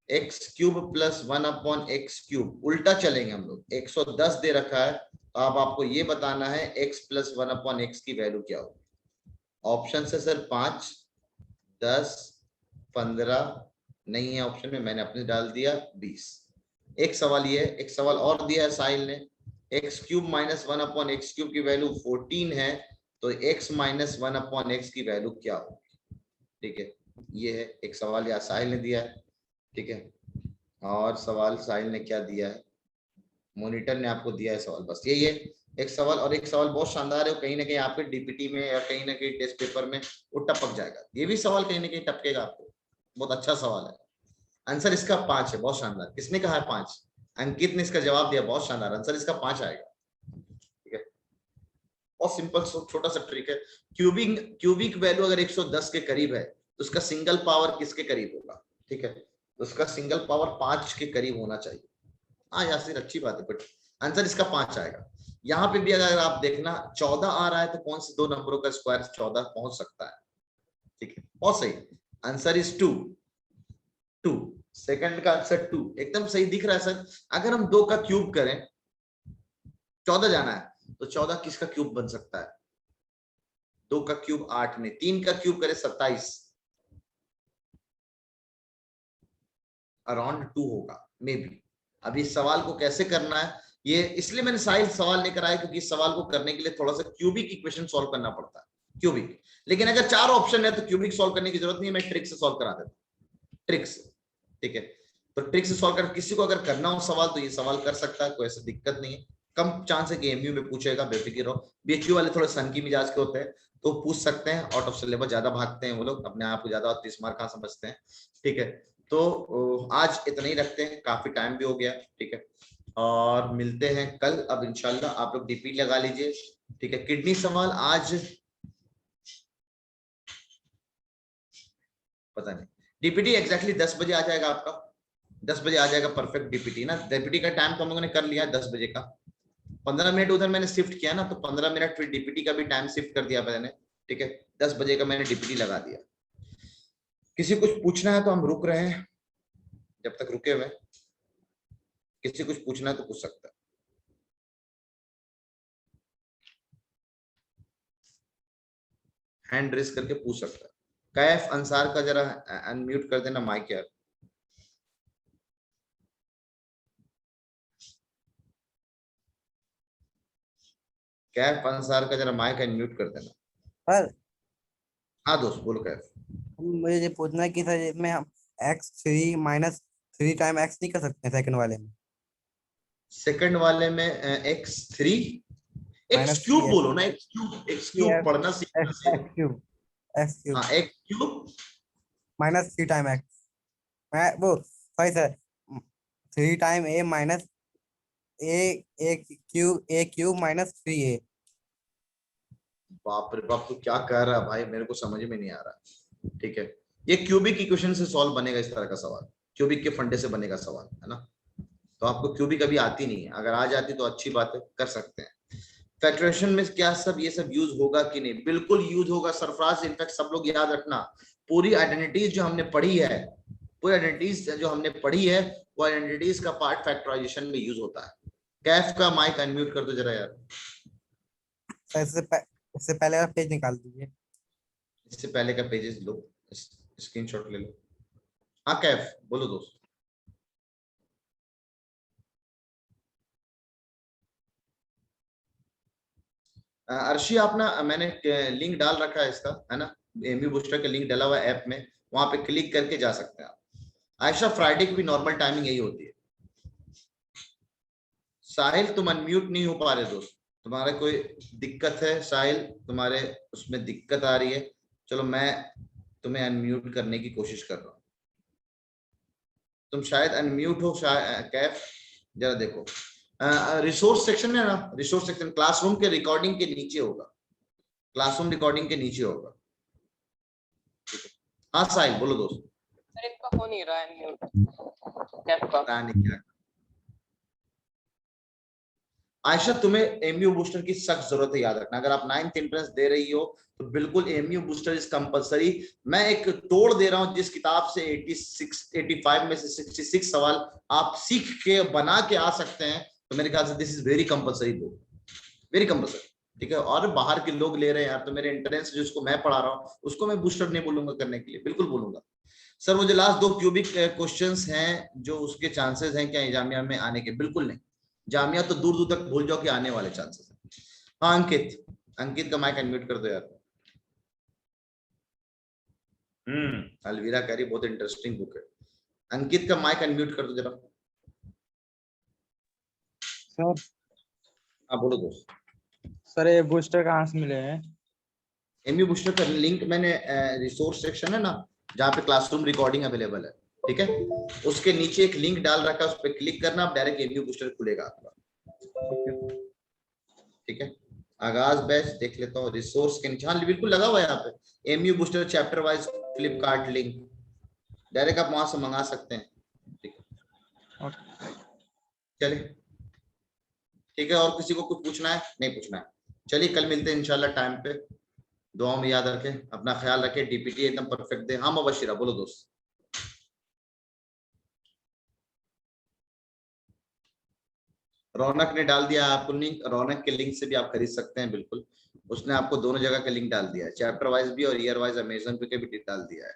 x³ + 1/x³ उल्टा चलेंगे हम लोग, 110 दे रखा है, तो अब आपको ये बताना है x + 1/x की वैल्यू क्या होगी। ऑप्शन है सर 5, 10, 15, नहीं है ऑप्शन में, मैंने अपने डाल दिया 20। एक सवाल ये है, एक सवाल और दिया है साहिल ने, x³ - 1/x³ की वैल्यू 14 है, तो x - 1/x की वैल्यू क्या होगी, ठीक है। ये है एक सवाल या साहिल ने दिया है, ठीक है। और सवाल साहिल ने क्या दिया है, मॉनिटर ने आपको दिया है सवाल, बस यही है एक सवाल। और एक सवाल बहुत शानदार है, कहीं ना कहीं आपके डीपीटी में या कहीं ना कहीं टेस्ट पेपर में वो टपक जाएगा, ये भी सवाल कहीं ना कहीं टपकेगा आपको, बहुत अच्छा सवाल है। आंसर इसका 5 है, बहुत शानदार। किसने कहा है 5? अंकित ने इसका जवाब दिया, बहुत शानदार, आंसर इसका 5 आएगा, ठीक है। बहुत सिंपल छोटा सा ट्रिक है। क्यूबिक वैल्यू अगर 110 के करीब है तो उसका सिंगल पावर किसके करीब होगा, ठीक है, तो उसका सिंगल पावर 5 के करीब होना चाहिए। हाँ यासिर, अच्छी बात है, बट आंसर इसका 5 आएगा। यहाँ पे भी अगर आप देखना 14 आ रहा है तो कौन से दो नंबरों का स्क्वायर 14 पहुंच सकता है, ठीक है, बहुत सही। आंसर इज 2, सेकंड का आंसर 2 एकदम सही दिख रहा है सर। अगर हम 2 का क्यूब करें, 14 जाना है, तो 14 किसका क्यूब बन सकता है? 2 का क्यूब 8 में, 3 का क्यूब करे 27, अराउंड 2 होगा मे बी। अब इस सवाल को कैसे करना है, ये इसलिए मैंने साहिल सवाल नहीं कराया, क्योंकि इस सवाल को करने के लिए थोड़ा सा क्यूबिक इक्वेशन सॉल्व करना पड़ता है, क्यूबिक। लेकिन अगर 4 ऑप्शन है तो क्यूबिक सॉल्व करने की जरूरत नहीं है, मैं ट्रिक से सॉल्व करा देता हूं, ट्रिक से, ठीक है। तो ट्रिक से सॉल्व कर, किसी को अगर करना हो सवाल तो ये सवाल कर सकता है, कोई ऐसी दिक्कत नहीं है। कम चांस है कि एमयू में पूछेगा, बेफिक्र रहो। बीएचयू वाले थोड़े सन की मिजाज के होते हैं तो पूछ सकते हैं, आउट ऑफ सिलेबस ज्यादा भागते हैं वो लोग, अपने आप को ज्यादा 30 मार्क कहां समझते हैं, ठीक है। तो आज इतना ही रखते हैं, काफी टाइम भी हो गया, ठीक है। और मिलते हैं कल, अब इंशाल्लाह आप लोग डीपी लगा लीजिए, ठीक है। किडनी सवाल आज पता नहीं, डीपीटी एग्जैक्टली 10 बजे आ जाएगा आपका, 10 बजे आ जाएगा परफेक्ट डीपीटी ना। डीपीटी का टाइम तो हम लोगों ने कर लिया 10 बजे का, 15 मिनट उधर मैंने शिफ्ट किया ना, तो 15 मिनट फिर डीपीटी का भी टाइम शिफ्ट कर दिया मैंने, ठीक है। 10 बजे का मैंने डीपीटी लगा दिया। किसी कुछ पूछना है तो हम रुक रहे हैं, जब तक रुके हुए, किसी कुछ पूछना है तो पूछ सकता है। हैंड रेस करके पूछ सकता है। कैफ अंसार का जरा अनम्यूट कर देना माइक यार। कैफ अंसार का जरा माइक अनम्यूट कर देना। सर हाँ दोस्त बोलो कैफ। मुझे ये पूछना है कि सर इसमें हम x³ - 3 टाइम x नहीं कर सकते सेकंड वाले में? सेकंड वाले में x3 माइनस x³ बोलो ना, x³ पढ़ना सीखना चाहिए। x³ हाँ x³ -3 टाइम x, मैं वो sorry sir, 3 time a minus a³ -3a। बाप रे बाप, तू क्या कह रहा है भाई, मेरे को समझ में नहीं आ रहा, ठीक है। ये क्यूबिक इक्वेशन से सॉल्व बनेगा, इस तरह का सवाल क्यूबिक के फंडे से बनेगा सवाल, है ना। तो आपको क्यूबिक अभी आती नहीं है, अगर आ जाती तो अच्छी बात है, कर सकते हैं। फैक्टरेशन में क्या सब ये सब यूज होगा कि नहीं? बिल्कुल यूज होगा सरफराज। इनफैक्ट सब लोग याद रखना, पूरी आइडेंटिटीज जो हमने पढ़ी है, पूरी आइडेंटिटीज जो हमने पढ़ी है, वो आइडेंटिटीज का पार्ट फैक्टराइजेशन में यूज होता है। कैफ का माइक अनम्यूट कर दो जरा यार। सर इससे पहले आप पेज निकाल दीजिए। इससे पहले का पेजेस लो, स्क्रीनशॉट ले लो। हाँ कैफ बोलो दोस्त। अर्शी, आप ना, मैंने लिंक डाल रखा है इसका, है ना, एमयू बूस्टर का लिंक डला हुआ है ऐप में, वहां पे क्लिक करके जा सकते हैं आप। आयशा फ्राइडे की भी नॉर्मल टाइमिंग यही होती है। साहिल तुम अनम्यूट नहीं हो पा रहे दोस्त, तुम्हारा कोई दिक्कत है? साहिल तुम्हारे उसमें दिक्कत आ रही है, चलो मैं तुम्हें अनम्यूट करने की कोशिश कर रहा हूँ। तुम शायद अनम्यूट हो कैफ, जरा देखो। रिसोर्स सेक्शन है ना, रिसोर्स सेक्शन क्लासरूम के रिकॉर्डिंग के नीचे होगा, क्लासरूम रिकॉर्डिंग के नीचे होगा। हाँ साहिल बोलो दोस्त। सर इसका हो नहीं रहा है म्यूट कैप का। पता नहीं क्या। आयशा तुम्हें एमयू बूस्टर की सख्त जरूरत है, याद रखना। अगर आप 9th एंट्रेंस दे रही हो तो बिल्कुल एमयू बूस्टर इज कंपलसरी। मैं एक तोड़ दे रहा हूं, जिस किताब से 85 में से 66 सवाल आप सीख के बना के आ सकते हैं, तो मेरे ख्याल से this is very compulsory book, very compulsory. ठीक है, और बाहर के लोग ले रहे हैं यार, तो मेरे एंट्रेंस जिसको मैं पढ़ा रहा हूँ उसको मैं बूस्टर नहीं बोलूंगा करने के लिए, बिल्कुल बोलूंगा। सर मुझे लास्ट 2 क्यूबिक क्वेश्चंस हैं जो उसके चांसेस हैं क्या जामिया में आने के? बिल्कुल नहीं, जामिया तो दूर दूर तक भूल जाओ कि आने वाले चांसेस हैं। हाँ अंकित, अंकित का माइक अनम्यूट कर दो यार। अलवीरा कह रही बहुत इंटरेस्टिंग बुक है। अंकित का माइक अनम्यूट कर दो जरा। सर हाँ बोलो दोस्त। सर ये बूस्टर कहाँ से मिले हैं? एमयू बूस्टर का लिंक मैंने रिसोर्स सेक्शन है ना, जहाँ पे क्लासरूम रिकॉर्डिंग अवेलेबल है, ठीक है, उसके नीचे एक लिंक डाल रखा है, उस पर क्लिक करना, आप डायरेक्ट एमयू बूस्टर खुलेगा आपका। ठीक है, आगाज बैच देख लेता हूँ, रिसोर्स के नीचे, हाँ बिल्कुल लगा हुआ है यहाँ पे MU booster chapter wise Flipkart link, direct आप वहां से मंगा सकते हैं। ठीक है, चलिए ठीक है, और किसी को कुछ पूछना है? नहीं पूछना है, चलिए कल मिलते हैं इंशाल्लाह टाइम पे। दुआ में याद रखें, अपना ख्याल रखें, डीपीटी एकदम परफेक्ट दे। हाँ मुबशिरा बोलो दोस्त। रौनक ने डाल दिया आपको लिंक, रौनक के लिंक से भी आप खरीद सकते हैं, बिल्कुल उसने आपको दोनों जगह का लिंक डाल दिया है, चैप्टर वाइज भी और ईयर वाइज अमेजन पे भी डाल दिया है।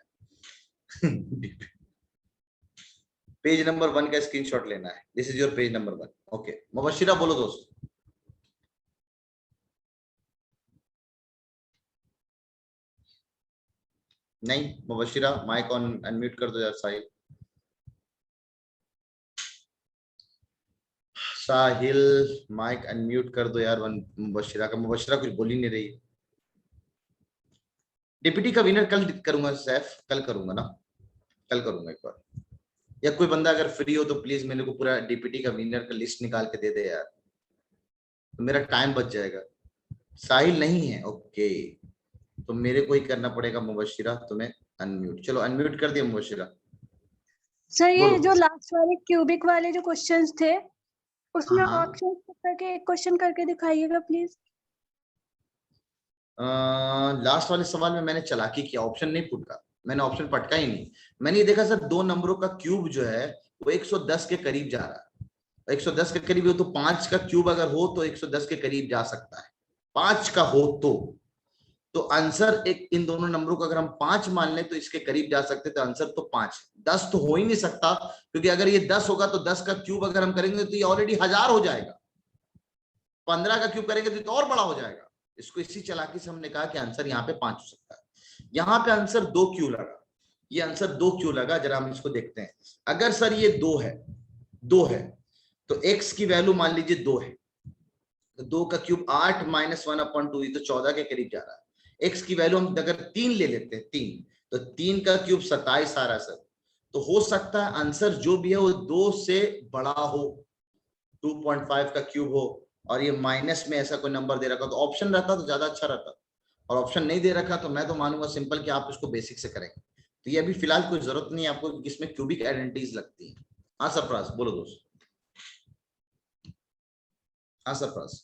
पेज नंबर 1 का स्क्रीनशॉट लेना है, this is your page number 1। Okay Mubashira बोलो दोस्त। नहीं मुबशिरा माइक ऑन अनम्यूट कर दो यार। साहिल माइक अनम्यूट कर दो यार। मुबशिरा का, मुबशिरा कुछ बोल ही नहीं रही। डीपीटी का विनर कल करूंगा सैफ, कल करूंगा ना, कल करूंगा एक बार, या कोई बंदा अगर फ्री हो तो प्लीज मेरे को पूरा डीपीटी का विनर का लिस्ट निकाल के दे दे यार, तो मेरा टाइम बच जाएगा। साहिल नहीं है, ओके, तो मेरे को ही करना पड़ेगा मुबशिरा तुम्हें अनम्यूट। चलो अनम्यूट कर दिया मुबशिरा। सर ये बोलो। जो लास्ट वाले क्यूबिक वाले जो क्वेश्चंस थे उसमें हाँ। ऑप्शन करके एक क्वेश्चन करके दिखाइएगा प्लीज। लास्ट वाले सवाल में मैंने चालाकी किया, ऑप्शन नहीं फूटा, मैंने ऑप्शन पटका ही नहीं। मैंने ये देखा सर 2 नंबरों का क्यूब जो है वो 110 के करीब जा रहा है, 110 के करीब हो तो 5 का क्यूब अगर हो तो 110 के करीब जा सकता है, 5 का हो तो आंसर एक, इन दोनों नंबरों को अगर हम 5 मान लें तो इसके करीब जा सकते, तो आंसर तो 5, 10 तो हो ही नहीं सकता, क्योंकि अगर ये 10 होगा तो 10 का क्यूब अगर हम करेंगे तो ये ऑलरेडी 1000 हो जाएगा, 15 का क्यूब करेंगे तो और बड़ा हो जाएगा। इसको इसी चालाकी से हमने कहा कि आंसर यहाँ पे 5 हो सकता है। यहाँ पे आंसर 2 क्यों लगा, ये आंसर 2 क्यों लगा जरा हम इसको देखते हैं। अगर सर ये 2 है तो x की वैल्यू मान लीजिए 2 है, तो 2 का क्यूब 8 - 1/2, ये तो 14 के करीब जा रहा है। x की वैल्यू हम अगर 3 ले लेते हैं, 3, तो 3 का क्यूब 27 आ रहा है सर, तो हो सकता है आंसर जो भी है वो 2 से बड़ा हो, 2.5 का क्यूब हो, और ये माइनस में ऐसा कोई नंबर दे रखा तो ऑप्शन रहता तो ज्यादा अच्छा रहता, और ऑप्शन नहीं दे रखा तो मैं तो मानूंगा सिंपल कि आप इसको बेसिक से करेंगे। तो ये अभी फिलहाल कोई जरूरत नहीं है आपको, इसमें क्यूबिक आइडेंटिटीज लगती है। हाँ सरफराज बोलो दोस्त। हाँ सरफराज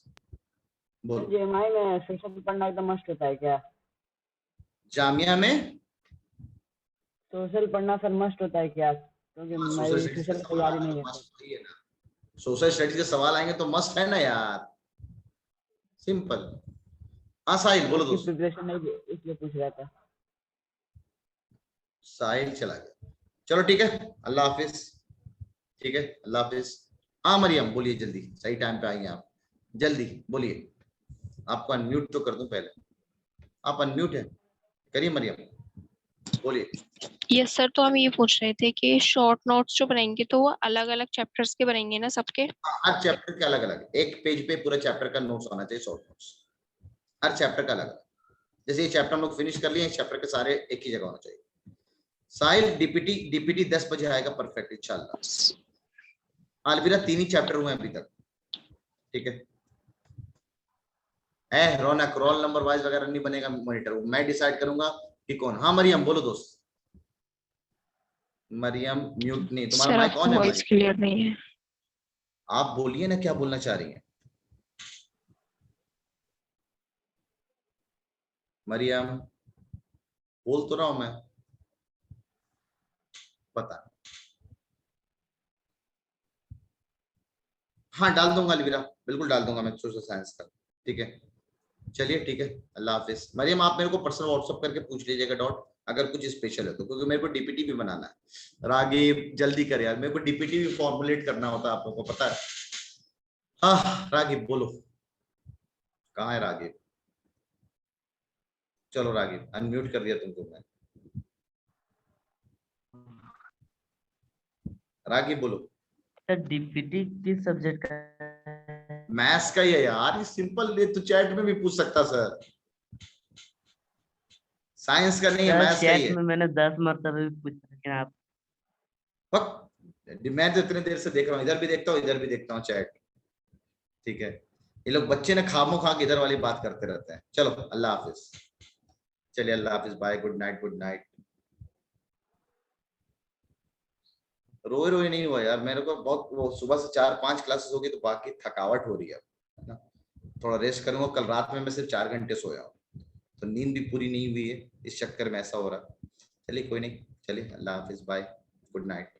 बोलो। जेएमआई में सोशल पढ़ना एकदम मस्ट होता है क्या? जामिया में सोशल पढ़ना सर मस्ट होता है क्या? क्योंकि मैं सोशल की तैयारी नहीं है। सोशल स्टडीज के सवाल आएंगे तो मस्ट है ना यार, सिंपल। हाँ साहिल बोलो दोस्त। प्रिपरेशन नहीं इसलिए पूछ रहा था। साहिल चला गया, चलो ठीक है, अल्लाह हाफिज। ठीक है अल्लाह हाफिज। हाँ मरियम बोलिए, जल्दी सही टाइम पे आएंगे आप, जल्दी बोलिए। आपको अनम्यूट तो कर दूं पहले, आप अनम्यूट है। करिए मरियम, बोलिए। यस सर, तो हम ये पूछ रहे थे कि शॉर्ट नोट्स जो बनाएंगे तो वो अलग अलग चैप्टर्स के बनाएंगे ना सबके? हर चैप्टर के अलग अलग, एक पेज पे पूरा चैप्टर का नोट्स होना चाहिए, शॉर्ट नोट्स हर चैप्टर का अलग अलग। जैसे ये चैप्टर हम लोग फिनिश कर लिए, इस चैप्टर के सारे एक ही जगह होना चाहिए। साहिल डीपीटी 10 बजे आएगा, परफेक्ट इंशाल्लाह। अलविदा 3 ही चैप्टर हुए अभी तक, ठीक है। रौनक रोल नंबर वाइज वगैरह नहीं बनेगा मॉनिटर, मैं डिसाइड करूंगा कि कौन। हाँ मरियम बोलो दोस्त। मरियम म्यूट नहीं, तुम्हारा माइक ऑन है? वॉइस क्लियर नहीं है। आप बोलिए ना, क्या बोलना चाह रही हैं मरियम? बोल तो रहा हूं मैं, पता। हाँ डाल दूंगा अलविदा, बिल्कुल डाल दूंगा मैं सोशल साइंस का, ठीक है। चलिए ठीक है, अल्लाह हाफिज। मरियम आप मेरे को पर्सनल व्हाट्सएप करके पूछ लीजिएगा डॉट, अगर कुछ स्पेशल है तो, क्योंकि मेरे को डीपीटी भी बनाना है। रागिब जल्दी कर यार, मेरे को डीपीटी भी फॉर्मुलेट करना होता है, आप लोगों को पता है। हाँ रागिब बोलो, कहाँ है रागिब? चलो रागिब, अनम्यूट कर दिया तुमको मैं। रागिब बोलो। डीपीटी किस सब्जेक्ट का है? मैथ्स का ही है यार, ये सिंपल, ये तो चैट में भी पूछ सकता सर। साइंस का नहीं है, मैथ्स का ही है। में मैंने 10 मरतबे भी पूछा, लेकिन आप मैं तो इतने देर से देख रहा हूँ, इधर भी देखता हूँ इधर भी देखता हूँ चैट, ठीक है। ये लोग बच्चे ने खामो खा के इधर वाली बात करते रहते हैं। चलो अल्लाह हाफिज, चलिए अल्लाह हाफिज, bye, good night, good night. रोए रोए नहीं हुआ यार, मेरे को बहुत वो सुबह से 4-5 क्लासेस हो गई, तो बाकी थकावट हो रही है ना। थोड़ा रेस्ट करूंगा, कल रात में मैं सिर्फ 4 घंटे सोया हूँ, तो नींद भी पूरी नहीं हुई है, इस चक्कर में ऐसा हो रहा। चलिए कोई नहीं, चलिए अल्लाह हाफिज, बाय, गुड नाइट।